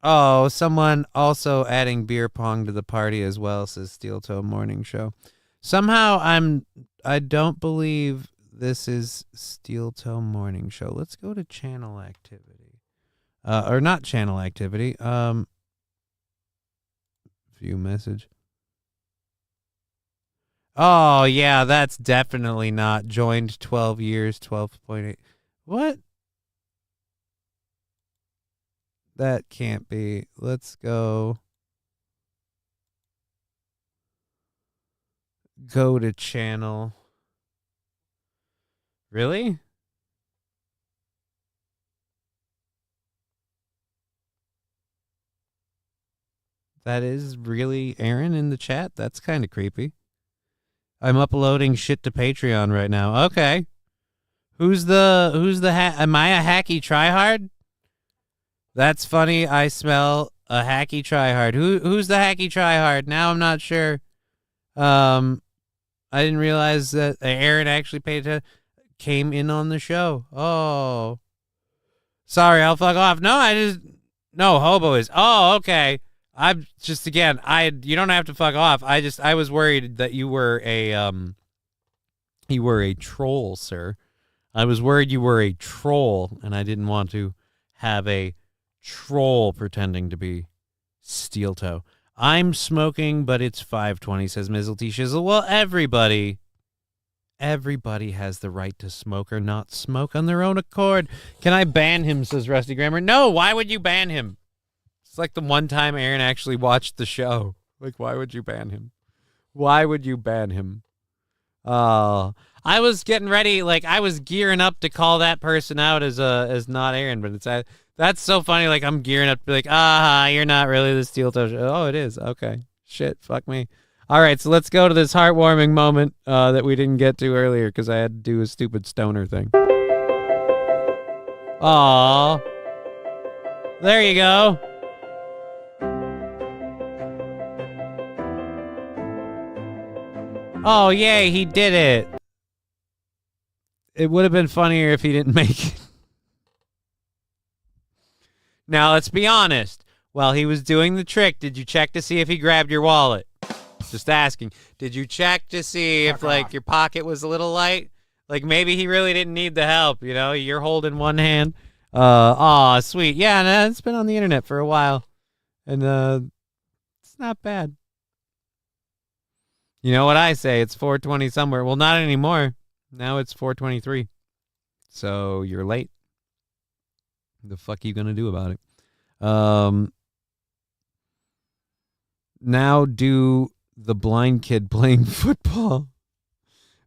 Oh, someone also adding beer pong to the party as well, says Steel Toe Morning Show. Somehow I don't believe this is Steel Toe Morning Show. Let's go to channel activity. Or not channel activity. View message. Oh, yeah, that's definitely not. Joined 12 years, 12.8. What? That can't be. Let's go. Go to channel. Really? That is really Aaron in the chat? That's kind of creepy. I'm uploading shit to Patreon right now. Okay. Who's the am I a hacky tryhard? That's funny. I smell a hacky tryhard. Who's the hacky tryhard? Now I'm not sure. I didn't realize that Aaron actually came in on the show. Oh. Sorry, I'll fuck off. No, Hobo is. Oh, okay. I'm just, again, you don't have to fuck off. I was worried that you were a troll, sir. I was worried you were a troll, and I didn't want to have a troll pretending to be Steel Toe. I'm smoking, but it's 5:20, says Mizzle T Shizzle. Well, everybody has the right to smoke or not smoke on their own accord. Can I ban him, says Rusty Grammar? No, why would you ban him? It's like the one time Aaron actually watched the show. Like, why would you ban him? Why would you ban him? I was getting ready, like I was gearing up to call that person out as not Aaron, but it's that's so funny. Like I'm gearing up to be like, you're not really the Steel Toe. Oh, it is. Okay, shit, fuck me. All right, so let's go to this heartwarming moment that we didn't get to earlier because I had to do a stupid stoner thing. Aw, there you go. Oh, yay, he did it. It would have been funnier if he didn't make it. Now, let's be honest. While he was doing the trick, did you check to see if he grabbed your wallet? Just asking. Did you check to see if, like, your pocket was a little light? Like, maybe he really didn't need the help, you know? You're holding one hand. Aw, sweet. Yeah, no, it's been on the internet for a while. And, it's not bad. You know what I say? It's 4:20 somewhere. Well, not anymore. Now it's 4:23. So you're late. The fuck are you going to do about it? Now do the blind kid playing football.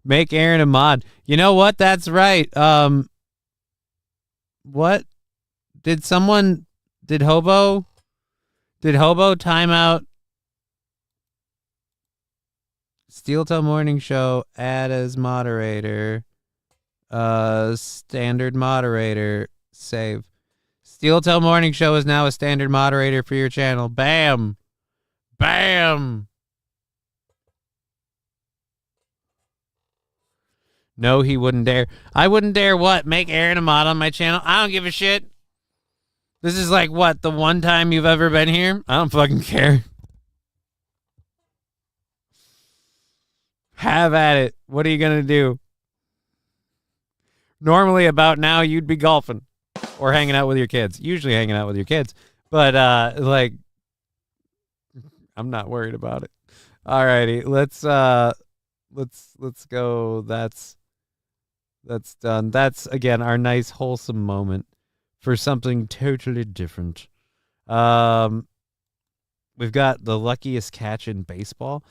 Make Aaron a mod. You know what? That's right. What? Did Hobo time out Steel Toe Morning Show, add as moderator. Standard moderator. Save. Steel Toe Morning Show is now a standard moderator for your channel. Bam. Bam. No, he wouldn't dare. I wouldn't dare what? Make Aaron a mod on my channel? I don't give a shit. This is like, what, the one time you've ever been here? I don't fucking care. Have at it. What are you going to do? Normally about now you'd be golfing or hanging out with your kids. Usually hanging out with your kids. But like I'm not worried about it. Alrighty, let's go. That's done. That's again our nice wholesome moment for something totally different. We've got the luckiest catch in baseball.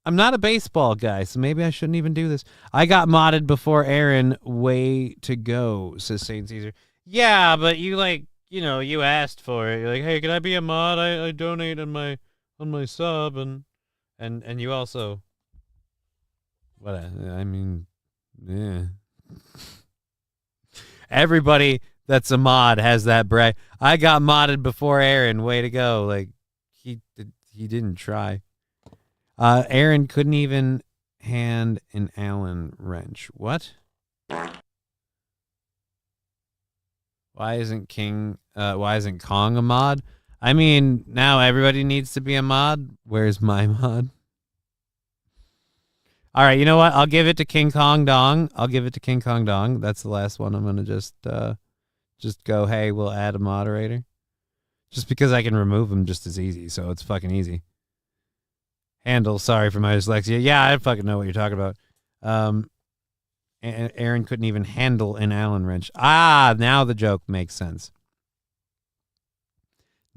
I'm not a baseball guy, so maybe I shouldn't even do this. I got modded before Aaron. Way to go, says Saint Caesar. Yeah, but you you asked for it. You're like, hey, can I be a mod? I donate on my sub and you also. Yeah. Everybody that's a mod has that brag. I got modded before Aaron. Way to go! Like he didn't try. Aaron couldn't even hand an Allen wrench. What? Why isn't Kong a mod? I mean, now everybody needs to be a mod. Where's my mod? All right, you know what? I'll give it to King Kong Dong. That's the last one. I'm going to just go, hey, we'll add a moderator. Just because I can remove him just as easy, so it's fucking easy. Handle, sorry for my dyslexia. Yeah, I fucking know what you're talking about. Aaron couldn't even handle an Allen wrench. Ah, now the joke makes sense.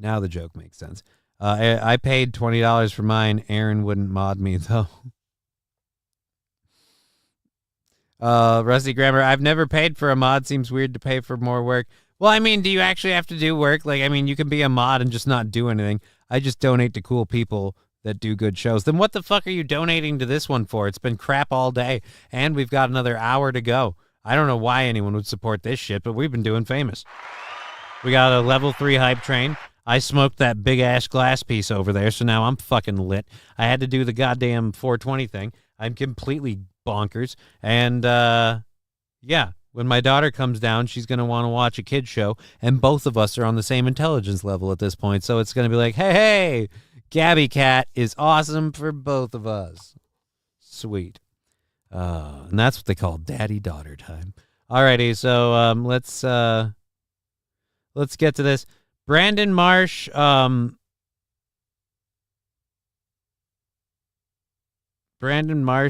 I paid $20 for mine. Aaron wouldn't mod me, though. Rusty Grammar, I've never paid for a mod. Seems weird to pay for more work. Well, I mean, do you actually have to do work? Like, I mean, you can be a mod and just not do anything. I just donate to cool people that do good shows. Then what the fuck are you donating to this one for? It's been crap all day, and we've got another hour to go. I don't know why anyone would support this shit, but we've been doing famous. We got a level 3 hype train. I smoked that big-ass glass piece over there, so now I'm fucking lit. I had to do the goddamn 420 thing. I'm completely bonkers. And, yeah, when my daughter comes down, she's going to want to watch a kid's show, and both of us are on the same intelligence level at this point, so it's going to be like, hey, Gabby Cat is awesome for both of us. Sweet. And that's what they call daddy-daughter time. Alrighty, so let's get to this. Brandon Marsh,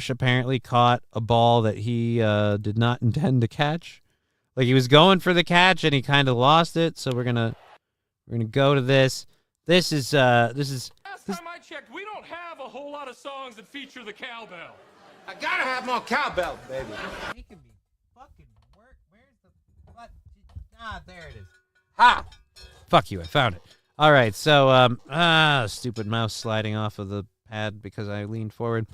apparently caught a ball that he did not intend to catch. Like, he was going for the catch and he kind of lost it. So we're gonna go to this. This is Last time I checked, we don't have a whole lot of songs that feature the cowbell. I gotta have more cowbell, baby. Making me fucking work. Where's the what? Ah, there it is. Ha! Fuck you, I found it. All right, so stupid mouse sliding off of the pad because I leaned forward.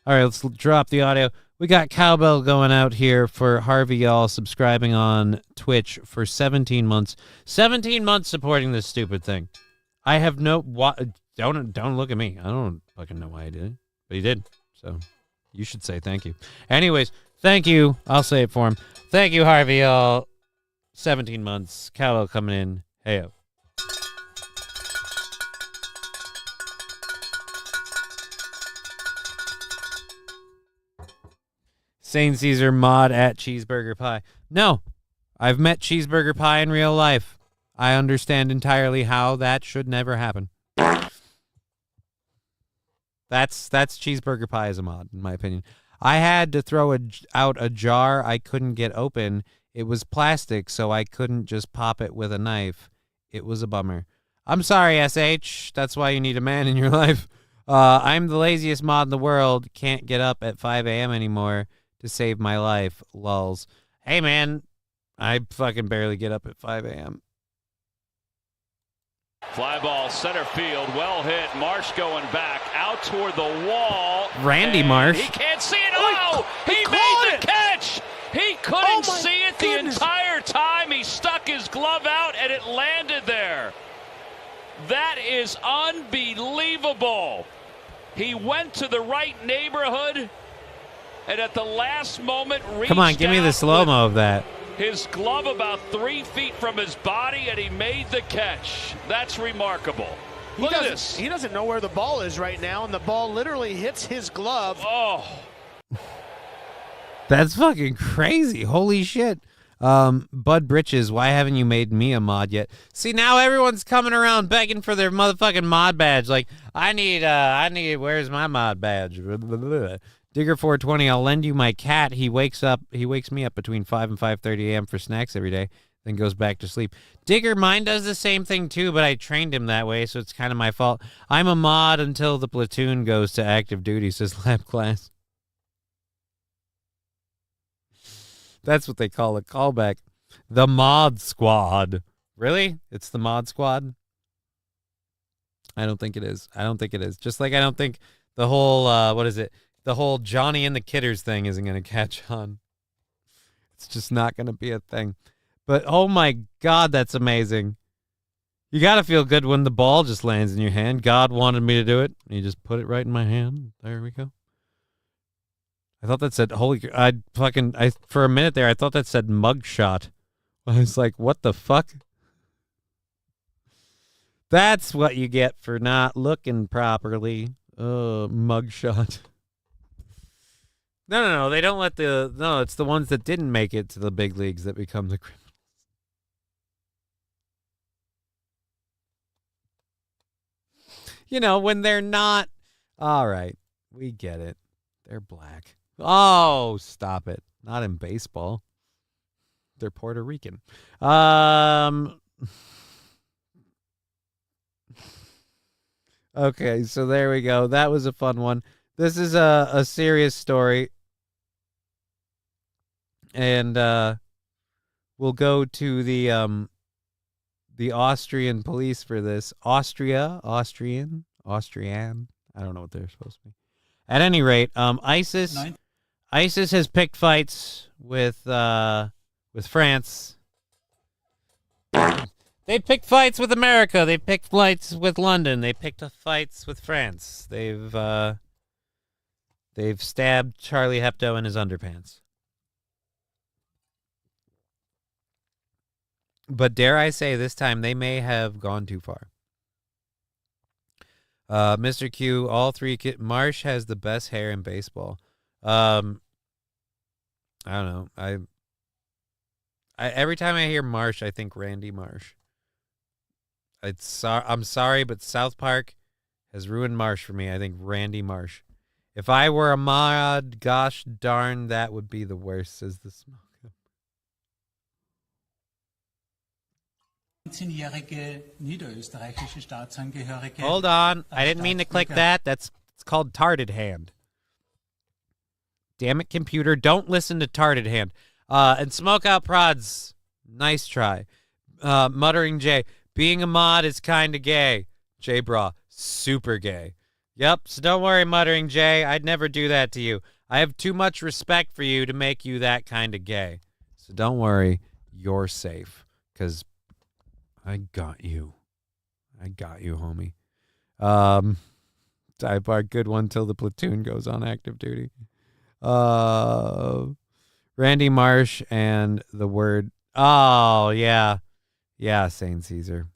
All right, let's drop the audio. We got cowbell going out here for Harvey Y'all subscribing on Twitch for 17 months. 17 months supporting this stupid thing. I have no don't look at me. I don't fucking know why he did it, but he did. So you should say thank you. Anyways, thank you. I'll say it for him. Thank you, Harvey Y'all. 17 months. Cowbell coming in. Hey up. Saint Caesar mod at Cheeseburger Pie. No, I've met Cheeseburger Pie in real life. I understand entirely how that should never happen. That's Cheeseburger Pie as a mod, in my opinion. I had to throw out a jar I couldn't get open. It was plastic, so I couldn't just pop it with a knife. It was a bummer. I'm sorry, SH. That's why you need a man in your life. I'm the laziest mod in the world. Can't get up at 5 a.m. anymore to save my life. Lulz. Hey, man. I fucking barely get up at 5 a.m. Fly ball center field, well hit. Marsh going back out toward the wall. Randy Marsh. He can't see it. Oh, he made the catch. He couldn't see it the entire time. He stuck his glove out and it landed there. That is unbelievable. He went to the right neighborhood and at the last moment reached Come on, give me the slow-mo of that. His glove about 3 feet from his body, and he made the catch. That's remarkable. Look at this. He doesn't know where the ball is right now, and the ball literally hits his glove. Oh. That's fucking crazy. Holy shit. Bud Britches, why haven't you made me a mod yet? See, now everyone's coming around begging for their motherfucking mod badge. Like, I need, where's my mod badge? Digger 420, I'll lend you my cat. He wakes me up between 5 and 5:30 a.m. for snacks every day, then goes back to sleep. Digger, mine does the same thing too, but I trained him that way, so it's kind of my fault. I'm a mod until the platoon goes to active duty, says Lab Class. That's what they call a callback. The Mod Squad. Really? It's the Mod Squad? I don't think it is. Just like I don't think the whole, the whole Johnny and the Kidders thing isn't going to catch on. It's just not going to be a thing. But, oh my God, that's amazing. You got to feel good when the ball just lands in your hand. God wanted me to do it. And you just put it right in my hand. There we go. I thought that said, for a minute there, I thought that said mugshot. I was like, what the fuck? That's what you get for not looking properly. Mugshot. No. They don't let the... No, it's the ones that didn't make it to the big leagues that become the criminals. You know, when they're not... All right. We get it. They're black. Oh, stop it. Not in baseball. They're Puerto Rican. Okay, so there we go. That was a fun one. This is a serious story. And we'll go to the Austrian police for this. Austrian. I don't know what they're supposed to be. At any rate, ISIS has picked fights with France. They picked fights with America. They picked fights with London. They picked fights with France. They've stabbed Charlie Hebdo in his underpants. But dare I say, this time they may have gone too far. Mr. Q, all three Marsh has the best hair in baseball. I don't know. I every time I hear Marsh, I think Randy Marsh. I'm sorry, but South Park has ruined Marsh for me. I think Randy Marsh. If I were a mod, gosh darn, that would be the worst, says the smoke. Hold on. I didn't mean to click that. It's called Tarded Hand. Damn it, computer. Don't listen to Tarded Hand. And Smoke Out Prods. Nice try. Muttering J. Being a mod is kind of gay. J Bra. Super gay. Yep, so don't worry, Muttering J. I'd never do that to you. I have too much respect for you to make you that kind of gay. So don't worry. You're safe. Because I got you. I got you, homie. Sidebar, good one till the platoon goes on active duty. Randy Marsh and the word. Oh, yeah. Yeah, Saint Caesar.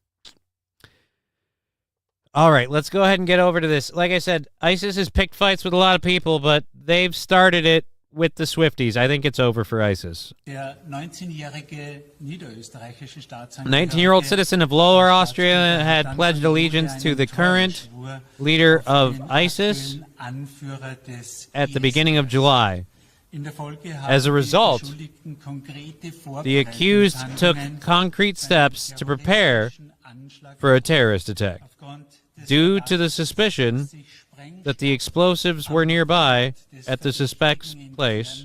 All right, let's go ahead and get over to this. Like I said, ISIS has picked fights with a lot of people, but they've started it with the Swifties. I think it's over for ISIS. 19-year-old citizen of Lower Austria had pledged allegiance to the current leader of ISIS at the beginning of July. As a result, the accused took concrete steps to prepare for a terrorist attack. Due to the suspicion that the explosives were nearby at the suspect's place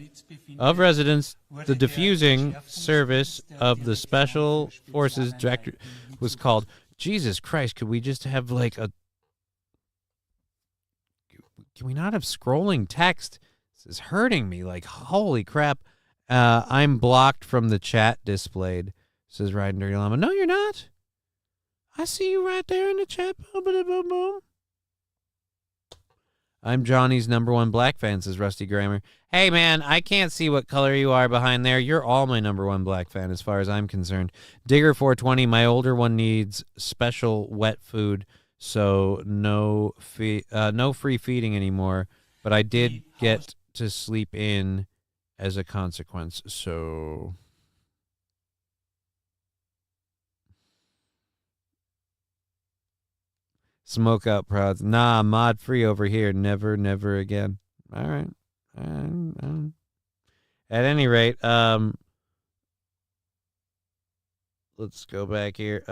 of residence, the defusing service of the Special Forces Director was called. Jesus Christ, could we just have like a... Can we not have scrolling text? This is hurting me. Like, holy crap. I'm blocked from the chat displayed, says Riding Dirty Llama. No, you're not. I see you right there in the chat. Boom, boom, boom. I'm Johnny's #1 black fan, says Rusty Grammer. Hey, man, I can't see what color you are behind there. You're all my #1 black fan as far as I'm concerned. Digger420, my older one needs special wet food, so no free feeding anymore. But I did get to sleep in as a consequence, so... Smoke Out Prods. Nah, mod free over here. Never, never again. All right. At any rate, let's go back here.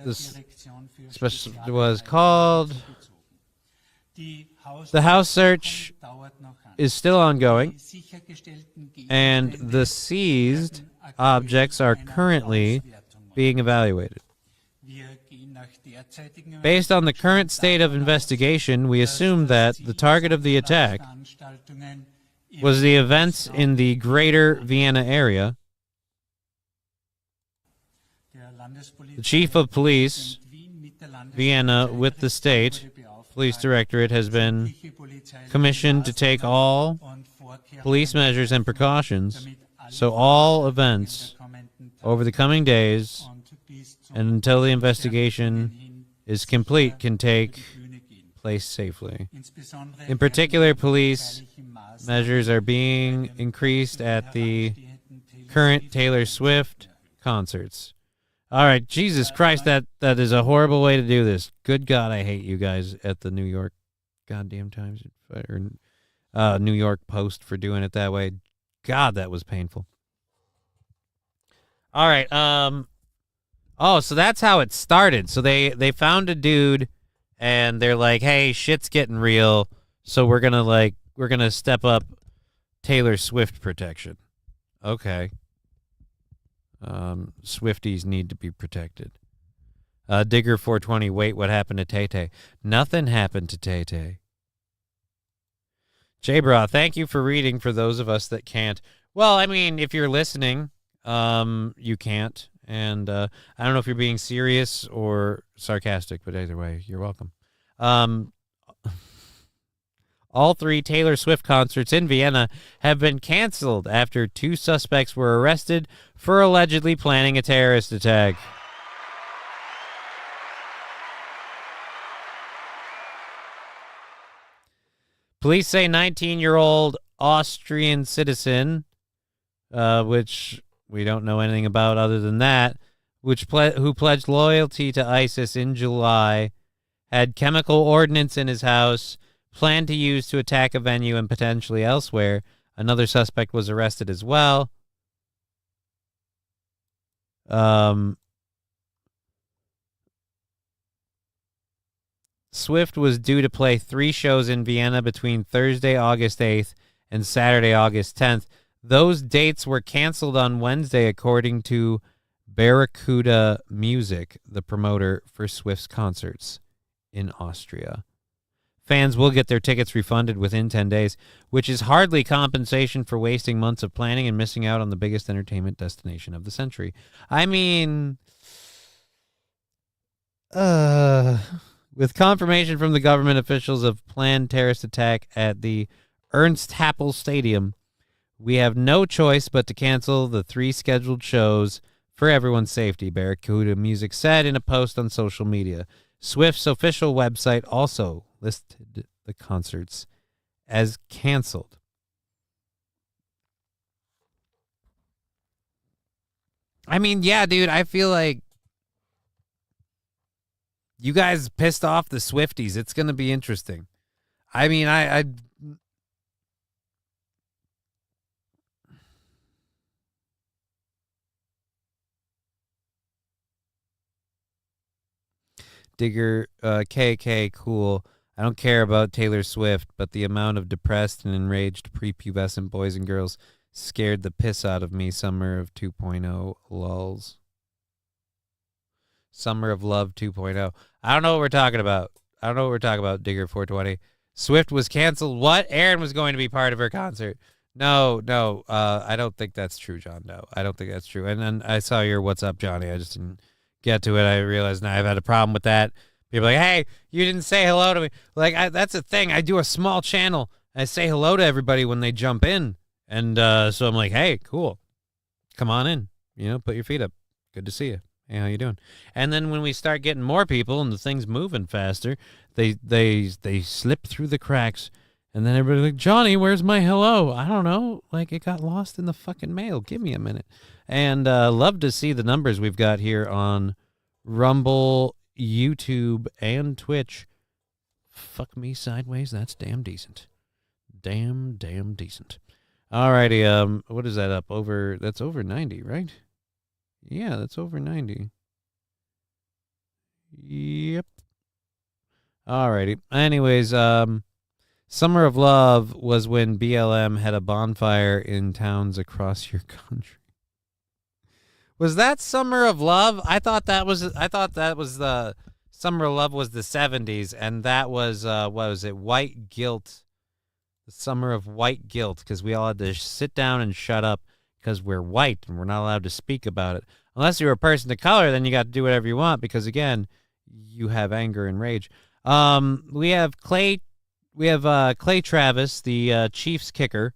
This special was called... The house search is still ongoing, and the seized objects are currently being evaluated. Based on the current state of investigation, we assume that the target of the attack was the events in the greater Vienna area. The chief of police, Vienna, with the state police directorate, has been commissioned to take all police measures and precautions so all events over the coming days and until the investigation is complete can take place safely. In particular, police measures are being increased at the current Taylor Swift concerts. All right, Jesus Christ, that is a horrible way to do this. Good God, I hate you guys at the New York goddamn Times or New York Post for doing it that way. God, that was painful. All right, oh, so that's how it started. So they found a dude and they're like, "Hey, shit's getting real. So we're going to step up Taylor Swift protection." Okay. Swifties need to be protected. Digger 420, wait, what happened to Tay-Tay? Nothing happened to Tay-Tay. J-Bra, thank you for reading for those of us that can't. Well, I mean, if you're listening, you can't. And I don't know if you're being serious or sarcastic, but either way, you're welcome. All 3 Taylor Swift concerts in Vienna have been canceled after 2 suspects were arrested for allegedly planning a terrorist attack. Police say 19-year-old Austrian citizen, which we don't know anything about other than that, who pledged loyalty to ISIS in July, had chemical ordnance in his house, planned to use to attack a venue and potentially elsewhere. Another suspect was arrested as well. Swift was due to play 3 shows in Vienna between Thursday, August 8th and Saturday, August 10th. Those dates were canceled on Wednesday, according to Barracuda Music, the promoter for Swift's concerts in Austria. Fans will get their tickets refunded within 10 days, which is hardly compensation for wasting months of planning and missing out on the biggest entertainment destination of the century. I mean, with confirmation from the government officials of planned terrorist attack at the Ernst Happel Stadium, we have no choice but to cancel the 3 scheduled shows for everyone's safety, Barracuda Music said in a post on social media. Swift's official website also listed the concerts as canceled. I mean, yeah, dude, I feel like you guys pissed off the Swifties. It's going to be interesting. I mean, I Digger, KK, cool. I don't care about Taylor Swift, but the amount of depressed and enraged prepubescent boys and girls scared the piss out of me. Summer of 2.0 lulz. Summer of Love 2.0. I don't know what we're talking about. Digger 420. Swift was canceled. What? Aaron was going to be part of her concert. No. I don't think that's true, John. No, I don't think that's true. And then I saw your "What's up, Johnny?" I just didn't get to it. I realized now I've had a problem with that. People are like, "Hey, you didn't say hello to me." Like, that's the thing. I do a small channel. I say hello to everybody when they jump in. And so I'm like, "Hey, cool. Come on in. Put your feet up. Good to see you. Hey, how you doing?" And then when we start getting more people and the thing's moving faster, they slip through the cracks. And then everybody's like, "Johnny, where's my hello?" I don't know. Like, it got lost in the fucking mail. Give me a minute. And love to see the numbers we've got here on Rumble, YouTube, and Twitch. Fuck me sideways. That's damn decent. Damn decent. Alrighty, what is that up? That's over 90, right? Yeah, that's over 90. Yep. Alrighty. Anyways, Summer of Love was when BLM had a bonfire in towns across your country. Was that Summer of Love? I thought that was the Summer of Love was the 70s, and that was what was it? White Guilt. The Summer of White Guilt, because we all had to sit down and shut up because we're white and we're not allowed to speak about it. Unless you're a person of color, then you got to do whatever you want because again, you have anger and rage. We have Clay Travis, the Chiefs kicker.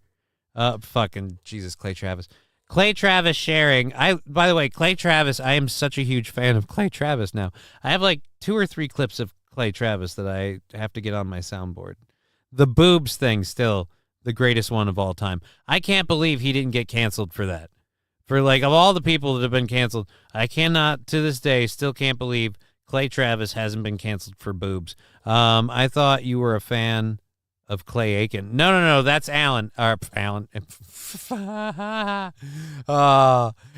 Fucking Jesus, Clay Travis. Clay Travis sharing. By the way, Clay Travis, I am such a huge fan of Clay Travis now. I have like 2 or 3 clips of Clay Travis that I have to get on my soundboard. The boobs thing, still the greatest one of all time. I can't believe he didn't get canceled for that. For like, of all the people that have been canceled, I cannot, to this day, still can't believe Clay Travis hasn't been canceled for boobs. I thought you were a fan of Clay Aiken. No, that's Alan. Alan.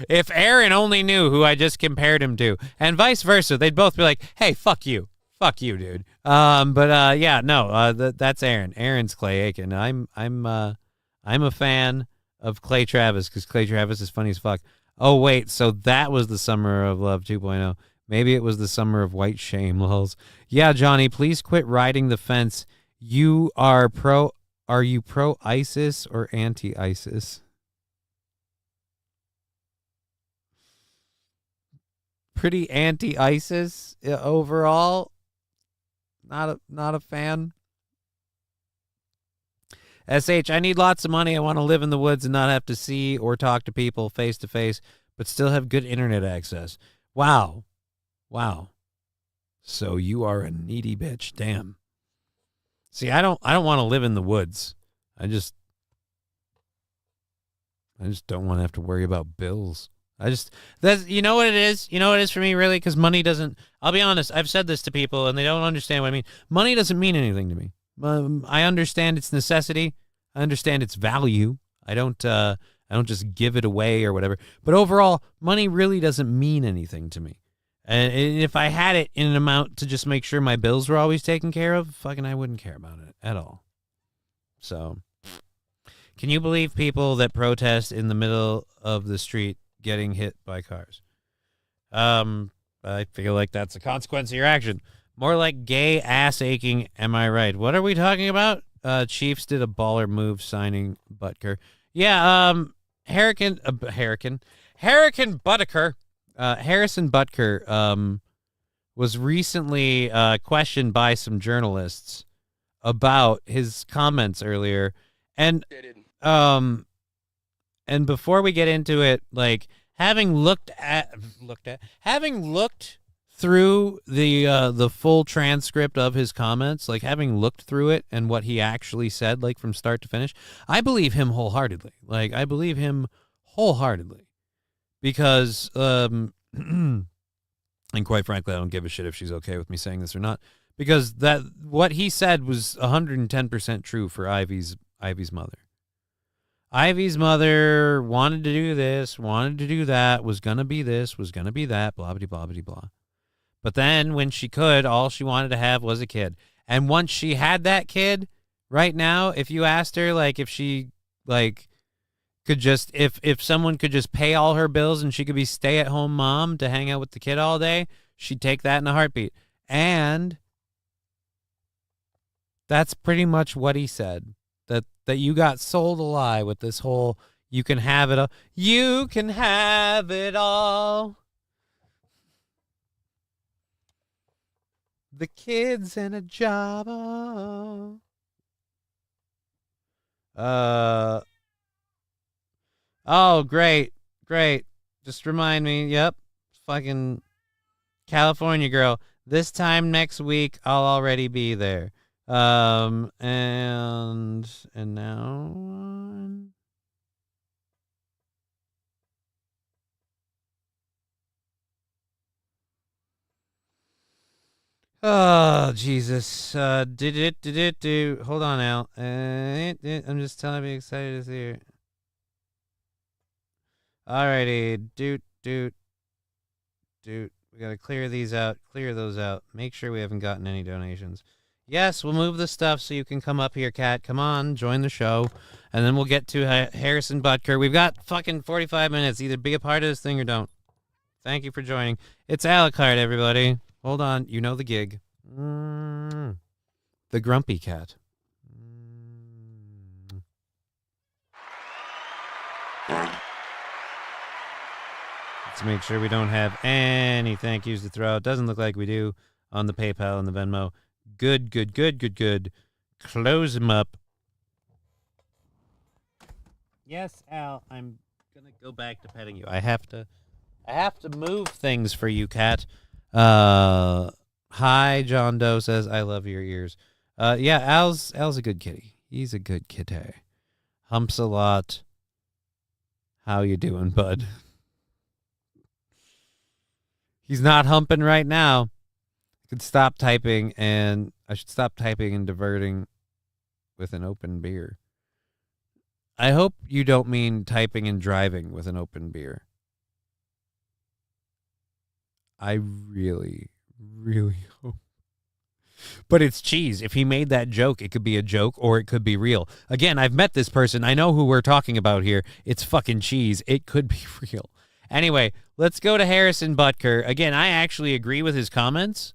If Aaron only knew who I just compared him to, and vice versa, they'd both be like, hey, fuck you, dude. That's Aaron. Aaron's Clay Aiken. I'm a fan of Clay Travis because Clay Travis is funny as fuck. Oh wait, so that was the Summer of Love 2.0. Maybe it was the Summer of White Shame, lols. Yeah, Johnny, please quit riding the fence. Are you pro ISIS or anti ISIS? Pretty anti ISIS overall. Not a fan. SH, I need lots of money. I want to live in the woods and not have to see or talk to people face to face, but still have good internet access. Wow. So you are a needy bitch. Damn. See, I don't want to live in the woods. I just don't want to have to worry about bills. You know what it is? You know what it is for me, really? Because money doesn't, I'll be honest, I've said this to people and they don't understand what I mean. Money doesn't mean anything to me. I understand its necessity. I understand its value. I don't just give it away or whatever. But overall, money really doesn't mean anything to me. And if I had it in an amount to just make sure my bills were always taken care of, fucking I wouldn't care about it at all. So, can you believe people that protest in the middle of the street getting hit by cars? I feel like that's a consequence of your action. More like gay ass aching, am I right? What are we talking about? Chiefs did a baller move signing Butker. Yeah, Harrison Butker was recently questioned by some journalists about his comments earlier. And before we get into it, like having looked through the full transcript of his comments, like having looked through it and what he actually said, like from start to finish, I believe him wholeheartedly. Because, and quite frankly, I don't give a shit if she's okay with me saying this or not, because that what he said was 110% true for Ivy's mother. Ivy's mother wanted to do this, wanted to do that, was going to be this, was going to be that, blah, blah, blah, blah, blah. But then when she could, all she wanted to have was a kid. And once she had that kid, right now, if you asked her, like, if she, like, could just, if someone could just pay all her bills and she could be stay-at-home mom to hang out with the kid all day, she'd take that in a heartbeat. And that's pretty much what he said. That you got sold a lie with this whole, you can have it all. You can have it all. The kids and a job. Oh, great. Just remind me. Yep. Fucking California girl. This time next week, I'll already be there. And now. Oh, Jesus. Hold on, Al. I'm just telling you, excited to see her. Alrighty. Doot. We gotta clear these out. Clear those out. Make sure we haven't gotten any donations. Yes, we'll move the stuff so you can come up here, Kat. Come on, join the show. And then we'll get to Harrison Butker. We've got fucking 45 minutes. Either be a part of this thing or don't. Thank you for joining. It's Alucard, everybody. Hold on. You know the gig. The Grumpy Cat. Let's make sure we don't have any thank yous to throw out. Doesn't look like we do on the PayPal and the Venmo. Good. Close them up. Yes, Al, I'm gonna Go back to petting you. I have to move things for you, Kat. Hi, John Doe says, I love your ears. Yeah, Al's a good kitty. He's a good kitty. Humps a lot. How you doing, bud? He's not humping right now. I could stop typing, and I should stop typing and diverting with an open beer. I hope you don't mean typing and driving with an open beer. I really, really hope. But it's cheese. If he made that joke, it could be a joke or it could be real. Again, I've met this person. I know who we're talking about here. It's fucking cheese. It could be real. Anyway, let's go to Harrison Butker. Again, I actually agree with his comments,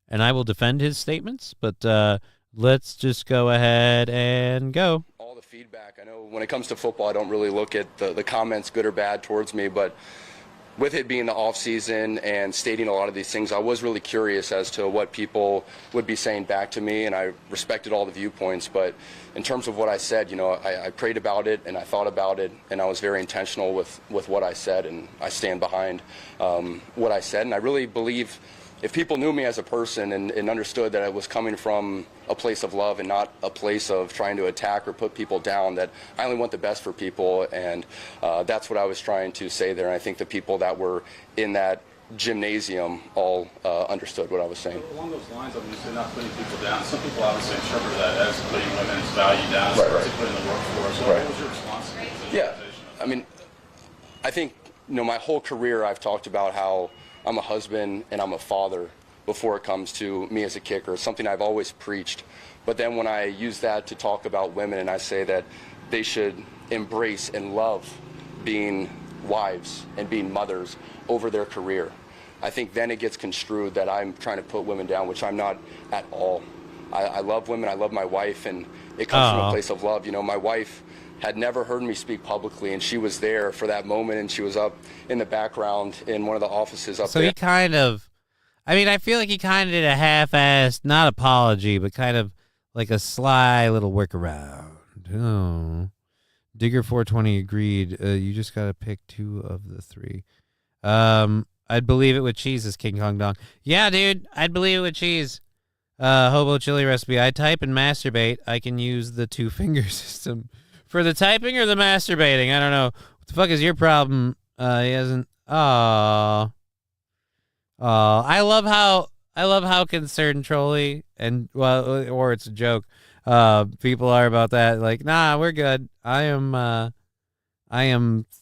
and I will defend his statements, but let's just go ahead and go. All the feedback. I know when it comes to football, I don't really look at the comments, good or bad, towards me, but with it being the off season and stating a lot of these things, I was really curious as to what people would be saying back to me, and I respected all the viewpoints. But in terms of what I said, I prayed about it and I thought about it, and I was very intentional with what I said, and I stand behind what I said. And I really believe if people knew me as a person and understood that it was coming from a place of love and not a place of trying to attack or put people down, that I only want the best for people, and that's what I was trying to say there. And I think the people that were in that gymnasium all understood what I was saying. Along those lines, I mean, you said not putting people down. Some people obviously interpret that as putting women's value down, particularly in the workforce. What was your response to that? Yeah, I mean, I think, my whole career I've talked about how I'm a husband and I'm a father before it comes to me as a kicker. It's something I've always preached. But then when I use that to talk about women and I say that they should embrace and love being wives and being mothers over their career, I think then it gets construed that I'm trying to put women down, which I'm not at all. I love women. I love my wife, and it comes from a place of love. My wife had never heard me speak publicly, and she was there for that moment, and she was up in the background in one of the offices up there. So he kind of, I feel like he kind of did a half-assed, not apology, but kind of like a sly little workaround. Oh. Digger 420 agreed. You just got to pick 2 of the 3. I'd believe it with cheese, as King Kong Dong. Yeah, dude, I'd believe it with cheese. Hobo chili recipe. I type and masturbate. I can use the 2-finger system. For the typing or the masturbating? I don't know. What the fuck is your problem? He hasn't. I love how concerned Trolly and or it's a joke. People are about that. Like, nah, we're good. I am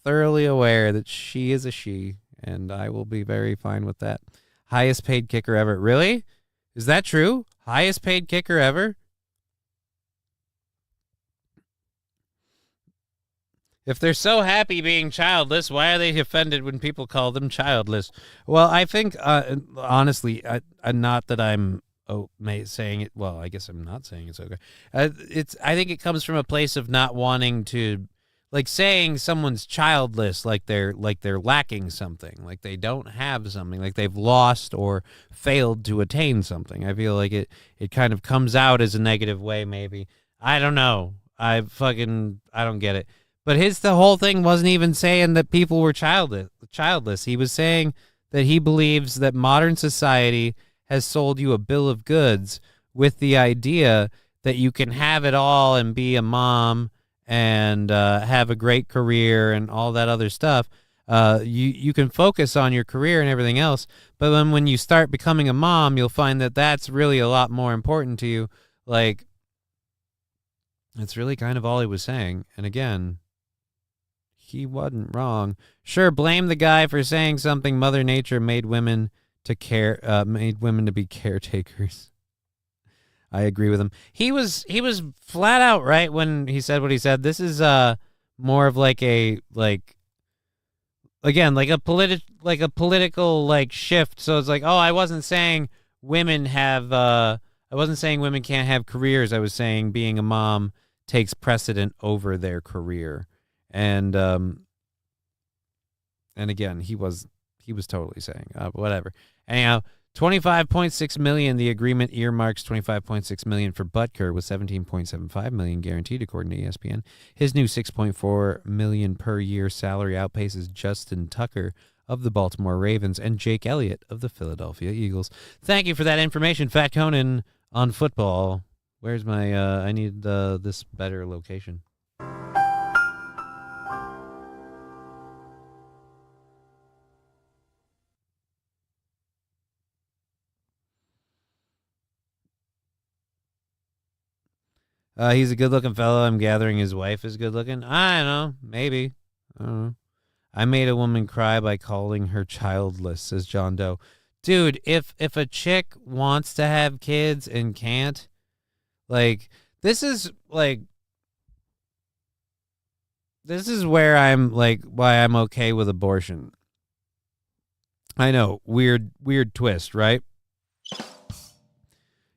thoroughly aware that she is a she, and I will be very fine with that. Highest paid kicker ever. Really? Is that true? Highest paid kicker ever? If they're so happy being childless, why are they offended when people call them childless? Well, I think, honestly, not that I'm saying it. Well, I guess I'm not saying it's okay. I think it comes from a place of not wanting to, like, saying someone's childless, like they're lacking something, like they don't have something, like they've lost or failed to attain something. I feel like it kind of comes out as a negative way, maybe. I don't know. I don't get it. But the whole thing wasn't even saying that people were childless. He was saying that he believes that modern society has sold you a bill of goods with the idea that you can have it all and be a mom and have a great career and all that other stuff. You can focus on your career and everything else, but then when you start becoming a mom, you'll find that that's really a lot more important to you. Like, that's really kind of all he was saying. And again, he wasn't wrong. Sure, blame the guy for saying something. Mother Nature made women to be caretakers. I agree with him. He was flat out right when he said what he said. This is more of like a political shift. So it's like, oh, I wasn't saying women can't have careers. I was saying being a mom takes precedent over their career. And again, he was totally saying whatever. Anyhow, $25.6 million. The agreement earmarks $25.6 million for Butker, with $17.75 million guaranteed, according to ESPN. His new $6.4 million per year salary outpaces Justin Tucker of the Baltimore Ravens and Jake Elliott of the Philadelphia Eagles. Thank you for that information, Fat Conan on football. Where's my? I need this better location. He's a good-looking fellow. I'm gathering his wife is good-looking. I don't know. Maybe. I don't know. I made a woman cry by calling her childless, says John Doe. Dude, if a chick wants to have kids and can't, like, this is where I'm, like, why I'm okay with abortion. I know, weird twist, right?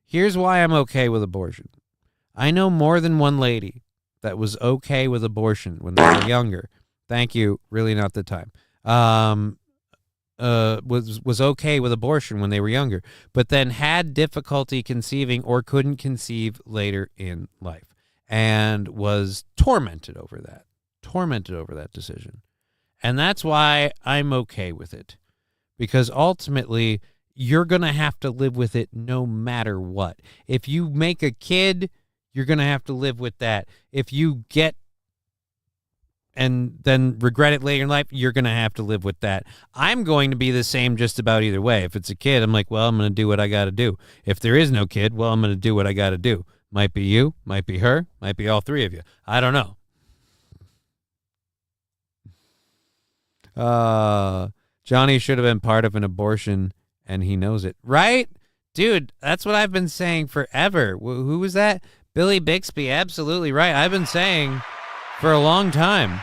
Here's why I'm okay with abortion. I know more than one lady that was okay with abortion when they were younger. Thank you. Really not the time. Was okay with abortion when they were younger, but then had difficulty conceiving or couldn't conceive later in life and was tormented over that decision. And that's why I'm okay with it, because ultimately you're going to have to live with it no matter what. If you make a kid, you're going to have to live with that. If you get and then regret it later in life, you're going to have to live with that. I'm going to be the same just about either way. If it's a kid, I'm like, well, I'm going to do what I got to do. If there is no kid, well, I'm going to do what I got to do. Might be you, might be her, might be all three of you. I don't know. Johnny should have been part of an abortion, and he knows it. Right? Dude, that's what I've been saying forever. Who was that? Billy Bixby, absolutely right. I've been saying for a long time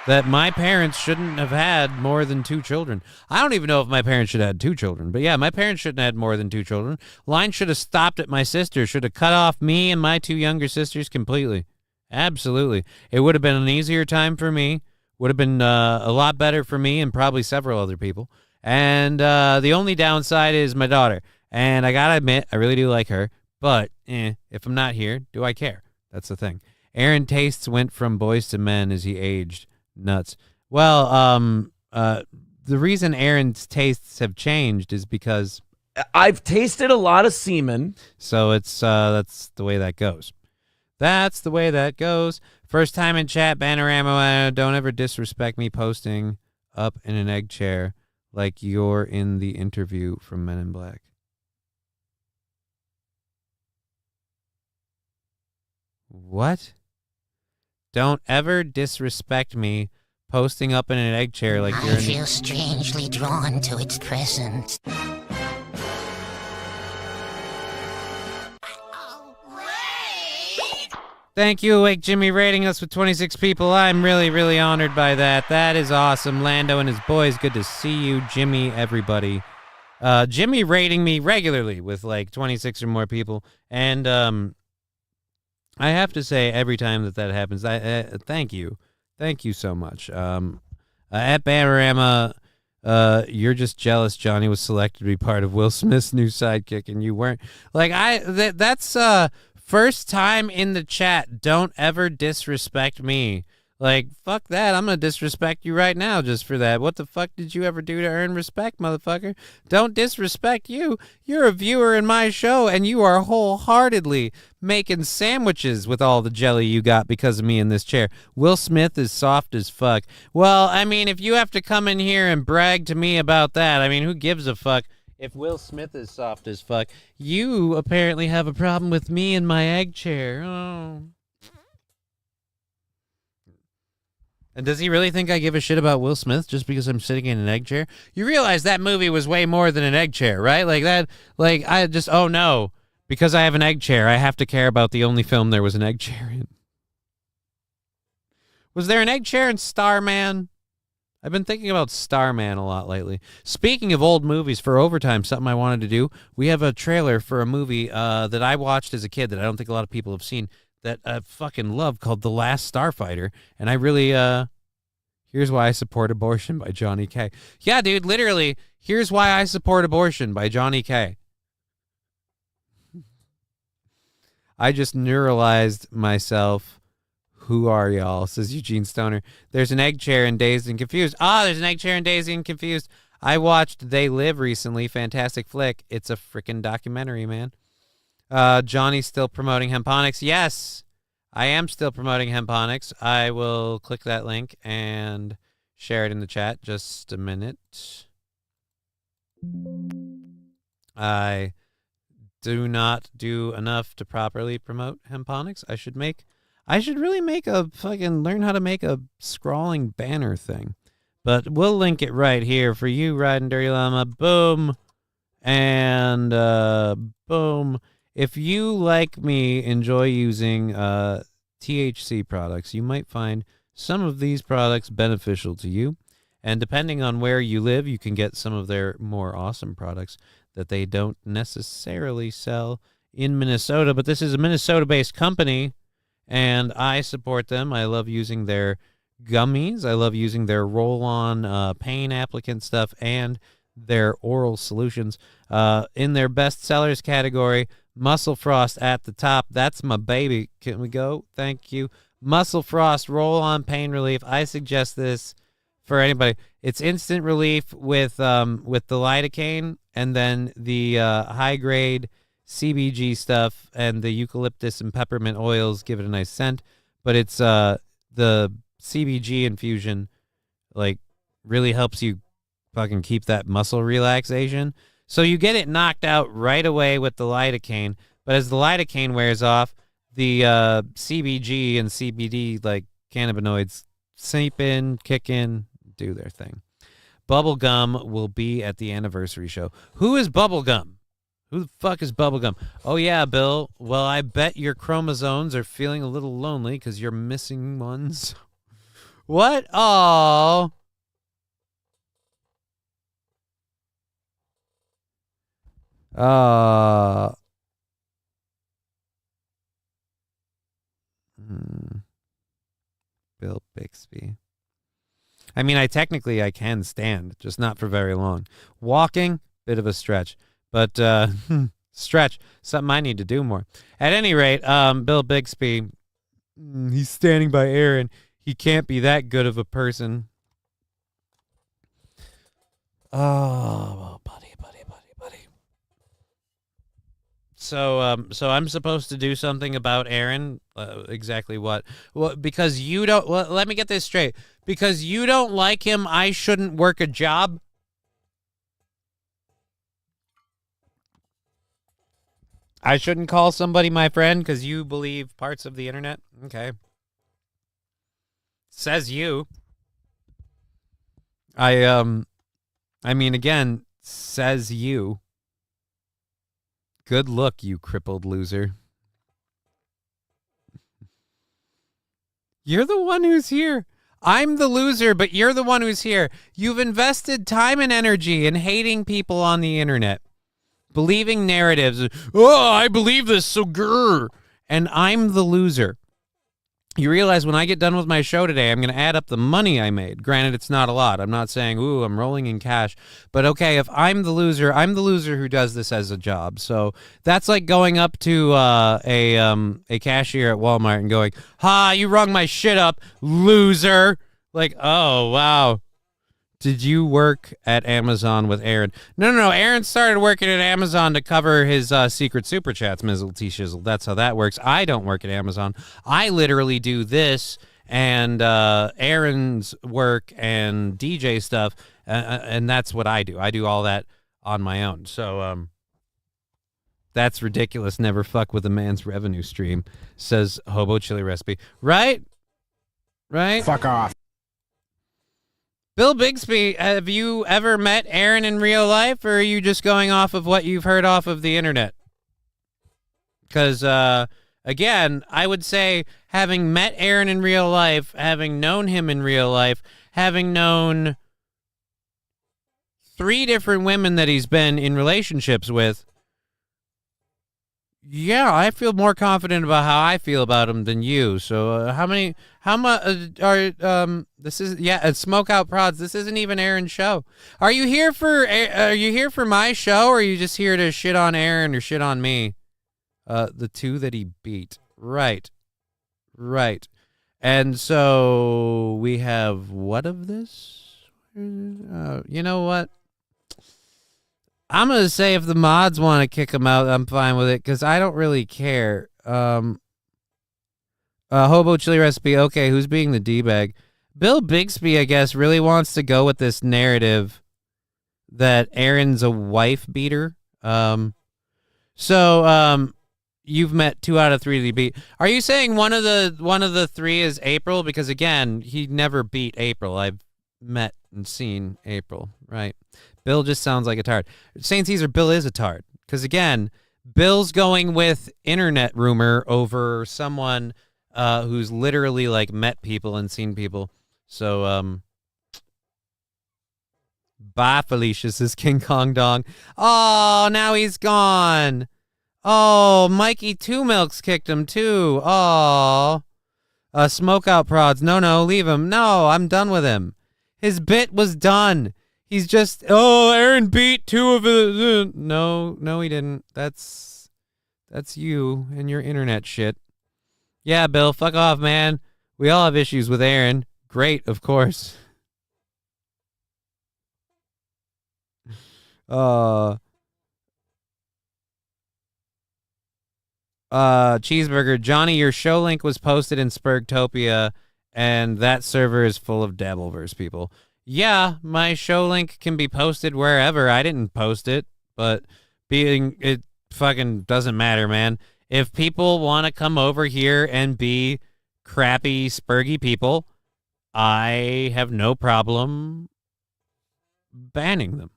that my parents shouldn't have had more than 2 children. I don't even know if my parents should have had 2 children, but yeah, my parents shouldn't have had more than 2 children. Line should have stopped at my sister, should have cut off me and my 2 younger sisters completely. Absolutely. It would have been an easier time for me, would have been a lot better for me and probably several other people. And the only downside is my daughter. And I gotta admit, I really do like her. But if I'm not here, do I care? That's the thing. Aaron tastes went from boys to men as he aged. Nuts. Well, the reason Aaron's tastes have changed is because I've tasted a lot of semen. So it's that's the way that goes. That's the way that goes. First time in chat, Bannerama. Don't ever disrespect me posting up in an egg chair like you're in the interview from Men in Black. What? Don't ever disrespect me posting up in an egg chair like you're in... I feel strangely drawn to its presence. Thank you, Awake Jimmy, rating us with 26 people. I'm really, really honored by that. That is awesome. Lando and his boys, good to see you. Jimmy, everybody. Jimmy rating me regularly with like 26 or more people. And I have to say, every time that happens, thank you. Thank you so much. At Bannerama, you're just jealous Johnny was selected to be part of Will Smith's new sidekick and you weren't. Like, that's first time in the chat. Don't ever disrespect me. Like, fuck that. I'm going to disrespect you right now just for that. What the fuck did you ever do to earn respect, motherfucker? Don't disrespect you. You're a viewer in my show, and you are wholeheartedly making sandwiches with all the jelly you got because of me in this chair. Will Smith is soft as fuck. Well, I mean, if you have to come in here and brag to me about that, I mean, who gives a fuck? If Will Smith is soft as fuck, you apparently have a problem with me in my egg chair. Oh. And does he really think I give a shit about Will Smith just because I'm sitting in an egg chair? You realize that movie was way more than an egg chair, right? Like that, like I just, oh no, because I have an egg chair, I have to care about the only film there was an egg chair in. Was there an egg chair in Starman? I've been thinking about Starman a lot lately. Speaking of old movies for overtime, something I wanted to do, we have a trailer for a movie that I watched as a kid that I don't think a lot of people have seen that I fucking love called The Last Starfighter. And I really, Here's why I support abortion by Johnny K. Yeah, dude, literally, here's why I support abortion by Johnny K. I just neuralized myself. Who are y'all? Says Eugene Stoner. There's an egg chair in Dazed and Confused. There's an egg chair in Dazed and Confused. I watched They Live recently. Fantastic flick. It's a freaking documentary, man. Johnny's still promoting Hemponics. Yes, I am still promoting Hemponics. I will click that link and share it in the chat. Just a minute. I do not do enough to properly promote Hemponics. I should really make a fucking learn how to make a scrawling banner thing. But we'll link it right here for you, Riding Dirty Llama. Boom. And boom. If you, like me, enjoy using THC products, you might find some of these products beneficial to you. And depending on where you live, you can get some of their more awesome products that they don't necessarily sell in Minnesota. But this is a Minnesota-based company, and I support them. I love using their gummies. I love using their roll-on pain applicant stuff and their oral solutions. In their best sellers category, Muscle Frost at the top. That's my baby. Can we go? Thank you. Muscle Frost roll-on pain relief. I suggest this for anybody. It's instant relief with the lidocaine and then the high-grade CBG stuff and the eucalyptus and peppermint oils give it a nice scent. But it's the CBG infusion like really helps you fucking keep that muscle relaxation. So you get it knocked out right away with the lidocaine, but as the lidocaine wears off, the CBG and CBD like cannabinoids seep in, kick in, do their thing. Bubblegum will be at the anniversary show. Who is Bubblegum? Who the fuck is Bubblegum? Oh yeah, Bill. Well, I bet your chromosomes are feeling a little lonely because you're missing ones. What? Oh. Bill Bixby. I mean, I can stand, just not for very long. Walking, bit of a stretch, but stretch, something I need to do more. At any rate, Bill Bixby, he's standing by Aaron. He can't be that good of a person. Oh, buddy. So I'm supposed to do something about Aaron? Exactly what? Well, because you don't... Well, let me get this straight. Because you don't like him, I shouldn't work a job? I shouldn't call somebody my friend because you believe parts of the internet? Okay. Says you. I mean, again, says you. Good look, you crippled loser. You're the one who's here. I'm the loser, but you're the one who's here. You've invested time and energy in hating people on the internet. Believing narratives. Oh, I believe this, so grr. And I'm the loser. You realize when I get done with my show today, I'm going to add up the money I made. Granted, it's not a lot. I'm not saying, ooh, I'm rolling in cash. But okay, if I'm the loser who does this as a job. So that's like going up to a cashier at Walmart and going, ha, you rung my shit up, loser. Like, oh, wow. Did you work at Amazon with Aaron? No. Aaron started working at Amazon to cover his secret super chats, Mizzle T Shizzle. That's how that works. I don't work at Amazon. I literally do this and Aaron's work and DJ stuff, and that's what I do. I do all that on my own. So that's ridiculous. Never fuck with a man's revenue stream, says Hobo Chili Recipe. Right? Fuck off. Bill Bixby, have you ever met Aaron in real life, or are you just going off of what you've heard off of the internet? Because, again, I would say having met Aaron in real life, having known him in real life, having known 3 different women that he's been in relationships with, Yeah, I feel more confident about how I feel about him than you. So how much this is, Smoke Out Prods. This isn't even Aaron's show. Are you here for my show, or are you just here to shit on Aaron or shit on me? The two that he beat. Right. And so we have what of this? You know what? I'm going to say if the mods want to kick him out, I'm fine with it, because I don't really care. Hobo Chili Recipe, okay, who's being the D-bag? Bill Bixby, I guess, really wants to go with this narrative that Aaron's a wife beater. You've met 2 out of 3 that he beat. Are you saying one of the 3 is April? Because, again, he never beat April. I've met and seen April, right? Bill just sounds like a tard. St. Caesar, Bill is a tard. Because, again, Bill's going with internet rumor over someone who's literally, like, met people and seen people. So, bye, Felicia, says King Kong Dong. Oh, now he's gone. Oh, Mikey Two Milks kicked him, too. Oh. Smoke Out Prods. No, leave him. No, I'm done with him. His bit was done. He's just, Aaron beat 2 of it. No, he didn't. That's you and your internet shit. Yeah, Bill, fuck off, man. We all have issues with Aaron. Great, of course. Cheeseburger, Johnny, your show link was posted in Spurgtopia, and that server is full of Dabbleverse people. Yeah, my show link can be posted wherever. I didn't post it, but it fucking doesn't matter, man. If people want to come over here and be crappy, spurgy people, I have no problem banning them.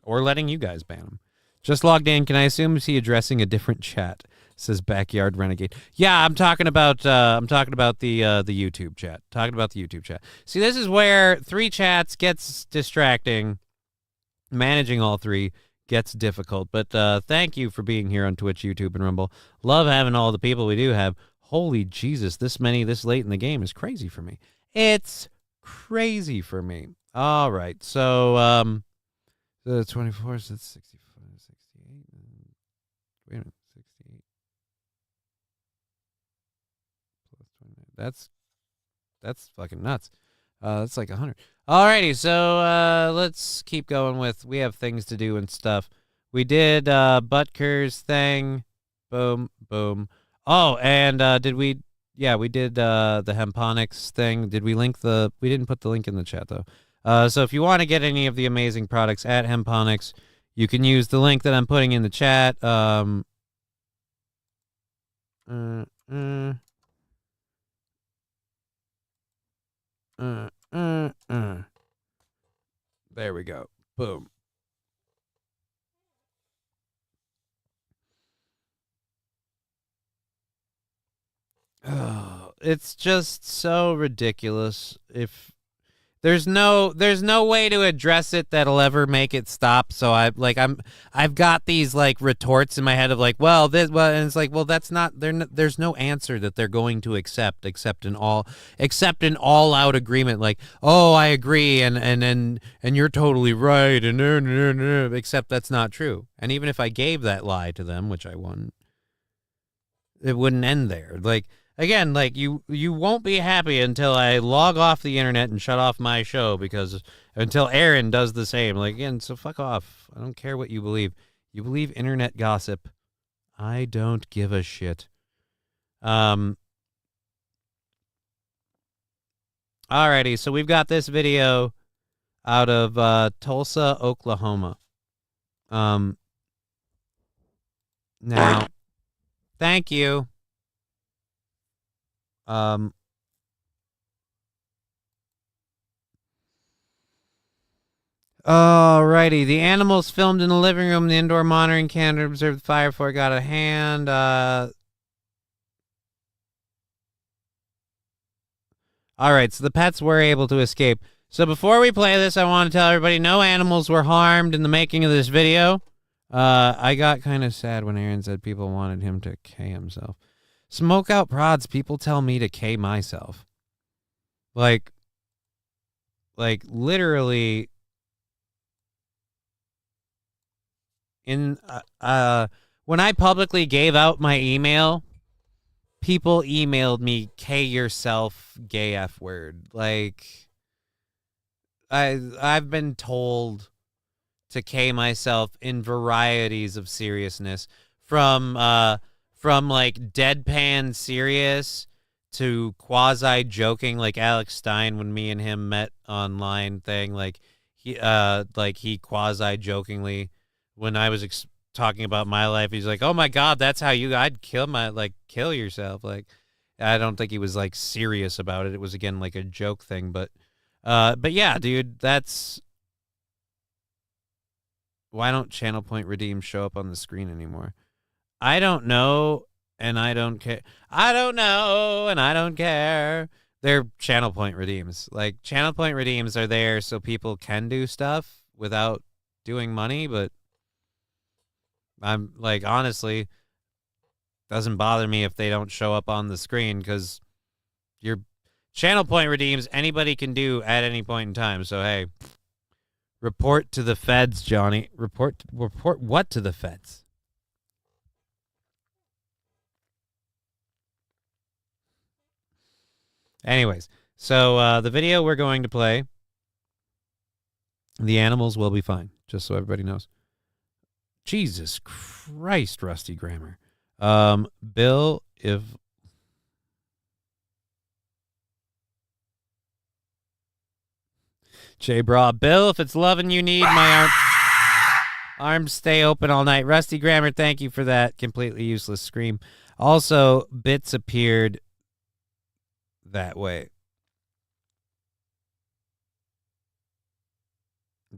Or letting you guys ban them. Just logged in. Can I assume is he addressing a different chat? Says Backyard Renegade. Yeah, I'm talking about the YouTube chat. Talking about the YouTube chat. See, this is where 3 chats gets distracting. Managing all 3 gets difficult. But thank you for being here on Twitch, YouTube, and Rumble. Love having all the people we do have. Holy Jesus, this many this late in the game is crazy for me. It's crazy for me. All right, so the 24, so that's 65, 68. Wait a minute. That's fucking nuts. That's like 100. Alrighty, so let's keep going with, we have things to do and stuff. We did Butker's thing. Boom, boom. Oh, and we did the Hemponics thing. Did we link we didn't put the link in the chat though. So if you want to get any of the amazing products at Hemponics, you can use the link that I'm putting in the chat. There we go. Boom. Oh, it's just so ridiculous. If there's no way to address it that'll ever make it stop. So I've got these like retorts in my head of like, and it's like, well, that's not, there's no answer that they're going to accept except an all out agreement. Like, oh, I agree. And you're totally right. And except that's not true. And even if I gave that lie to them, which I wouldn't, it wouldn't end there. Like, again, like you won't be happy until I log off the internet and shut off my show, because until Aaron does the same. Like, again, so fuck off. I don't care what you believe. You believe internet gossip. I don't give a shit. Alrighty, so we've got this video out of Tulsa, Oklahoma. Now, thank you. Alrighty, the animals filmed in the living room. The indoor monitoring camera observed the fire before it got out of hand. Alright, so the pets were able to escape. So before we play this, I want to tell everybody no animals were harmed in the making of this video. I got kind of sad when Aaron said people wanted him to K himself. Smoke out prods. People tell me to K myself. Like literally in when I publicly gave out my email, people emailed me K yourself gay F word. Like I've been told to K myself in varieties of seriousness, from like deadpan serious to quasi joking, like Alex Stein when me and him met online thing, like he quasi jokingly when I was talking about my life, he's like, "Oh my God, that's how I'd kill yourself." Like, I don't think he was like serious about it. It was again like a joke thing, but yeah, dude, that's why don't Channel Point Redeem show up on the screen anymore? I don't know, and I don't care. I don't know, and I don't care. They're Channel Point Redeems. Like, Channel Point Redeems are there so people can do stuff without doing money, but I'm like, honestly, doesn't bother me if they don't show up on the screen, because your Channel Point Redeems, anybody can do at any point in time. So, hey, report to the feds, Johnny. Report what to the feds? Anyways, so the video we're going to play, the animals will be fine, just so everybody knows. Jesus Christ, Rusty Grammar. Bill, if... J-Bra. Bill, if it's loving you need, my arms stay open all night. Rusty Grammar, thank you for that completely useless scream. Also, bits appeared that way.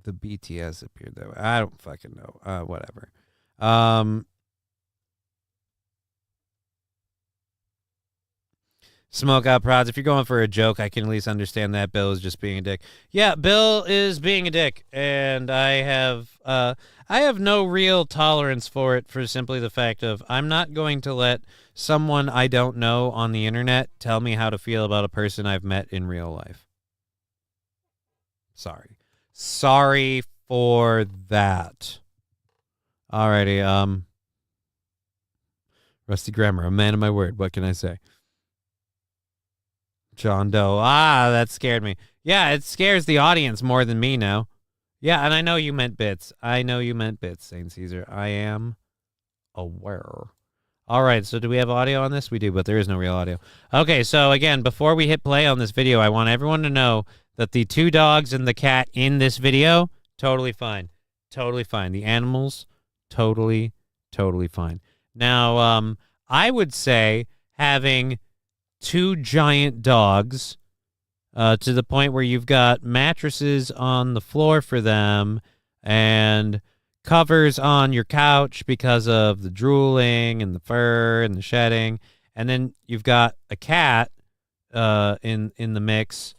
The BTS appeared that way. I don't fucking know. Whatever. Smoke out prods. If you're going for a joke, I can at least understand that. Bill is just being a dick. Yeah, Bill is being a dick, and I have no real tolerance for it, for simply the fact of I'm not going to let someone I don't know on the internet tell me how to feel about a person I've met in real life. Sorry for that. Alrighty, Rusty Grammar, a man of my word. What can I say? John Doe. That scared me. Yeah, it scares the audience more than me now. Yeah, and I know you meant bits. St. Caesar. I am aware. All right, so do we have audio on this? We do, but there is no real audio. Okay, so again, before we hit play on this video, I want everyone to know that the 2 dogs and the cat in this video, totally fine. Totally fine. The animals, totally fine. Now, I would say having 2 giant dogs to the point where you've got mattresses on the floor for them and covers on your couch because of the drooling and the fur and the shedding, and then you've got a cat in the mix.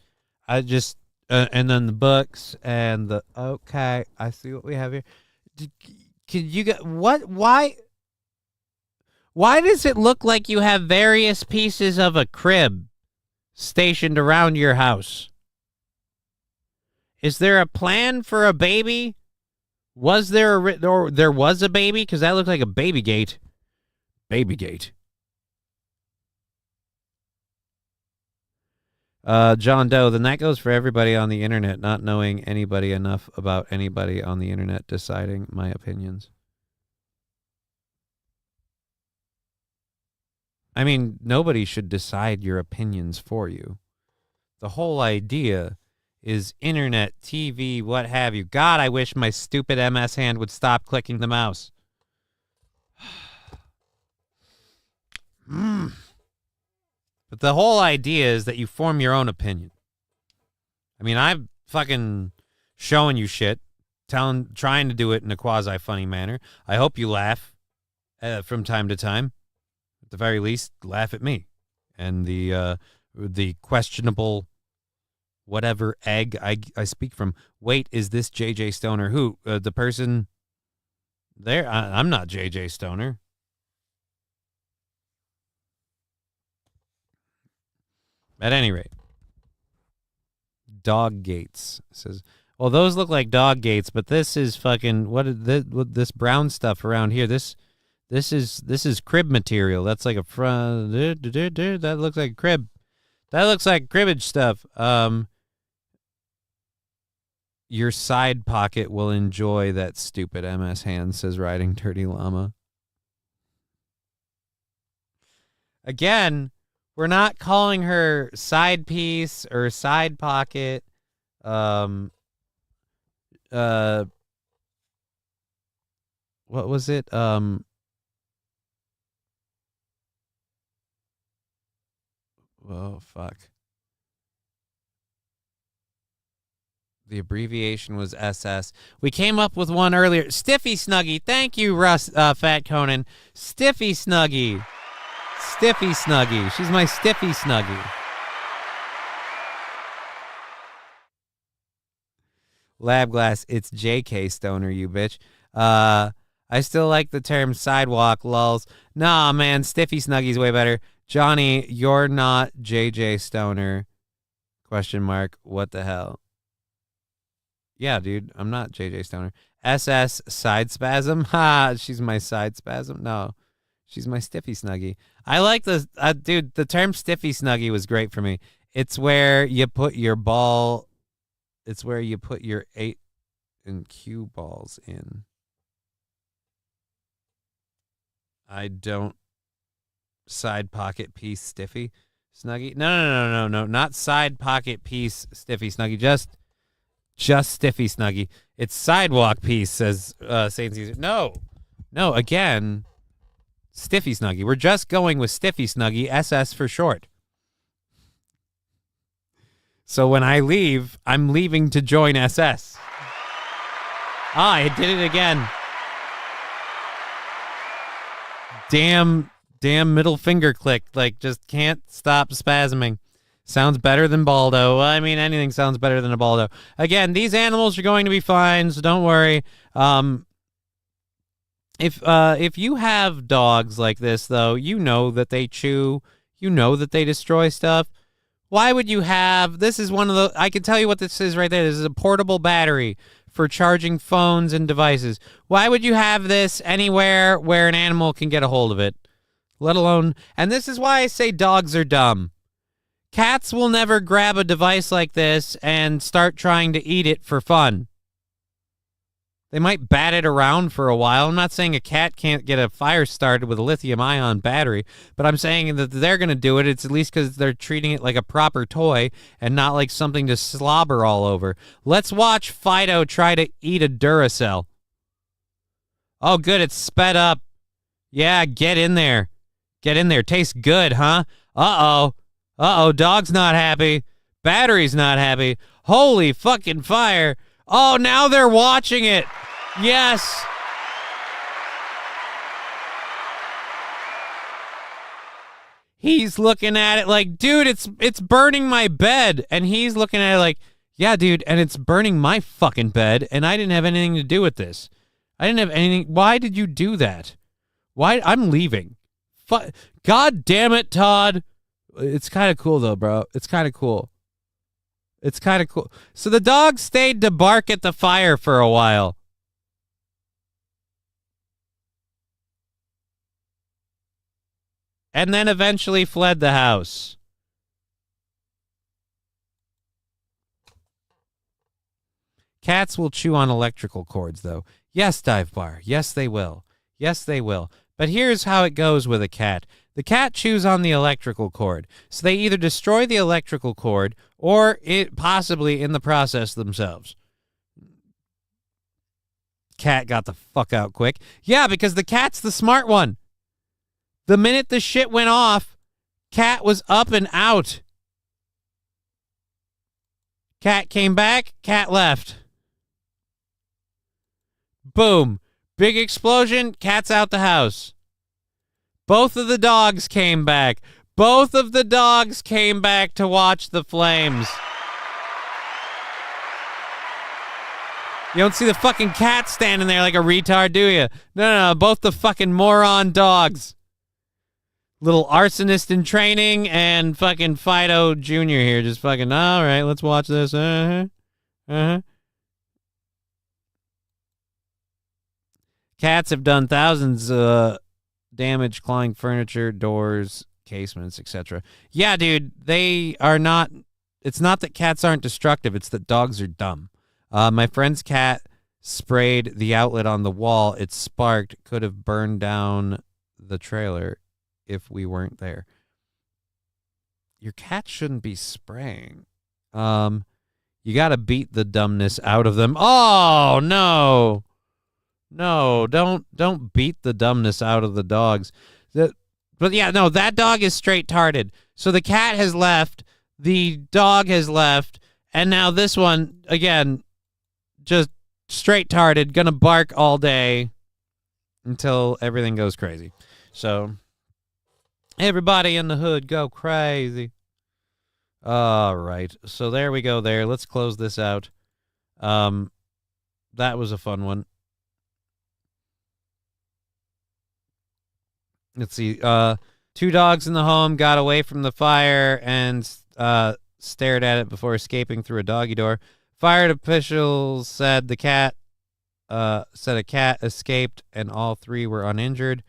And then the books and the... Okay, I see what we have here. Can you get... What? Why does it look like you have various pieces of a crib stationed around your house? Is there a plan for a baby? Was there there was a baby? Because that looked like a baby gate. Baby gate. John Doe, then that goes for everybody on the internet, not knowing anybody enough about anybody on the internet deciding my opinions. I mean, nobody should decide your opinions for you. The whole idea is internet, TV, what have you. God, I wish my stupid MS hand would stop clicking the mouse. But the whole idea is that you form your own opinion. I mean, I'm fucking showing you shit, trying to do it in a quasi-funny manner. I hope you laugh from time to time. At the very least, laugh at me. And the questionable whatever egg I speak from. Wait, is this JJ Stoner? Who? The person I'm not JJ Stoner. At any rate, dog gates says, well, those look like dog gates, but this is fucking what this brown stuff around here. This is crib material. That's like a front. That looks like a crib. That looks like cribbage stuff. Your side pocket will enjoy that stupid MS hand, says Riding Dirty Llama. Again, we're not calling her side piece or side pocket. What was it? Oh, fuck. The abbreviation was SS. We came up with one earlier. Stiffy Snuggie. Thank you, Russ, Fat Conan. Stiffy Snuggie. Stiffy Snuggie. She's my Stiffy Snuggie. Lab Glass. It's JK Stoner, you bitch. I still like the term sidewalk, lulz. Nah, man. Stiffy Snuggie's way better. Johnny, you're not JJ Stoner. Question mark. What the hell? Yeah, dude, I'm not JJ Stoner. SS side spasm. Ha, she's my side spasm. No, she's my Stiffy Snuggie. I like the dude. The term Stiffy Snuggie was great for me. It's where you put your ball. It's where you put your 8 and cue balls in. I don't side pocket piece Stiffy Snuggie. No, not side pocket piece Stiffy Snuggie. Just Stiffy Snuggie. It's sidewalk piece, says Saint Caesar. No, again, Stiffy Snuggie. We're just going with Stiffy Snuggie, SS for short. So when I leave, I'm leaving to join SS. I did it again. Damn middle finger click. Like, just can't stop spasming. Sounds better than Baldo. Well, I mean, anything sounds better than a Baldo. Again, these animals are going to be fine, so don't worry. If you have dogs like this, though, you know that they chew. You know that they destroy stuff. Why would you have... This is one of the... I can tell you what this is right there. This is a portable battery for charging phones and devices. Why would you have this anywhere where an animal can get a hold of it? Let alone... And this is why I say dogs are dumb. Cats will never grab a device like this and start trying to eat it for fun. They might bat it around for a while. I'm not saying a cat can't get a fire started with a lithium-ion battery, but I'm saying that they're going to do it. It's at least because they're treating it like a proper toy and not like something to slobber all over. Let's watch Fido try to eat a Duracell. Oh, good. It's sped up. Yeah, get in there. Get in there. Tastes good, huh? Uh-oh. Dog's not happy. Battery's not happy. Holy fucking fire. Oh, now they're watching it. Yes. He's looking at it like, dude, it's burning my bed. And he's looking at it like, yeah, dude, and it's burning my fucking bed, and I didn't have anything to do with this. I didn't have anything. Why did you do that? Why? I'm leaving. God damn it, Todd. It's kind of cool, though, bro. It's kind of cool. It's kind of cool. So the dog stayed to bark at the fire for a while. And then eventually fled the house. Cats will chew on electrical cords, though. Yes, Dive Bar. Yes, they will. Yes, they will. But here's how it goes with a cat. The cat chews on the electrical cord. So they either destroy the electrical cord or it possibly in the process themselves. Cat got the fuck out quick. Yeah, because the cat's the smart one. The minute the shit went off, cat was up and out. Cat came back, cat left. Boom. Big explosion, cat's out the house. Both of the dogs came back. Both of the dogs came back to watch the flames. You don't see the fucking cat standing there like a retard, do you? No, both the fucking moron dogs. Little arsonist in training and fucking Fido Jr. here just fucking, all right, let's watch this. Cats have done thousands damage, clawing furniture, doors, casements, etc. Yeah, dude, they are not. It's not that cats aren't destructive. It's that dogs are dumb. My friend's cat sprayed the outlet on the wall. It sparked. Could have burned down the trailer if we weren't there. Your cat shouldn't be spraying. You got to beat the dumbness out of them. Oh, no. No, don't beat the dumbness out of the dogs. But yeah, no, that dog is straight tarded. So the cat has left, the dog has left, and now this one, again, just straight tarded, gonna bark all day until everything goes crazy. So everybody in the hood go crazy. All right, so there we go there. Let's close this out. That was a fun one. Let's see. 2 dogs in the home got away from the fire and stared at it before escaping through a doggy door. Fire officials said a cat escaped and all 3 were uninjured.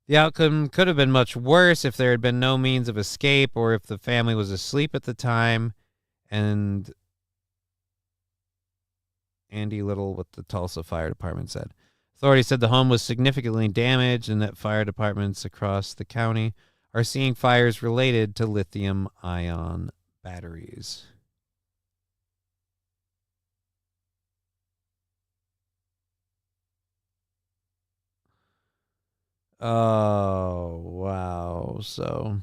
The outcome could have been much worse if there had been no means of escape or if the family was asleep at the time. And Andy Little with the Tulsa Fire Department said. Authorities said the home was significantly damaged and that fire departments across the county are seeing fires related to lithium-ion batteries. Oh, wow. So,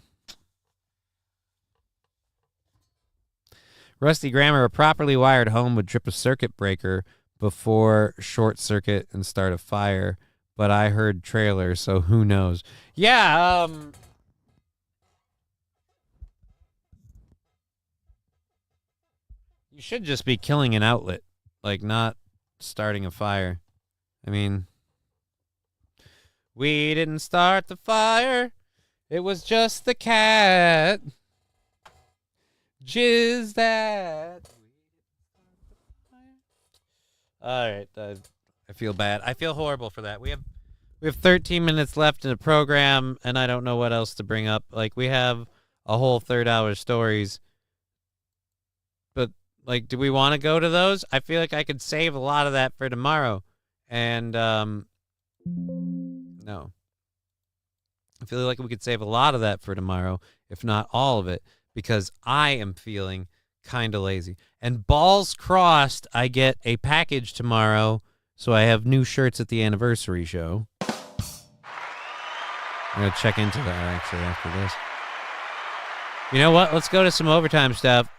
Rusty Grammar, a properly wired home would trip a circuit breaker before short circuit and start a fire, but I heard trailer, so who knows? Yeah, you should just be killing an outlet, like not starting a fire. I mean, we didn't start the fire. It was just the cat. Jizz that. All right, I feel bad. I feel horrible for that. We have 13 minutes left in the program, and I don't know what else to bring up. Like, we have a whole third-hour stories, but like, do we want to go to those? I feel like I could save a lot of that for tomorrow, and no, I feel like we could save a lot of that for tomorrow, if not all of it, because I am feeling kind of lazy. And balls crossed, I get a package tomorrow, so I have new shirts at the anniversary show. I'm going to check into that, actually, after this. You know what? Let's go to some overtime stuff,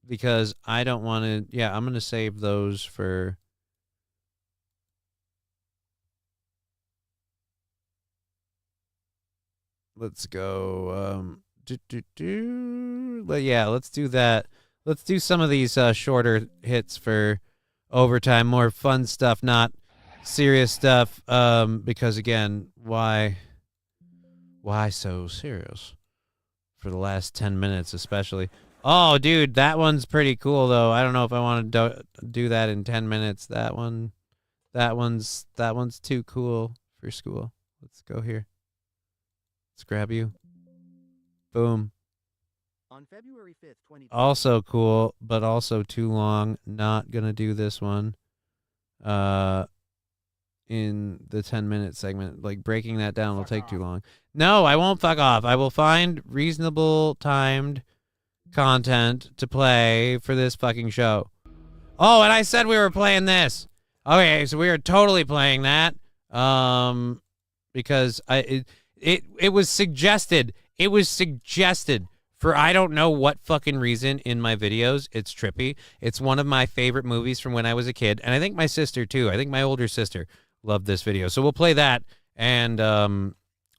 because I don't want to... Yeah, I'm going to save those for... Let's go... But yeah, let's do that. Let's do some of these shorter hits for overtime, more fun stuff, not serious stuff. Because again, why so serious for the last 10 minutes, especially? Oh, dude, that one's pretty cool though. I don't know if I want to do that in 10 minutes. That one's too cool for school. Let's go here. Let's grab you. Boom. On February 5th, 2020. Also cool, but also too long. Not going to do this one in the 10-minute segment. Like, breaking that down will take too long. No, I won't fuck off. I will find reasonable timed content to play for this fucking show. Oh, and I said we were playing this. Okay, so we are totally playing that. Because it was suggested. It was suggested for I don't know what fucking reason in my videos. It's trippy. It's one of my favorite movies from when I was a kid. And I think my sister, too. I think my older sister loved this video. So we'll play that, and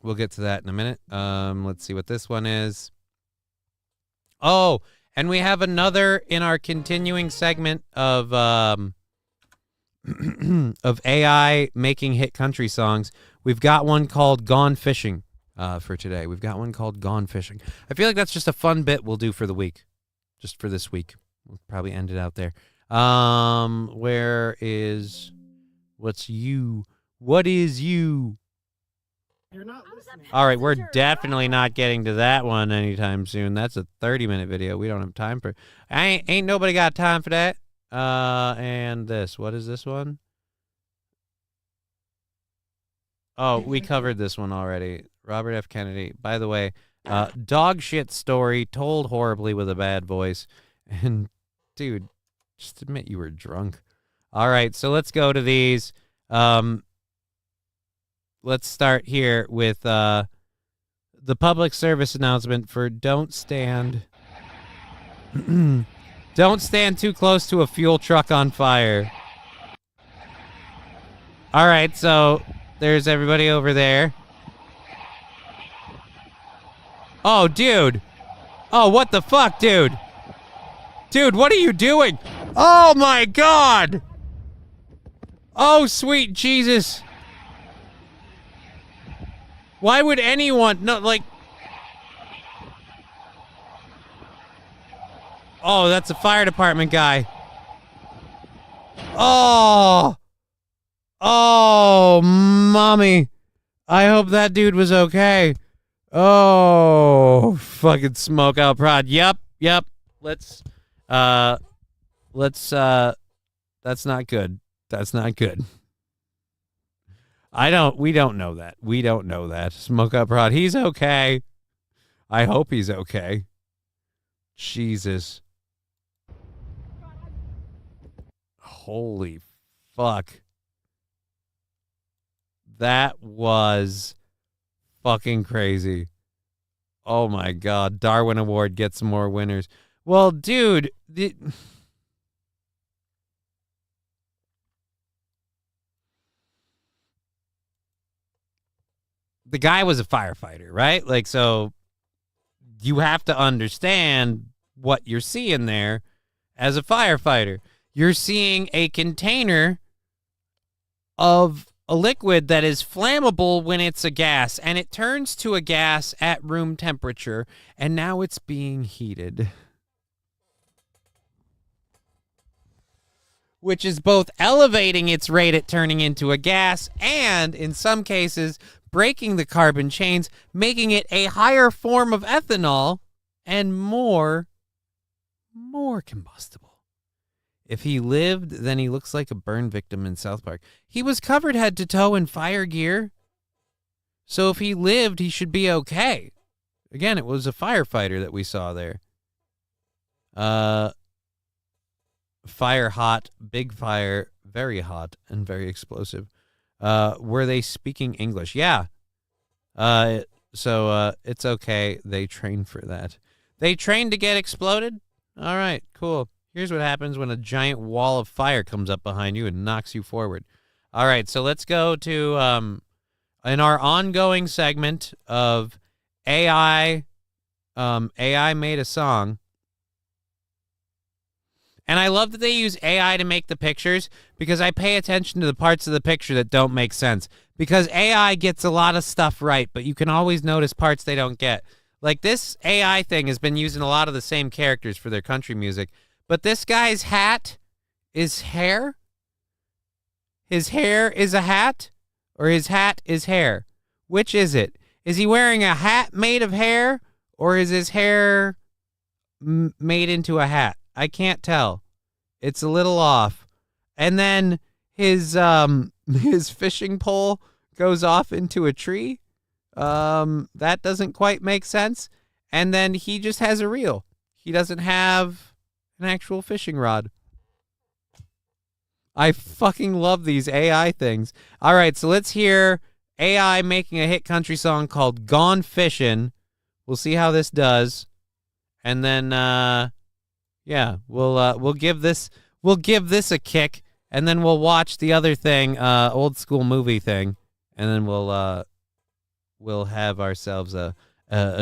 we'll get to that in a minute. Let's see what this one is. Oh, And we have another in our continuing segment of of AI making hit country songs. We've got one called Gone Fishing for today. We've got one called Gone Fishing. I feel like that's just a fun bit we'll do for the week. Just for this week. We'll probably end it out there. Where is... What's you? What is you? You're not listening. All right, we're definitely not getting to that one anytime soon. That's a 30-minute video. We don't have time for... Ain't nobody got time for that. And this. What is this one? Oh, we covered this one already. Robert F. Kennedy. By the way, dog shit story told horribly with a bad voice. And, dude, just admit you were drunk. All right, so let's go to these. Let's start here with the public service announcement for don't stand too close to a fuel truck on fire. All right, so there's everybody over there. Oh, dude. Oh, what the fuck, dude? Dude, what are you doing? Oh, my God. Oh, sweet Jesus. Why would anyone... No, like... Oh, that's a fire department guy. Oh. Oh, mommy. I hope that dude was okay. Oh, fucking smoke out prod. Yep. Let's, that's not good. That's not good. We don't know that. We don't know that. Smoke out prod. He's okay. I hope he's okay. Jesus. Holy fuck. That was fucking crazy. Oh my God. Darwin Award gets some more winners. Well, dude, the guy was a firefighter, right? Like, so you have to understand what you're seeing there as a firefighter. You're seeing a container of a liquid that is flammable when it's a gas, and it turns to a gas at room temperature, and now it's being heated. Which is both elevating its rate at turning into a gas and, in some cases, breaking the carbon chains, making it a higher form of ethanol and more combustible. If he lived, then he looks like a burn victim in South Park. He was covered head to toe in fire gear. So if he lived, he should be okay. Again, it was a firefighter that we saw there. Fire hot, big fire, very hot, and very explosive. Were they speaking English? Yeah. So it's okay. They trained for that. They trained to get exploded? All right, cool. Here's what happens when a giant wall of fire comes up behind you and knocks you forward. All right, so let's go to, in our ongoing segment of AI made a song. And I love that they use AI to make the pictures because I pay attention to the parts of the picture that don't make sense. Because AI gets a lot of stuff right, but you can always notice parts they don't get. Like this AI thing has been using a lot of the same characters for their country music. But this guy's hat is hair? His hair is a hat? Or his hat is hair? Which is it? Is he wearing a hat made of hair? Or is his hair made into a hat? I can't tell. It's a little off. And then his fishing pole goes off into a tree. That doesn't quite make sense. And then he just has a reel. He doesn't have an actual fishing rod. I fucking love these AI things. All right, so let's hear AI making a hit country song called Gone Fishin'. We'll see how this does. And then yeah, we'll give this a kick, and then we'll watch the other thing, old school movie thing, and then we'll have ourselves a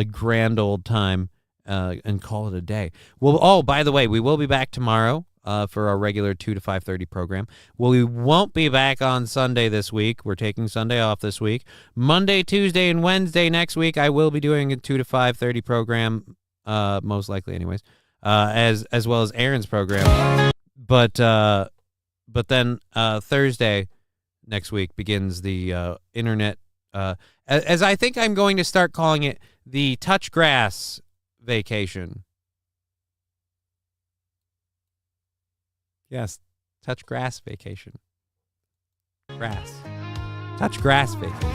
grand old time and call it a day. Well, oh, by the way, we will be back tomorrow for our regular 2 to 5:30 program. Well, we won't be back on Sunday this week. We're taking Sunday off this week. Monday, Tuesday, and Wednesday next week, I will be doing a 2 to 5:30 program, most likely anyways, as well as Aaron's program. But then Thursday next week begins the internet, as I think I'm going to start calling it the Touch Grass Vacation. Yes, Touch Grass Vacation. Grass. Touch Grass Vacation.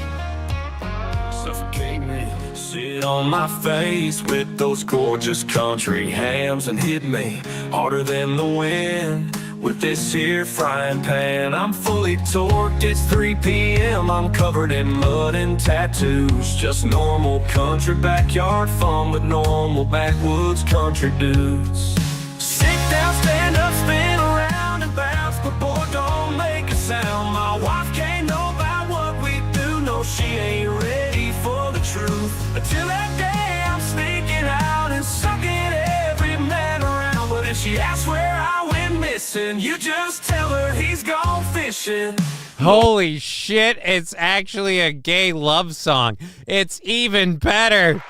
Suffocate me, sit on my face with those gorgeous country hams and hit me harder than the wind with this here frying pan. I'm fully torqued, it's 3 p.m. I'm covered in mud and tattoos. Just normal country backyard fun with normal backwoods country dudes. Sit down, stand up, spin around and bounce, but boy, don't make a sound. My wife can't know about what we do. No, she ain't ready for the truth. Until that day, I'm sneaking out and sucking every man around. But if she asks where I went missing, you just tell her he's gone fishing. Holy shit, it's actually a gay love song. It's even better.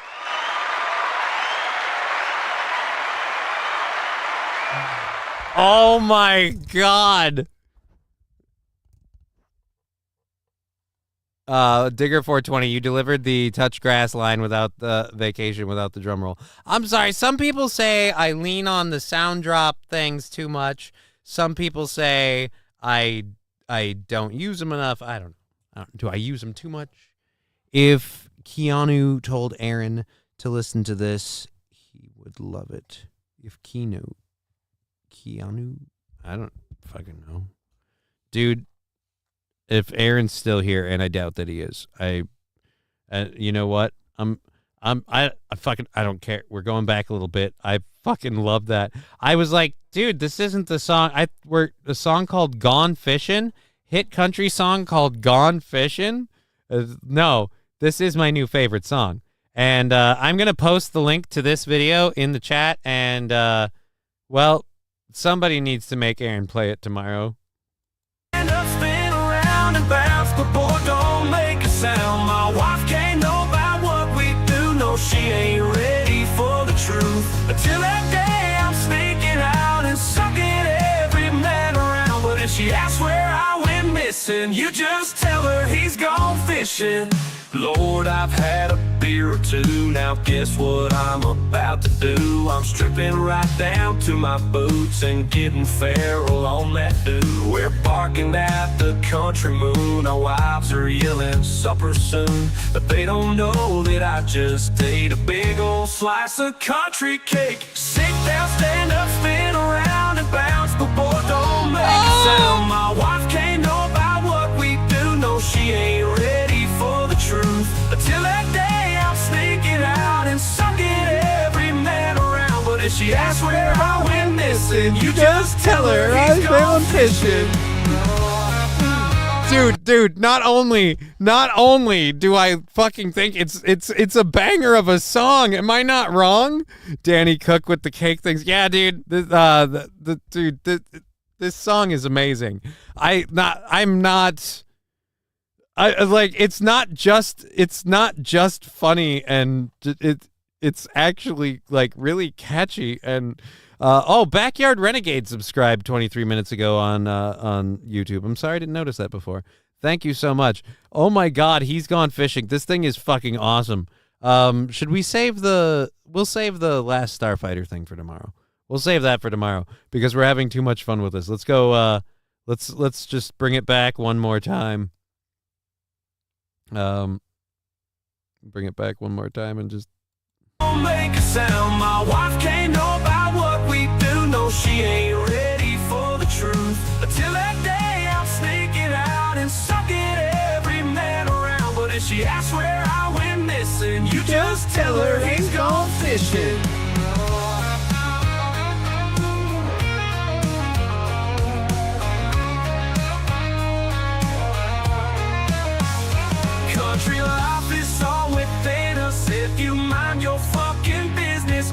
Oh my God. Digger 420, you delivered the Touch Grass line without the vacation, without the drum roll. I'm sorry, some people say I lean on the sound drop things too much. Some people say I don't use them enough. I don't know. Do I use them too much? If Keanu told Aaron to listen to this, he would love it. If Keanu, I don't fucking know. Dude, if Aaron's still here, and I doubt that he is, you know what? I don't care. We're going back a little bit. I fucking love that. I was like, dude, this isn't the song. We're a song called Gone Fishin', hit country song called Gone Fishin'. No, this is my new favorite song. And I'm going to post the link to this video in the chat. And, well, somebody needs to make Aaron play it tomorrow. Stand up, spin around and bounce, but boy, don't make a sound. My wife can't know about what we do. No, she ain't ready for the truth. Until that day, I'm sneaking out and sucking every man around. But if she asks where I went missing, you just tell her he's gone fishing. Lord, I've had a beer or two. Now guess what I'm about to do? I'm stripping right down to my boots and getting feral on that dude. We're barking at the country moon. Our wives are yelling supper soon, but they don't know that I just ate a big old slice of country cake. Sit down, stand up, spin around and bounce, but boy, don't make a sound. My wife can't know about what we do. No, she ain't ready for the truth. Until that day, I'm sneaking out and sucking every man around. But if she asks where I went missing, you just tell her he's gone fishing. Dude, not only do I fucking think it's a banger of a song. Am I not wrong? Danny Cook with the cake things. Yeah, dude. This song is amazing. It's not just funny, and it's actually like really catchy. And Backyard Renegade subscribed 23 minutes ago on YouTube. I'm sorry I didn't notice that before. Thank you so much. Oh my God, he's gone fishing. This thing is fucking awesome. Should we save we'll save the last Starfighter thing for tomorrow. We'll save that for tomorrow because we're having too much fun with this. Let's go. Let's just bring it back one more time. Bring it back one more time and just Don't make a sound. My wife can't know about what we do. No, she ain't ready for the truth. Until that day, I'm sneaking out and sucking every man around. But if she asks where I went missing, you just tell her he's gone fishing. Country life is all within us. If you mind your fucking business,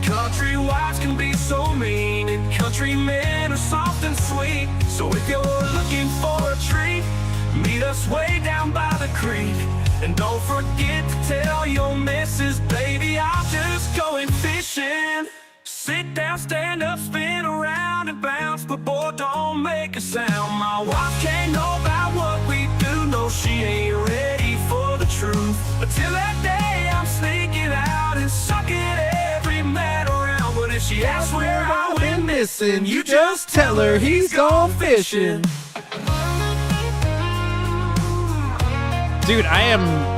house way down by the creek. And don't forget to tell your missus, baby, I'm just going fishing. Sit down, stand up, spin around and bounce, but boy, don't make a sound. My wife can't know about what we do, no, she ain't ready for the truth. Until that day, I'm sneaking out and sucking every man around. But if she asks where I went missing, you just tell her he's gone fishing. Dude, I am...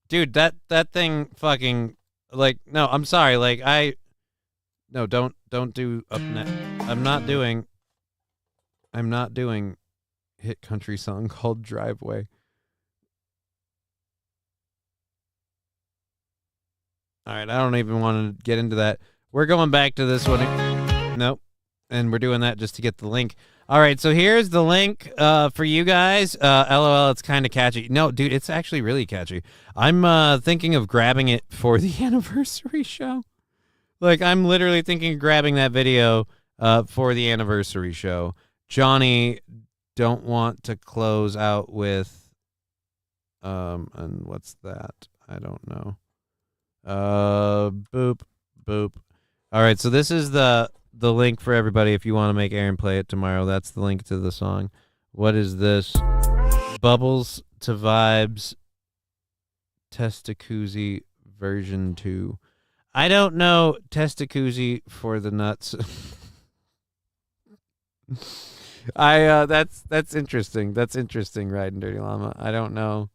Dude, that thing fucking... Like, no, I'm sorry. Like, No, don't do up next. I'm not doing hit country song called Driveway. All right, I don't even want to get into that. We're going back to this one. Nope. And we're doing that just to get the link. All right, so here's the link for you guys. LOL, it's kind of catchy. No, dude, it's actually really catchy. I'm thinking of grabbing it for the anniversary show. Like, I'm literally thinking of grabbing that video for the anniversary show. Johnny, don't want to close out with, and what's that? I don't know. Boop, boop. All right, so this is the link for everybody if you want to make Aaron play it tomorrow. That's the link to the song. What is this? Bubbles to Vibes Testacuzzi version 2. I don't know Testacuzzi for the nuts. That's interesting. That's interesting, Riding Dirty Llama. I don't know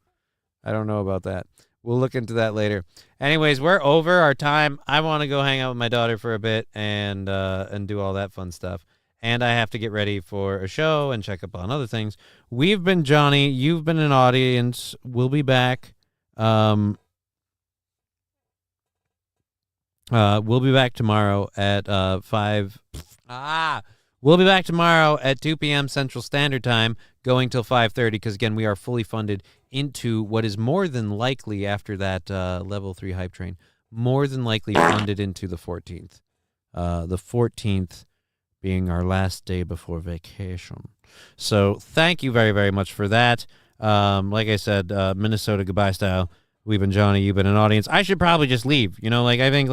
about that. We'll look into that later. Anyways, we're over our time. I want to go hang out with my daughter for a bit and do all that fun stuff. And I have to get ready for a show and check up on other things. We've been Johnny. You've been an audience. We'll be back. We'll be back tomorrow at 5. We'll be back tomorrow at 2 p.m. Central Standard Time, going till 5:30, because, again, we are fully funded into what is more than likely, after that level 3 hype train, more than likely funded into the 14th. The 14th being our last day before vacation. So thank you very, very much for that. Like I said, Minnesota goodbye style. We've been Johnny. You've been an audience. I should probably just leave. You know, like, I think,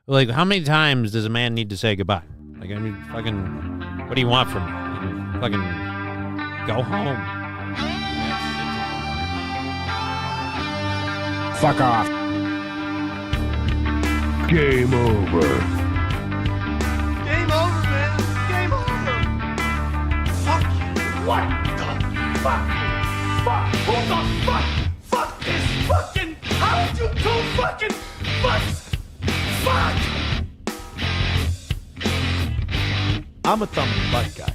like how many times does a man need to say goodbye? Like, I mean, fucking, what do you want from me? Fucking go home. Fuck off. Game over. Game over, man. Game over. Fuck you. What the fuck? Fuck. Who the fuck? Fuck this fucking. How did you do fucking fucks? Fuck. I'm a thumb in the butt guy.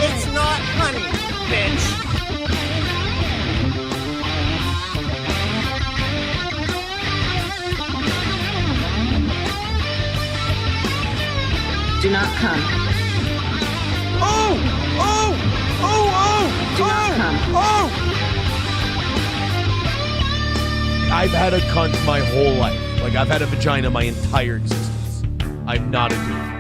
It's not honey, bitch. Do not come. Oh! Oh! Oh! Oh! Do not come. Oh! I've had a cunt my whole life. Like, I've had a vagina my entire existence. I'm not a dude.